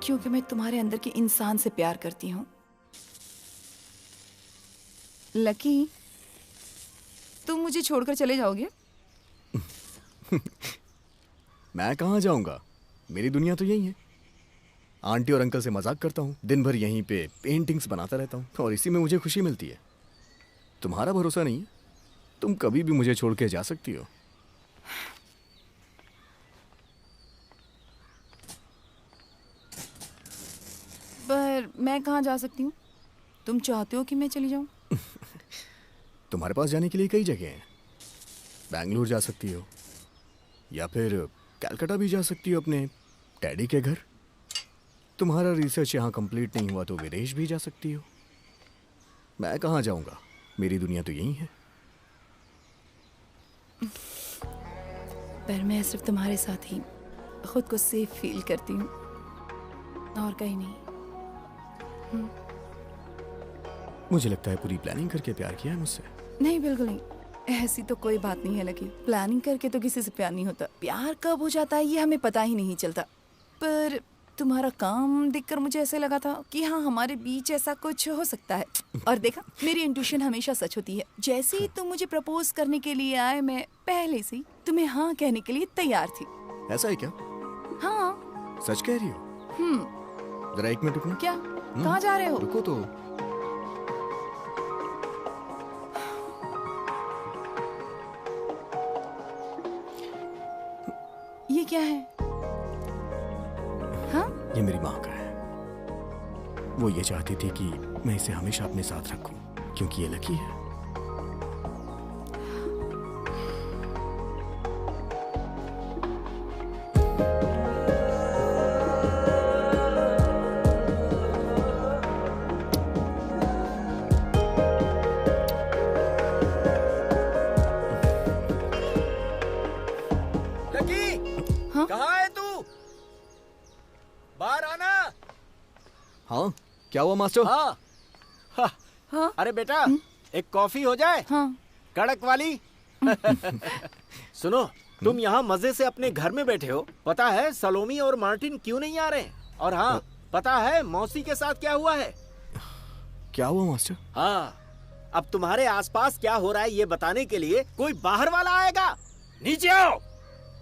क्योंकि मैं तुम्हारे अंदर के इंसान से प्यार करती हूँ। लकी, तुम मुझे छोड़कर चले जाओगे? मैं कहाँ जाऊंगा? मेरी दुनिया तो यही है। आंटी और अंकल से मजाक करता हूँ, दिन भर यहीं पे पेंटिंग्स बनाता रहता हूँ और इसी में मुझे खुशी मिलती है। तुम्हारा भरोसा नहीं है, तुम कभी भी मुझे छोड़ के जा सकती हो। पर मैं कहाँ जा सकती हूँ? तुम चाहते हो कि मैं चली जाऊँ? तुम्हारे पास जाने के लिए कई जगह हैं। बैंगलोर जा सकती हो, या फिर कलकत्ता भी जा सकती हो अपने डैडी के घर। तुम्हारा रिसर्च यहाँ कंप्लीट नहीं हुआ तो विदेश भी जा सकती हो। मैं कहाँ जाऊँगा? मेरी दुनिया तो यही है। पर मैं सिर्फ तुम्हारे साथ ही खुद को सेफ फील करती हूँ, और कहीं नहीं। मुझे लगता है पूरी प्लानिंग करके प्यार किया है मुझसे। नहीं, बिल्कुल नहीं। ऐसी तो कोई बात नहीं है लकी। प्लानिंग करके तो किसी से प्यार नहीं होता। प्यार कब हो जाता है ये हमें पता ही नहीं चलता। पर तुम्हारा काम देखकर मुझे ऐसे लगा था कि हाँ, हमारे बीच ऐसा कुछ हो सकता है। और देखा, मेरी इंट्यूशन हमेशा सच होती है। जैसे ही तुम मुझे प्रपोज करने के लिए आए, मैं पहले से ही तुम्हें हाँ कहने के लिए तैयार थी। ऐसा है क्या? हाँ। सच कह रही हो? जरा एक मिनट रुकना। क्या? कहाँ जा रहे हो? रुको तो। ये क्या है? हाँ? ये मेरी माँ का है। वो ये चाहती थी कि मैं इसे हमेशा अपने साथ रखूं, क्योंकि ये लकी है। कहाँ है तू? बाहर आना। हाँ, क्या हुआ मास्टर? हाँ, हाँ? अरे बेटा एक कॉफी हो जाए। हाँ। कड़क वाली। सुनो, तुम यहाँ मजे से अपने घर में बैठे हो, पता है सलोमी और मार्टिन क्यों नहीं आ रहे? और हाँ, पता है मौसी के साथ क्या हुआ है? क्या हुआ मास्टर? हाँ, अब तुम्हारे आसपास क्या हो रहा है ये बताने के लिए कोई बाहर वाला आएगा। नीचे आओ,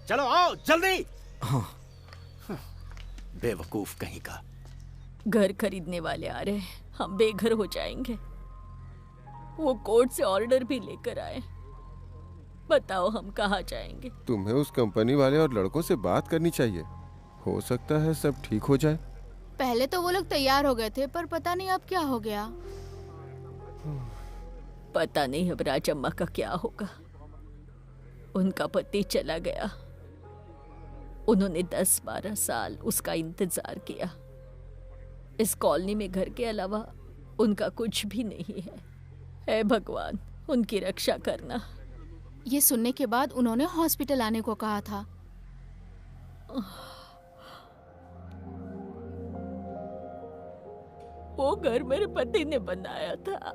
चलो आओ जल्दी। हाँ। बेवकूफ कहीं का। घर खरीदने वाले आ रहे हैं, हम बेघर हो जाएंगे। वो कोर्ट से ऑर्डर भी लेकर आए। बताओ हम कहाँ जाएंगे? तुम्हें उस कंपनी वाले और लड़कों से बात करनी चाहिए, हो सकता है सब ठीक हो जाए। पहले तो वो लोग तैयार हो गए थे, पर पता नहीं अब क्या हो गया। पता नहीं अब राजम्मा का क्या होगा। उनका पति चला गया, उन्होंने 10-12 साल उसका इंतजार किया। इस कॉलोनी में घर के अलावा उनका कुछ भी नहीं है। हे भगवान, उनकी रक्षा करना। ये सुनने के बाद उन्होंने हॉस्पिटल आने को कहा था। वो घर मेरे पति ने बनाया था,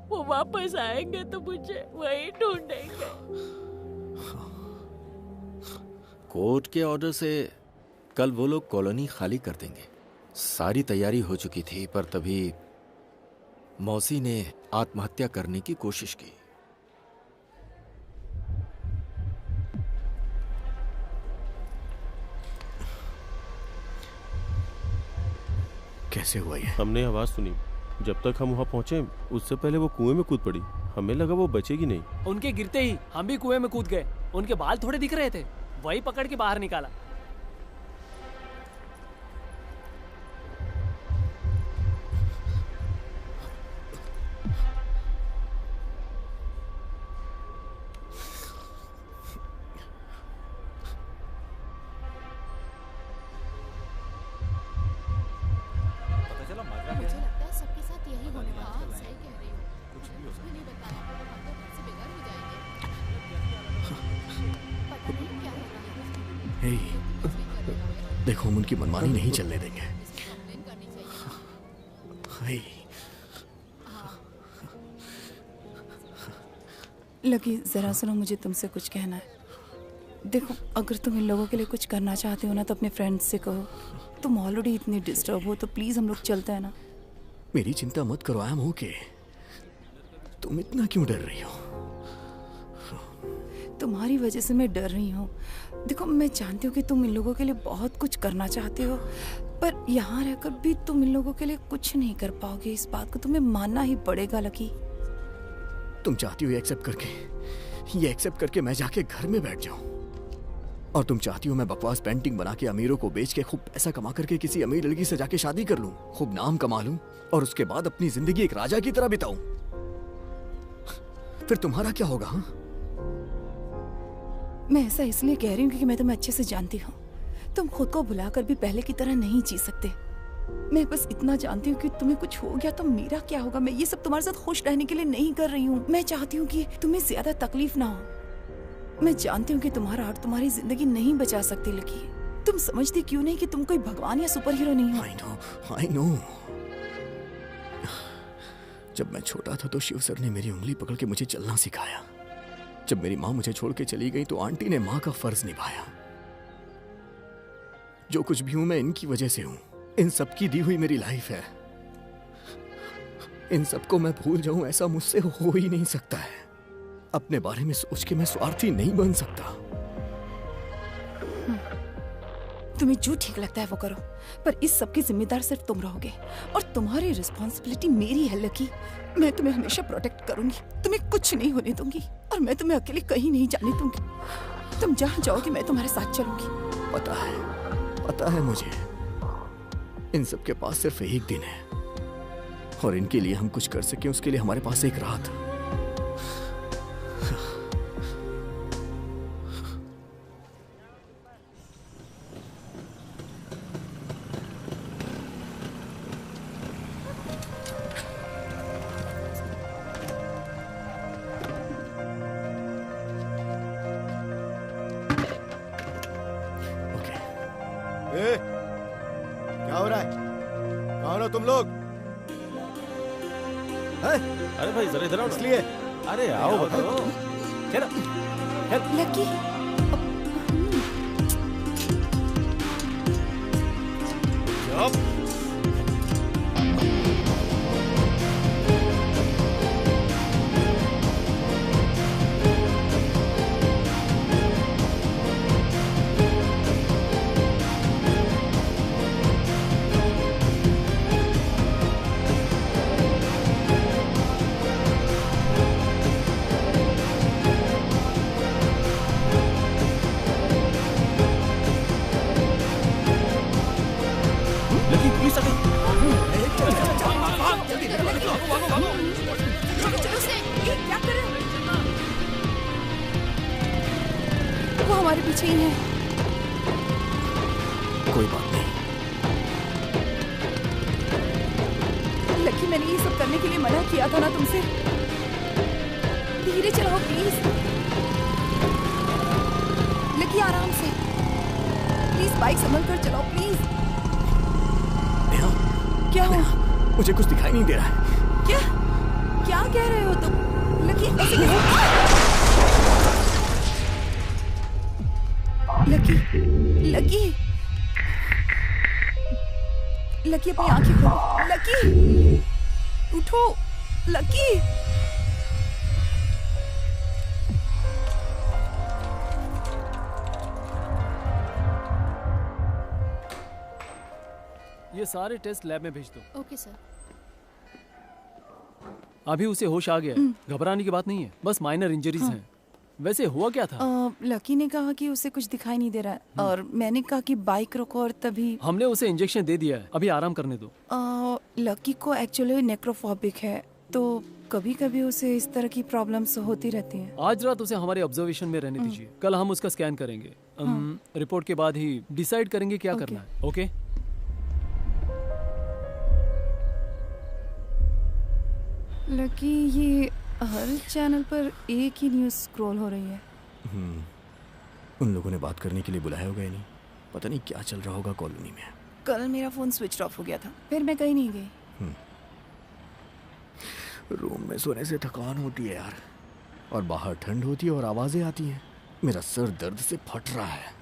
वो वापस आएंगे तो मुझे वहीं ढूंढेंगे। कोर्ट के ऑर्डर से कल वो लोग कॉलोनी खाली कर देंगे। सारी तैयारी हो चुकी थी, पर तभी मौसी ने आत्महत्या करने की कोशिश की। कैसे हुआ ये? हमने आवाज सुनी, जब तक हम वहाँ पहुँचे उससे पहले वो कुएं में कूद पड़ी। हमें लगा वो बचेगी नहीं। उनके गिरते ही हम भी कुएं में कूद गए। उनके बाल थोड़े दिख रहे थे, वही पकड़ के बाहर निकाला। मुझे लगता है सबके साथ यही होने वाला है। सही कह रही हो। कुछ भी नहीं बताया, हम तो घर से बेघर हो जाएंगे। पता नहीं क्या होगा। हे, देखो हम उनकी मनमानी नहीं चलने देंगे। हे। लकी, जरा सुनो, मुझे तुमसे कुछ कहना है। देखो, अगर तुम इन लोगों के लिए कुछ करना चाहते हो ना तो अपने फ्रेंड्स से कहो। तुम ऑलरेडी इतने डिस्टर्ब हो, तो प्लीज हम लोग चलते हैं ना। मेरी चिंता मत करो, आई एम ओके। तुम इतना क्यों डर रही हो? तुम्हारी वजह से मैं डर रही हूँ। देखो, मैं जानती हूँ कि तुम इन लोगों के लिए बहुत कुछ करना चाहते हो, पर यहाँ रहकर भी तुम इन लोगों के लिए कुछ नहीं कर पाओगे। इस बात को तुम्हें मानना ही पड़ेगा लकी। तुम चाहती हो ये एक्सेप्ट करके मैं जाके घर में बैठ जाऊं, और तुम चाहती हो मैं बकवास पेंटिंग बना के अमीरों को बेच के खूब पैसा कमा करके किसी अमीर लड़की से जाके शादी कर लूं, खूब नाम कमा लूं, और उसके बाद अपनी जिंदगी एक राजा की तरह बिताऊं। फिर तुम्हारा क्या होगा? हाँ, मैं ऐसा इसलिए कह रही हूँ क्योंकि मैं तुम्हें अच्छे से जानती हूँ। तुम खुद को भुलाकर भी पहले की तरह नहीं जी सकते। मैं बस इतना जानती हूँ कि तुम्हें कुछ हो गया तो मेरा क्या होगा। मैं ये सब तुम्हारे साथ खुश रहने के लिए नहीं कर रही हूँ। मैं चाहती हूँ कि तुम्हें ज्यादा तकलीफ ना हो। मैं जानती हूँ कि तुम्हारा आर्ट तुम्हारी जिंदगी नहीं बचा सकती लकी। तुम समझती क्यों नहीं कि तुम कोई भगवान या सुपर हीरो नहीं हो? I know। जब मैं छोटा था तो शिव सर ने मेरी उंगली पकड़ के मुझे चलना सिखाया। जब मेरी माँ मुझे छोड़ के चली गई तो आंटी ने माँ का फर्ज निभाया। जो कुछ भी हूं मैं इनकी वजह से हूं। इन सबकी दी हुई मेरी लाइफ है। इन सबको मैं भूल जाऊं ऐसा मुझसे हो ही नहीं सकता है। अपने बारे में सोच के मैं स्वार्थी नहीं बन सकता। तुम्हें जो ठीक लगता है वो करो, पर इस सब की जिम्मेदार सिर्फ तुम रहोगे और तुम्हारी रिस्पॉन्सिबिलिटी मेरी है लकी। मैं तुम्हें हमेशा प्रोटेक्ट करूंगी, तुम्हें कुछ नहीं होने दूंगी और मैं तुम्हें अकेले कहीं नहीं जाने दूंगी। तुम जहाँ जाओगे मैं तुम्हारे साथ चलूंगी। पता है मुझे। इन सब के पास सिर्फ एक दिन है और इनके लिए हम कुछ कर सके उसके लिए हमारे पास एक रात। क्या हो रहा है? कौन हो तुम लोग? अरे भाई जरा इधर आओ। इसलिए अरे आओ बताओ। लकी वो हमारे पीछे ही है। कोई बात नहीं। लकी मैंने ये सब करने के लिए मना किया था ना तुमसे। धीरे चलाओ प्लीज। लकी आराम से प्लीज, बाइक संभल कर चलाओ प्लीज। क्या हुआ? मुझे कुछ दिखाई नहीं दे रहा है। क्या क्या कह रहे हो तुम? लकी ऐसे कैसे? लकी लकी लकी अपनी आंखें खोलो। लकी उठो। लकी ये सारे टेस्ट लैब में भेज दो। Okay sir. अभी उसे होश आ गया है, घबराने की बात नहीं है, बस माइनर इंजरीज हैं। वैसे हुआ क्या था? लकी ने कहा कि उसे कुछ दिखाई नहीं दे रहा है और मैंने कहा कि बाइक रोको और तभी हमने उसे इंजेक्शन दे दिया है, अभी आराम करने दो। लकी को एक्चुअली नेक्रोफोबिक है, तो कभी कभी उसे इस तरह की प्रॉब्लम्स होती रहती हैं। आज रात उसे हमारे ऑब्जर्वेशन में रहने दीजिए, कल हम उसका स्कैन करेंगे। रिपोर्ट के बाद ही डिसाइड करेंगे क्या करना है। ओके? लकी ये हर चैनल पर एक ही न्यूज़ स्क्रॉल हो रही है। उन लोगों ने बात करने के लिए बुलाया होगा या नहीं, पता नहीं क्या चल रहा होगा कॉलोनी में। कल मेरा फोन स्विच ऑफ हो गया था, फिर मैं कहीं नहीं गई। रूम में सोने से थकान होती है यार, और बाहर ठंड होती है और आवाजें आती हैं। मेरा सर दर्द से फट रहा है।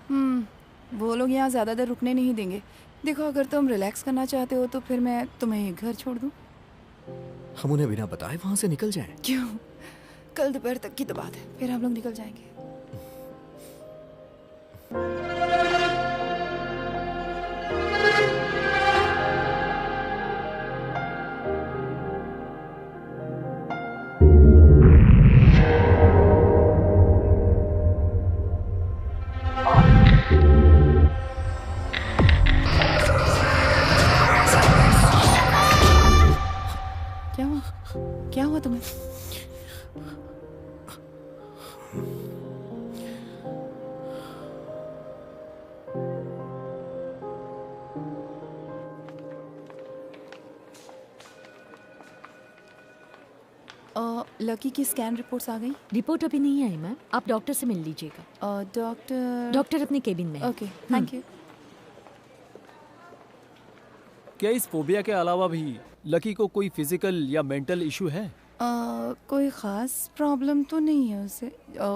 वो लोग यहाँ ज्यादा देर रुकने नहीं देंगे। देखो, अगर तुम रिलैक्स करना चाहते हो तो फिर मैं तुम्हें घर छोड़ दूं। हम उन्हें बिना बताए वहां से निकल जाएं। क्यों? कल दोपहर तक की तो बात है, फिर हम लोग निकल जाएंगे। क्या हुआ तुम्हें? लकी की स्कैन रिपोर्ट्स आ गई? रिपोर्ट अभी नहीं आई मैम, आप डॉक्टर से मिल लीजिएगा। डॉक्टर अपने केबिन में है। Okay, thank you. क्या इस फोबिया के अलावा भी लकी को कोई फिजिकल या मेंटल इशू है? कोई ख़ास प्रॉब्लम तो नहीं है उसे।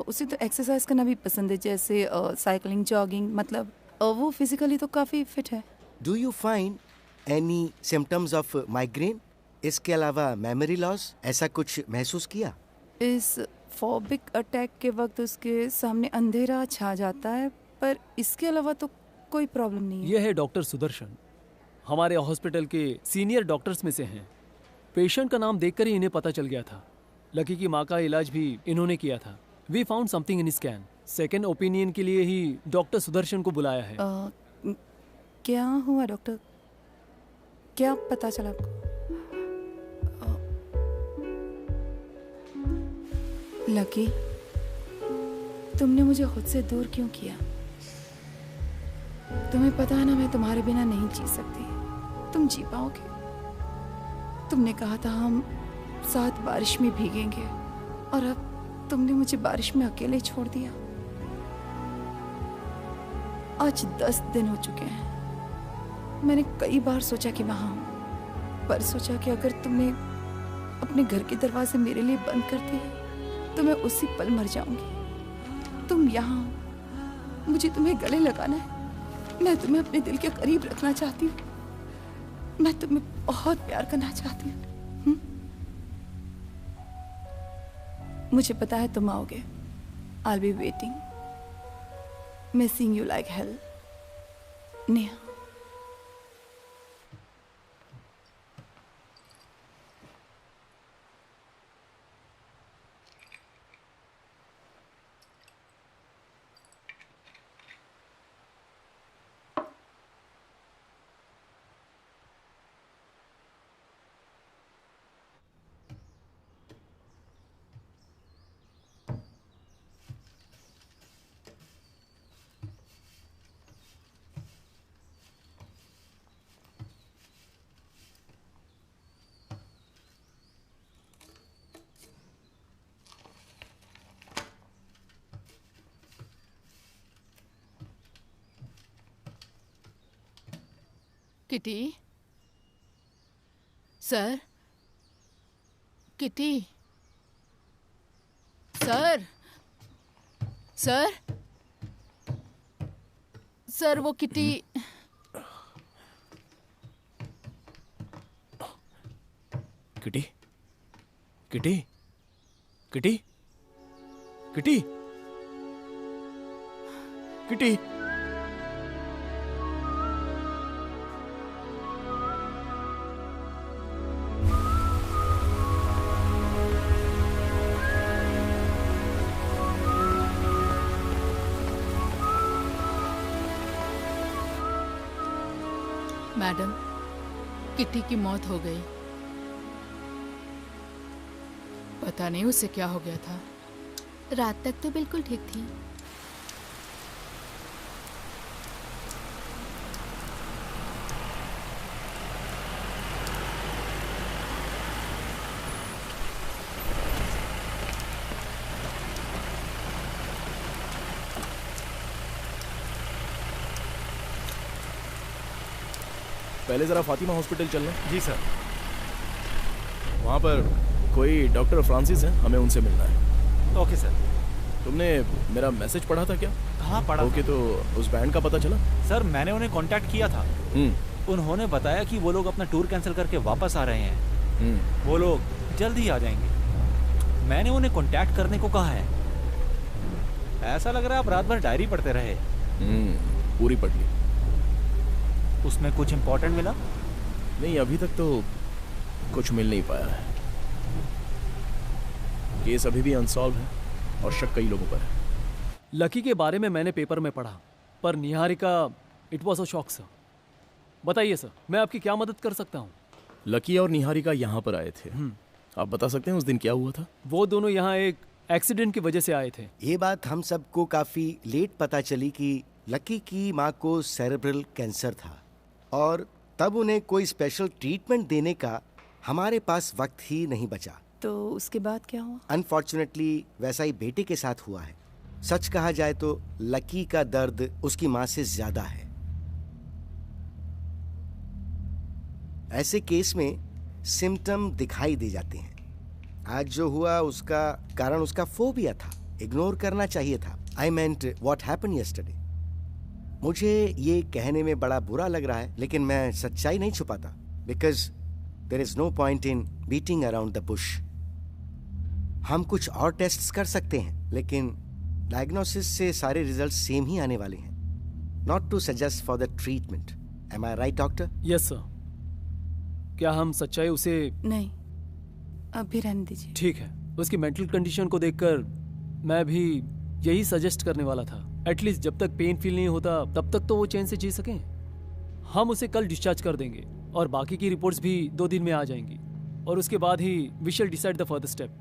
उसे तो एक्सरसाइज करना भी पसंद है, जैसे साइकिलिंग, जॉगिंग। मतलब वो फिजिकली तो काफ़ी फिट है। Do you find any symptoms of migraine? इसके अलावा मेमोरी लॉस, ऐसा कुछ महसूस किया? इस फोबिक अटैक के वक्त उसके सामने अंधेरा छा जाता है, पर इसके अलावा तो कोई प्रॉब्लम नहीं है। ये है डॉक्टर सुदर्शन, हमारे हॉस्पिटल के सीनियर डॉक्टर्स में से हैं। पेशेंट का नाम देखकर ही इन्हें पता चल गया था। लकी की माँ का इलाज भी इन्होंने किया था। We found something in scan. Second opinion के लिए ही डॉक्टर सुदर्शन को बुलाया है। क्या हुआ डॉक्टर? क्या पता चला आपको? लकी, तुमने मुझे खुद से दूर क्यों किया? तुम्हें पता है ना, मैं तुम्हारे बिना नहीं जी सकती। तुम जी पाओगे? तुमने कहा था हम साथ बारिश में भीगेंगे, और अब तुमने मुझे बारिश में अकेले छोड़ दिया। आज 10 दिन हो चुके हैं। मैंने कई बार सोचा कि वहां हूं, पर सोचा कि अगर तुमने अपने घर के दरवाजे मेरे लिए बंद कर दिए तो मैं उसी पल मर जाऊंगी। तुम यहाँ हो, मुझे तुम्हें गले लगाना है। मैं तुम्हें अपने दिल के करीब रखना चाहती हूँ। मैं तुम्हें बहुत प्यार करना चाहती हूँ। मुझे पता है तुम आओगे। I'll be waiting, missing you like hell, Neha. Kitty sir, Kitty sir, sir, sir वो Kitty. Kitty Kitty Kitty Kitty Kitty madam, Kitty की मौत हो गई। पता नहीं उसे क्या हो गया था। रात तक तो बिल्कुल ठीक थी। पहले जरा फातिमा हॉस्पिटल चलना। जी सर। वहाँ पर कोई डॉक्टर फ्रांसिस हैं, हमें उनसे मिलना है। Okay sir. तुमने मेरा मैसेज पढ़ा था क्या? हाँ पढ़ा। ओके, तो उस बैंड का पता चला? सर मैंने उन्हें कांटेक्ट किया था। उन्होंने बताया कि वो लोग अपना टूर कैंसिल करके वापस आ रहे हैं। वो लोग जल्द ही आ जाएंगे। मैंने उन्हें कांटेक्ट करने को कहा है। ऐसा लग रहा है आप रात भर डायरी पढ़ते रहे। पूरी पढ़ ली। उसमें कुछ इम्पोर्टेंट मिला? नहीं, अभी तक तो कुछ मिल नहीं पाया है। केस अभी भी अनसॉल्व है और शक कई लोगों पर है। लकी के बारे में मैंने पेपर में पढ़ा, पर Niharika, it was a shock sir. बताइए सर, मैं आपकी क्या मदद कर सकता हूँ? लकी और निहारिका यहाँ पर आए थे। आप बता सकते हैं उस दिन क्या हुआ था? वो दोनों यहाँ एक एक्सीडेंट की वजह से आए थे। ये बात हम सबको काफी लेट पता चली कि लकी की माँ को सेरेब्रल कैंसर था और तब उन्हें कोई स्पेशल ट्रीटमेंट देने का हमारे पास वक्त ही नहीं बचा। तो उसके बाद क्या हुआ? अनफॉर्चुनेटली वैसा ही बेटे के साथ हुआ है। सच कहा जाए तो लकी का दर्द उसकी माँ से ज्यादा है। ऐसे केस में सिम्टम दिखाई दे जाते हैं। आज जो हुआ उसका कारण उसका फोबिया था। इग्नोर करना चाहिए था। आई मेंट व्हाट हैपेंड यस्टरडे। मुझे ये कहने में बड़ा बुरा लग रहा है, लेकिन मैं सच्चाई नहीं छुपाता, because there is no point in beating around the bush. हम कुछ और टेस्ट्स कर सकते हैं, लेकिन डायग्नोसिस से सारे रिजल्ट सेम ही आने वाले हैं। Not to suggest for the treatment. Am I right doctor? Yes sir. क्या हम सच्चाई उसे? नहीं, अभी रहने दीजिए। ठीक है। उसकी मेंटल कंडीशन को देखकर मैं भी यही सजेस्ट करने वाला था। एटलीस्ट जब तक पेन फील नहीं होता तब तक तो वो चैन से जी सकें। हम उसे कल डिस्चार्ज कर देंगे और बाकी की रिपोर्ट्स भी 2 दिन में आ जाएंगी और उसके बाद ही we shall decide the further step.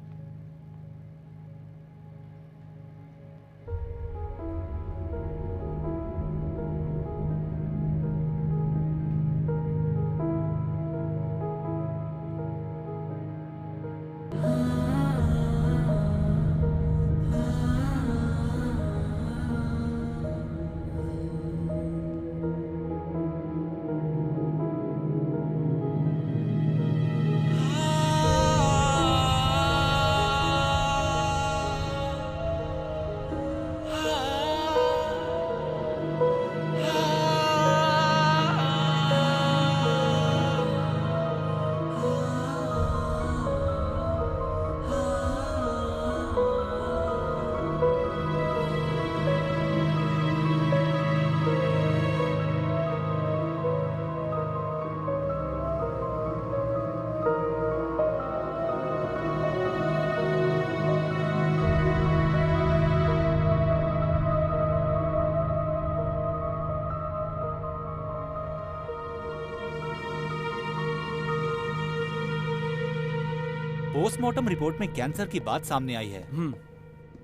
Postmortem report में कैंसर की बात सामने आई है।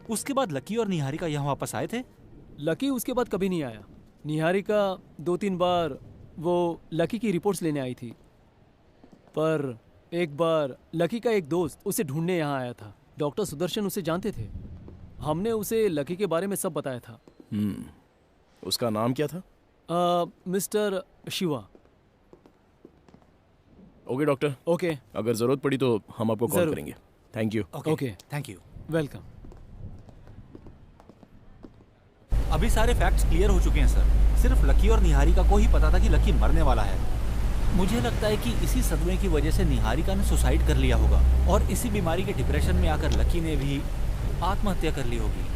उसके बाद लकी और निहारिका यहाँ वापस आए थे? लकी उसके बाद कभी नहीं आया। निहारिका 2-3 बार वो लकी की रिपोर्ट्स लेने आई थी, पर एक बार लकी का एक दोस्त उसे ढूंढने यहाँ आया था। डॉक्टर सुदर्शन उसे जानते थे। हमने उसे लकी के बारे में सब बताया था। उसका नाम क्या था? Mister Shiva. Okay doctor. Okay, अगर जरूरत पड़ी तो हम आपको कॉल करेंगे। Thank you. Okay, thank you. Welcome. अभी सारे फैक्ट्स क्लियर हो चुके हैं सर। सिर्फ लकी और निहारिका को ही पता था कि लकी मरने वाला है। मुझे लगता है कि इसी सदमे की वजह से निहारिका ने सुसाइड कर लिया होगा और इसी बीमारी के डिप्रेशन में आकर लकी ने भी आत्महत्या कर ली होगी।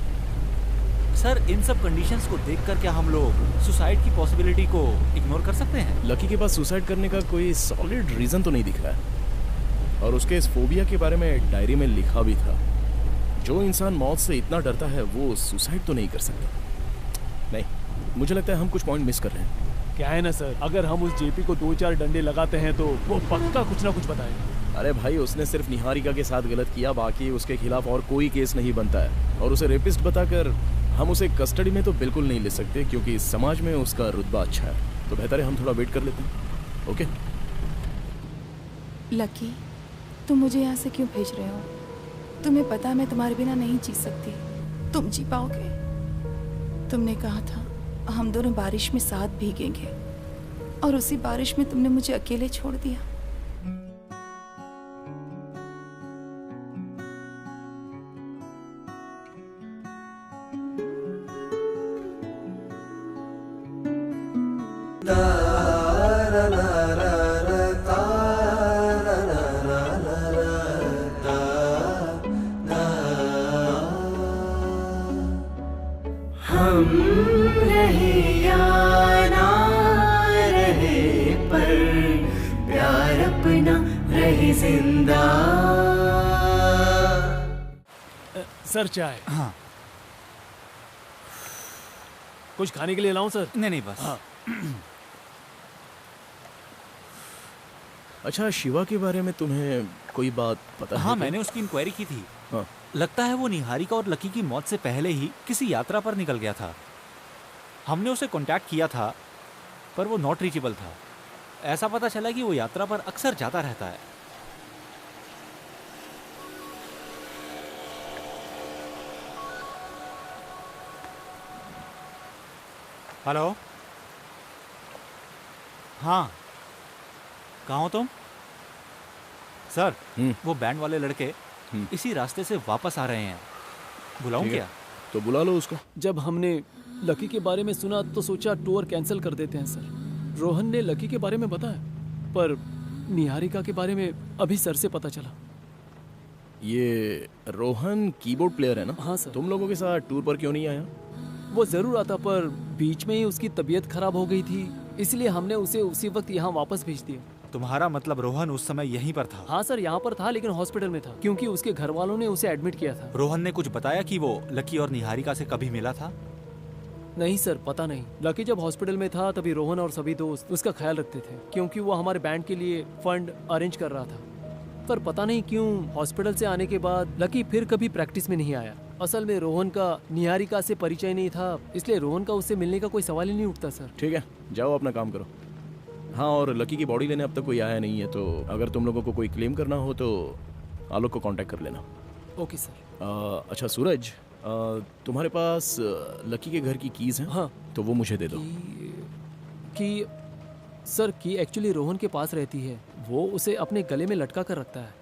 सर, इन सब कंडीशंस को देखकर क्या हम लोग सुसाइड की पॉसिबिलिटी को इग्नोर कर सकते हैं? लकी के पास सुसाइड करने का कोई सॉलिड रीजन तो नहीं दिख रहा है, और उसके इस फोबिया के बारे में डायरी में लिखा भी था। जो इंसान मौत से इतना डरता है वो सुसाइड तो नहीं कर सकता। नहीं, मुझे लगता है हम कुछ पॉइंट मिस कर रहे हैं। क्या है ना सर, अगर हम उस जेपी को 2-4 डंडे लगाते हैं तो वो पक्का कुछ ना कुछ बताएगा। अरे भाई, उसने सिर्फ निहारिका के साथ गलत किया, बाकी उसके खिलाफ और कोई केस नहीं बनता है। और उसे रेपिस्ट बताकर हम उसे कस्टडी में तो बिल्कुल नहीं ले सकते, क्योंकि समाज में उसका रुतबा अच्छा है। तो बेहतर है हम थोड़ा वेट कर लेते हैं। ओके लकी, तुम मुझे यहाँ से क्यों भेज रहे हो? तुम्हें पता मैं तुम्हारे बिना नहीं जी सकती। तुम जी पाओगे? तुमने कहा था हम दोनों बारिश में साथ भीगेंगे, और उसी बारिश में तुमने मुझे अकेले छोड़ दिया। हम रहे या ना रहे, पर प्यार अपना रहे जिंदा। सर चाय। हाँ। कुछ खाने के लिए लाऊं सर? नहीं बस। हाँ। अच्छा, शिवा के बारे में तुम्हें कोई बात पता है? हाँ, मैंने उसकी इंक्वायरी की थी। हाँ। लगता है वो निहारिका और लकी की मौत से पहले ही किसी यात्रा पर निकल गया था। हमने उसे कांटेक्ट किया था, पर वो नॉट रीचेबल था। ऐसा पता चला कि वो यात्रा पर अक्सर जाता रहता है। हेलो। हाँ, कहाँ हो तुम? सर, वो बैंड वाले लड़के इसी रास्ते से वापस आ रहे हैं। बुलाऊं क्या? तो बुला लो उसको। जब हमने लकी के बारे में सुना तो सोचा टूर कैंसिल कर देते हैं सर। रोहन ने लकी के बारे में बताया, पर निहारिका के बारे में अभी सर से पता चला। ये रोहन कीबोर्ड प्लेयर है ना? हाँ सर। तुम लोगों के साथ टूर पर क्यों नहीं आया? वो जरूर आता, पर बीच में ही उसकी तबीयत खराब हो गई थी, इसलिए हमने उसे उसी वक्त यहाँ वापस भेज दिया। तुम्हारा मतलब रोहन उस समय यहीं पर था? हाँ सर, यहाँ पर था, लेकिन हॉस्पिटल में था, क्योंकि उसके घर वालों ने उसे एडमिट किया था। रोहन ने कुछ बताया कि वो लकी और निहारिका से कभी मिला था? नहीं सर, पता नहीं। लकी जब हॉस्पिटल में था तभी रोहन और सभी दोस्त उसका ख्याल रखते थे, क्योंकि वो हमारे बैंड के लिए फंड अरेंज कर रहा था। पर पता नहीं क्यों हॉस्पिटल से आने के बाद लकी फिर कभी प्रैक्टिस में नहीं आया। असल में रोहन का निहारिका से परिचय नहीं था, इसलिए रोहन का उससे मिलने का कोई सवाल ही नहीं उठता सर। ठीक है, जाओ अपना काम करो। हाँ, और लकी की बॉडी लेने अब तक कोई आया नहीं है, तो अगर तुम लोगों को कोई क्लेम करना हो तो आलोक को कांटेक्ट कर लेना। Okay sir. अच्छा सूरज, तुम्हारे पास लकी के घर की कीज हैं? हाँ। तो वो मुझे दे दो। की सर, की एक्चुअली रोहन के पास रहती है, वो उसे अपने गले में लटका कर रखता है।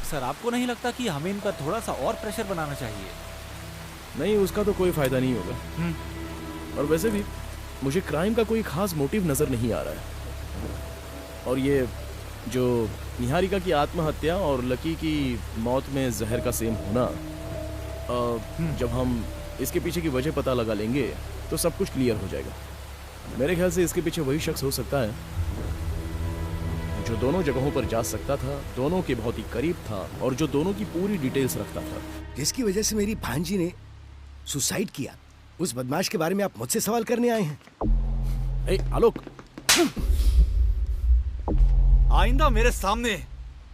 सर, आपको नहीं लगता कि हमें इन पर थोड़ा सा और प्रेशर बनाना चाहिए? नहीं, उसका तो कोई फायदा नहीं होगा। और वैसे भी मुझे क्राइम का कोई खास मोटिव नजर नहीं आ रहा है। और ये जो निहारिका की आत्महत्या और लकी की मौत में जहर का सेम होना, जब हम इसके पीछे की वजह पता लगा लेंगे तो सब कुछ क्लियर हो जाएगा। मेरे ख्याल से इसके पीछे वही शख्स हो सकता है जो दोनों जगहों पर जा सकता था, दोनों के बहुत ही करीब था और जो दोनों की पूरी डिटेल्स रखता था। जिसकी वजह से मेरी भांजी ने सुसाइड किया। उस बदमाश के बारे में आप मुझसे सवाल करने आए हैं? ए, आलोक, आइंदा मेरे सामने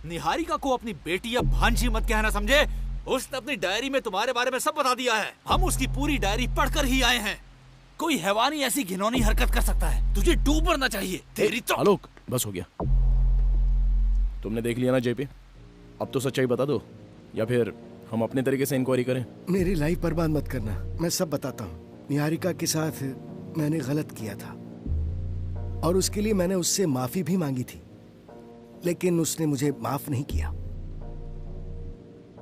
निहारिका को अपनी बेटी या भांजी मत कहना, समझे? उसने अपनी डायरी में तुम्हारे बारे में सब बता दिया है। हम उसकी पूरी डायरी पढ़कर ही आए हैं। कोई हैवानी ऐसी घिनौनी हरकत कर सकता है? तुझे डूब मरना चाहिए। तेरी तो आलोक, बस हो गया। तुमने देख लिया ना जेपी, अब तो सच्चाई बता दो या फिर हम अपने तरीके से इंक्वायरी करें। मेरी लाइफ बर्बाद मत करना, मैं सब बताता हूँ। निहारिका के साथ मैंने गलत किया था और उसके लिए मैंने उससे माफी भी मांगी थी, लेकिन उसने मुझे माफ नहीं किया।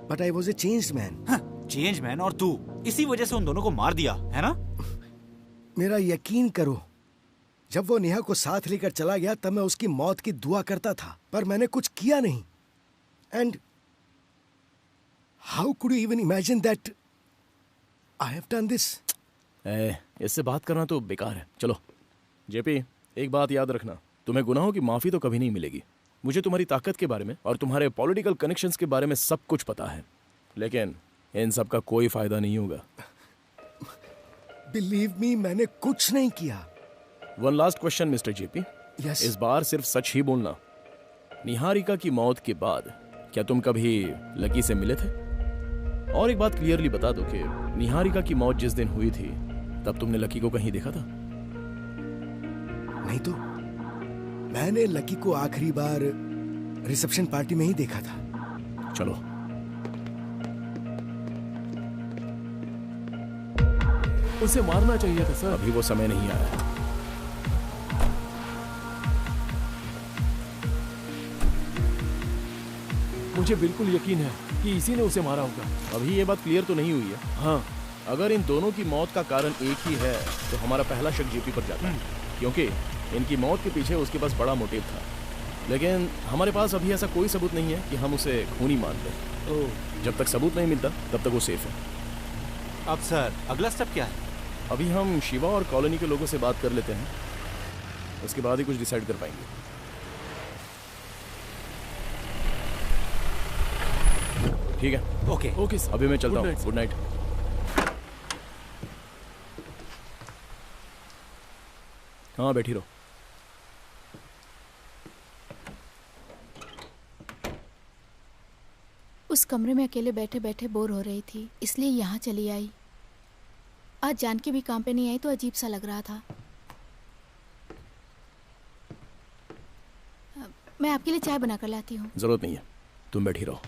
But I was a changed man. Change man और तू, इसी वजह से उन दोनों को मार दिया है ना? मेरा यकीन करो, जब वो नेहा को साथ लेकर चला गया तब मैं उसकी मौत की दुआ करता था, पर मैंने कुछ किया नहीं। And how could you even imagine that I have done this? इससे बात करना तो बेकार है। चलो जेपी, एक बात याद रखना, तुम्हें गुनाहों की माफी तो कभी नहीं मिलेगी। मुझे तुम्हारी ताकत के बारे में और तुम्हारे पॉलिटिकल कनेक्शंस के बारे में सब कुछ पता है, लेकिन इन सब का कोई फायदा नहीं होगा। बिलीव मी, मैंने कुछ नहीं किया। One last question mister JP. Yes. इस बार सिर्फ सच ही बोलना। निहारिका की मौत के बाद क्या तुम कभी लकी से मिले थे? और एक बात क्लियरली बता दो कि निहारिका की मौत जिस दिन हुई थी तब तुमने लकी को कहीं देखा था? नहीं तो मैंने लकी को आखिरी बार रिसेप्शन पार्टी में ही देखा था। चलो, उसे मारना चाहिए था सर। अभी वो समय नहीं आया। मुझे बिल्कुल यकीन है कि इसी ने उसे मारा होगा। अभी ये बात क्लियर तो नहीं हुई है। हाँ, अगर इन दोनों की मौत का कारण एक ही है तो हमारा पहला शक जेपी पर जाता है, क्योंकि इनकी मौत के पीछे उसके पास बड़ा मोटिव था। लेकिन हमारे पास अभी ऐसा कोई सबूत नहीं है कि हम उसे खूनी मान लें। जब तक सबूत नहीं मिलता तब तक वो सेफ है। अब सर, अगला स्टेप क्या है? अभी हम शिवा और कॉलोनी के लोगों से बात कर लेते हैं, उसके बाद ही कुछ डिसाइड कर पाएंगे। ठीक है? ओके ओके, अभी मैं चलता हूँ। Good night. हाँ, बैठी रहो। उस कमरे में अकेले बैठे बैठे बोर हो रही थी, इसलिए यहाँ चली आई। आज जानकी भी काम पे नहीं आई तो अजीब सा लग रहा था। मैं आपके लिए चाय बना कर लाती हूँ। जरूरत नहीं है, तुम बैठी रहो।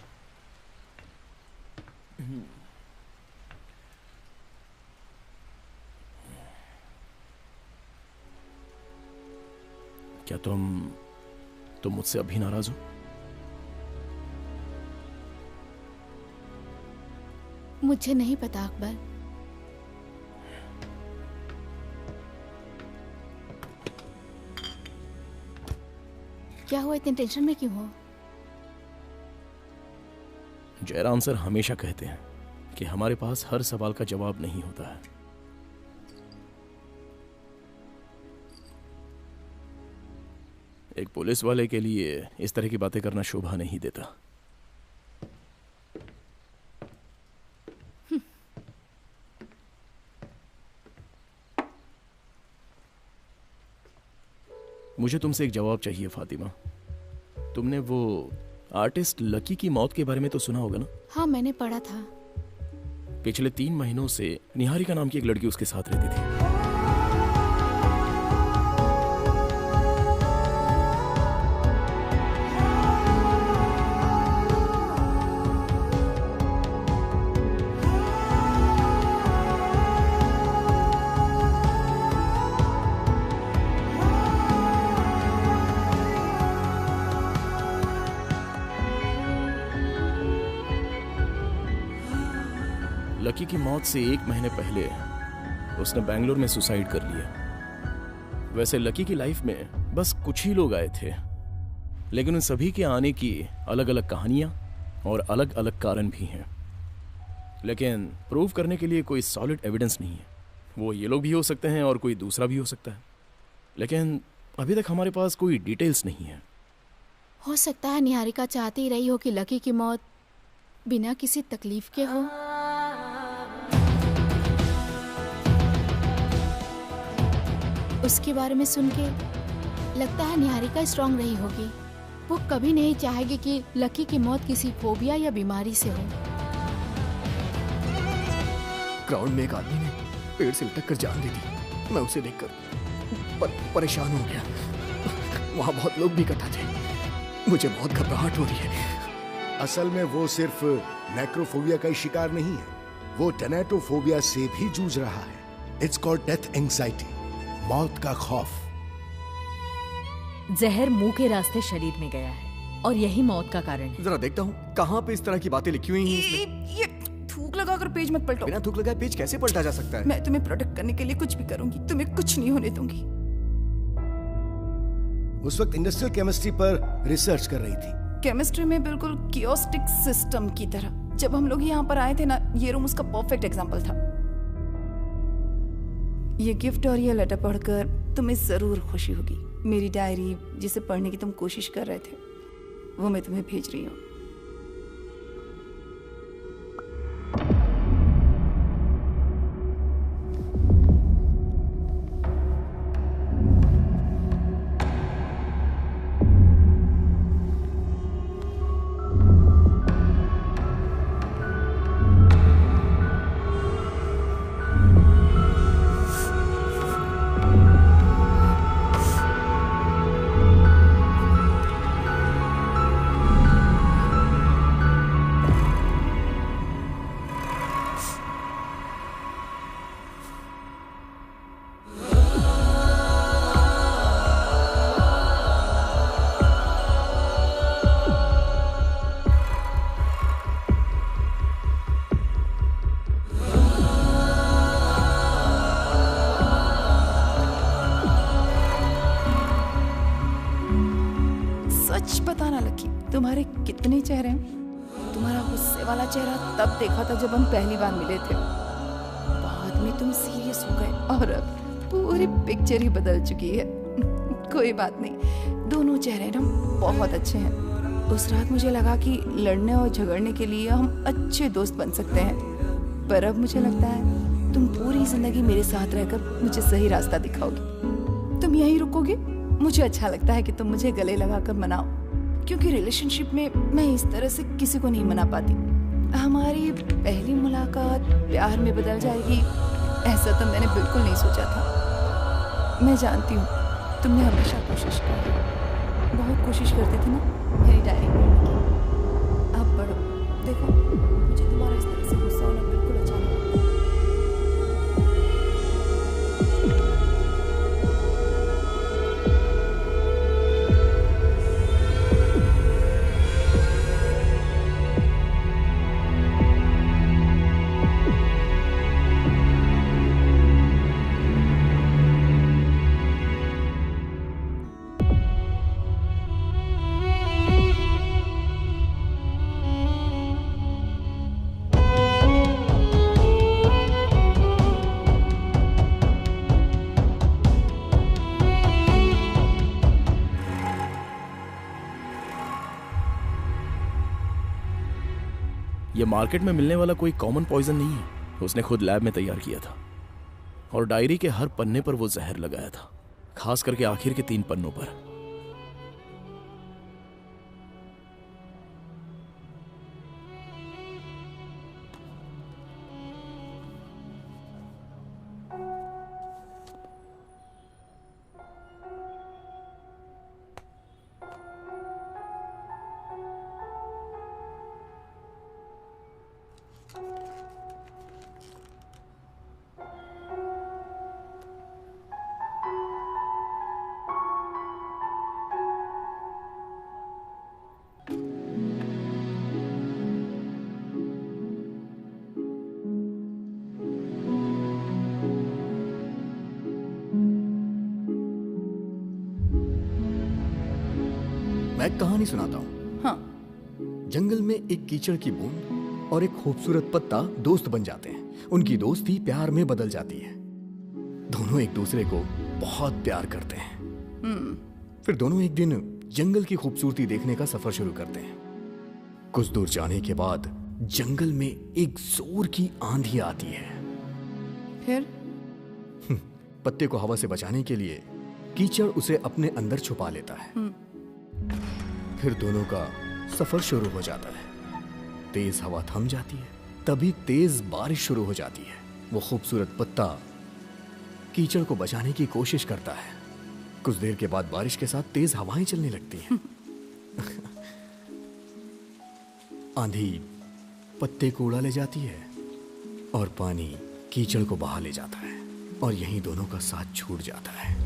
क्या तुम मुझसे अभी नाराज हो? मुझे नहीं पता अकबर। क्या हुआ, इतने टेंशन में क्यों हो? जयराम सर हमेशा कहते हैं कि हमारे पास हर सवाल का जवाब नहीं होता है। एक पुलिस वाले के लिए इस तरह की बातें करना शोभा नहीं देता। मुझे तुमसे एक जवाब चाहिए फातिमा। तुमने वो आर्टिस्ट लकी की मौत के बारे में तो सुना होगा ना? हाँ, मैंने पढ़ा था। पिछले 3 महीनों से निहारिका नाम की एक लड़की उसके साथ रहती थी। लकी की मौत से 1 महीने पहले उसने बेंगलोर में सुसाइड कर लिया। वैसे लकी की लाइफ में बस कुछ ही लोग आए थे, लेकिन उन सभी के आने की अलग अलग कहानियां और अलग अलग कारण भी हैं। लेकिन प्रूव करने के लिए कोई सॉलिड एविडेंस नहीं है। वो ये लोग भी हो सकते हैं और कोई दूसरा भी हो सकता है, लेकिन अभी तक हमारे पास कोई डिटेल्स नहीं है। हो सकता है निहारिका चाहती रही हो कि लकी की मौत बिना किसी तकलीफ के हो। उसके बारे में सुन के लगता है निहारिका स्ट्रांग रही होगी। वो कभी नहीं चाहेगी कि लकी की मौत किसी फोबिया या बीमारी से हो। ग्राउंड में एक आदमी ने पेड़ से लटक कर जान दी थी। मैं उसे देखकर परेशान हो गया। वहां बहुत लोग भी इकट्ठा थे। मुझे बहुत घबराहट हो रही है। असल में वो सिर्फ नेक्रोफोबिया का ही शिकार नहीं है, वो टेनेटोफोबिया से भी जूझ रहा है। इट्स कॉल्ड डेथ एंग्जाइटी, मौत का खौफ। जहर मुंह के रास्ते शरीर में गया है और यही मौत का कारण है। जरा देखता हूँ कहाँ पे इस तरह की बातें लिखी हुई हैं इसमें। ये थूक लगाकर पेज मत पलटो। बिना थूक लगाए पेज कैसे पलटा जा सकता है? मैं तुम्हें प्रोटेक्ट करने के लिए कुछ भी करूंगी, तुम्हें कुछ नहीं होने दूंगी। उस वक्त इंडस्ट्रियल केमिस्ट्री पर रिसर्च कर रही थी। केमिस्ट्री में बिल्कुल कियोस्टिक सिस्टम की तरह। जब हम लोग यहाँ पर आए थे ना, ये रूम उसका परफेक्ट एग्जांपल था। ये गिफ्ट और ये लेटर पढ़कर तुम्हें जरूर खुशी होगी। मेरी डायरी जिसे पढ़ने की तुम कोशिश कर रहे थे, वो मैं तुम्हें भेज रही हूँ। तुम्हारे कितने चेहरे हैं? तुम्हारा गुस्से वाला चेहरा तब देखा था जब हम पहली बार मिले थे। बाद में तुम सीरियस हो गए और अब पूरी पिक्चर ही बदल चुकी है। कोई बात नहीं, दोनों चेहरे ना बहुत अच्छे हैं। उस रात मुझे लगा कि लड़ने और झगड़ने के लिए हम अच्छे दोस्त बन सकते हैं, पर अब मुझे लगता है तुम पूरी जिंदगी मेरे साथ रहकर मुझे सही रास्ता दिखाओगी। तुम यहीं रुकोगे? मुझे अच्छा लगता है कि तुम मुझे गले लगाकर मनाओ, क्योंकि रिलेशनशिप में मैं इस तरह से किसी को नहीं मना पाती। हमारी पहली मुलाकात प्यार में बदल जाएगी, ऐसा तो मैंने बिल्कुल नहीं सोचा था। मैं जानती हूँ तुमने हमेशा कोशिश की, बहुत कोशिश करते थे ना मेरी डायरी पढ़ने की। अब पढ़ो, देखो मुझे तुम्हारा इस तरह से गुस्सा होना बिल्कुल अच्छा नहीं। ये मार्केट में मिलने वाला कोई कॉमन पॉइजन नहीं है। उसने खुद लैब में तैयार किया था और डायरी के हर पन्ने पर वो जहर लगाया था, खास करके आखिर के 3 पन्नों पर। मैं एक कहानी सुनाता हूँ। हाँ। जंगल में एक कीचड़ की बूंद और एक खूबसूरत पत्ता दोस्त बन जाते हैं। उनकी दोस्ती प्यार में बदल जाती है। दोनों एक दूसरे को बहुत प्यार करते हैं। फिर दोनों एक दिन जंगल की खूबसूरती देखने का सफर शुरू करते हैं। कुछ दूर जाने के बाद जंगल में एक जोर की आंधी आती है। फिर पत्ते को हवा से बचाने के लिए कीचड़ उसे अपने अंदर छुपा लेता है। फिर दोनों का सफर शुरू हो जाता है। तेज हवा थम जाती है, तभी तेज बारिश शुरू हो जाती है। वो खूबसूरत पत्ता कीचड़ को बचाने की कोशिश करता है। कुछ देर के बाद बारिश के साथ तेज हवाएं चलने लगती हैं। आंधी पत्ते को उड़ा ले जाती है और पानी कीचड़ को बहा ले जाता है और यहीं दोनों का साथ छूट जाता है।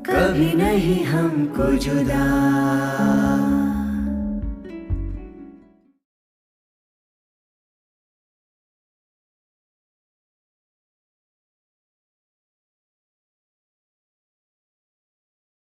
कभी नहीं हमको जुदा।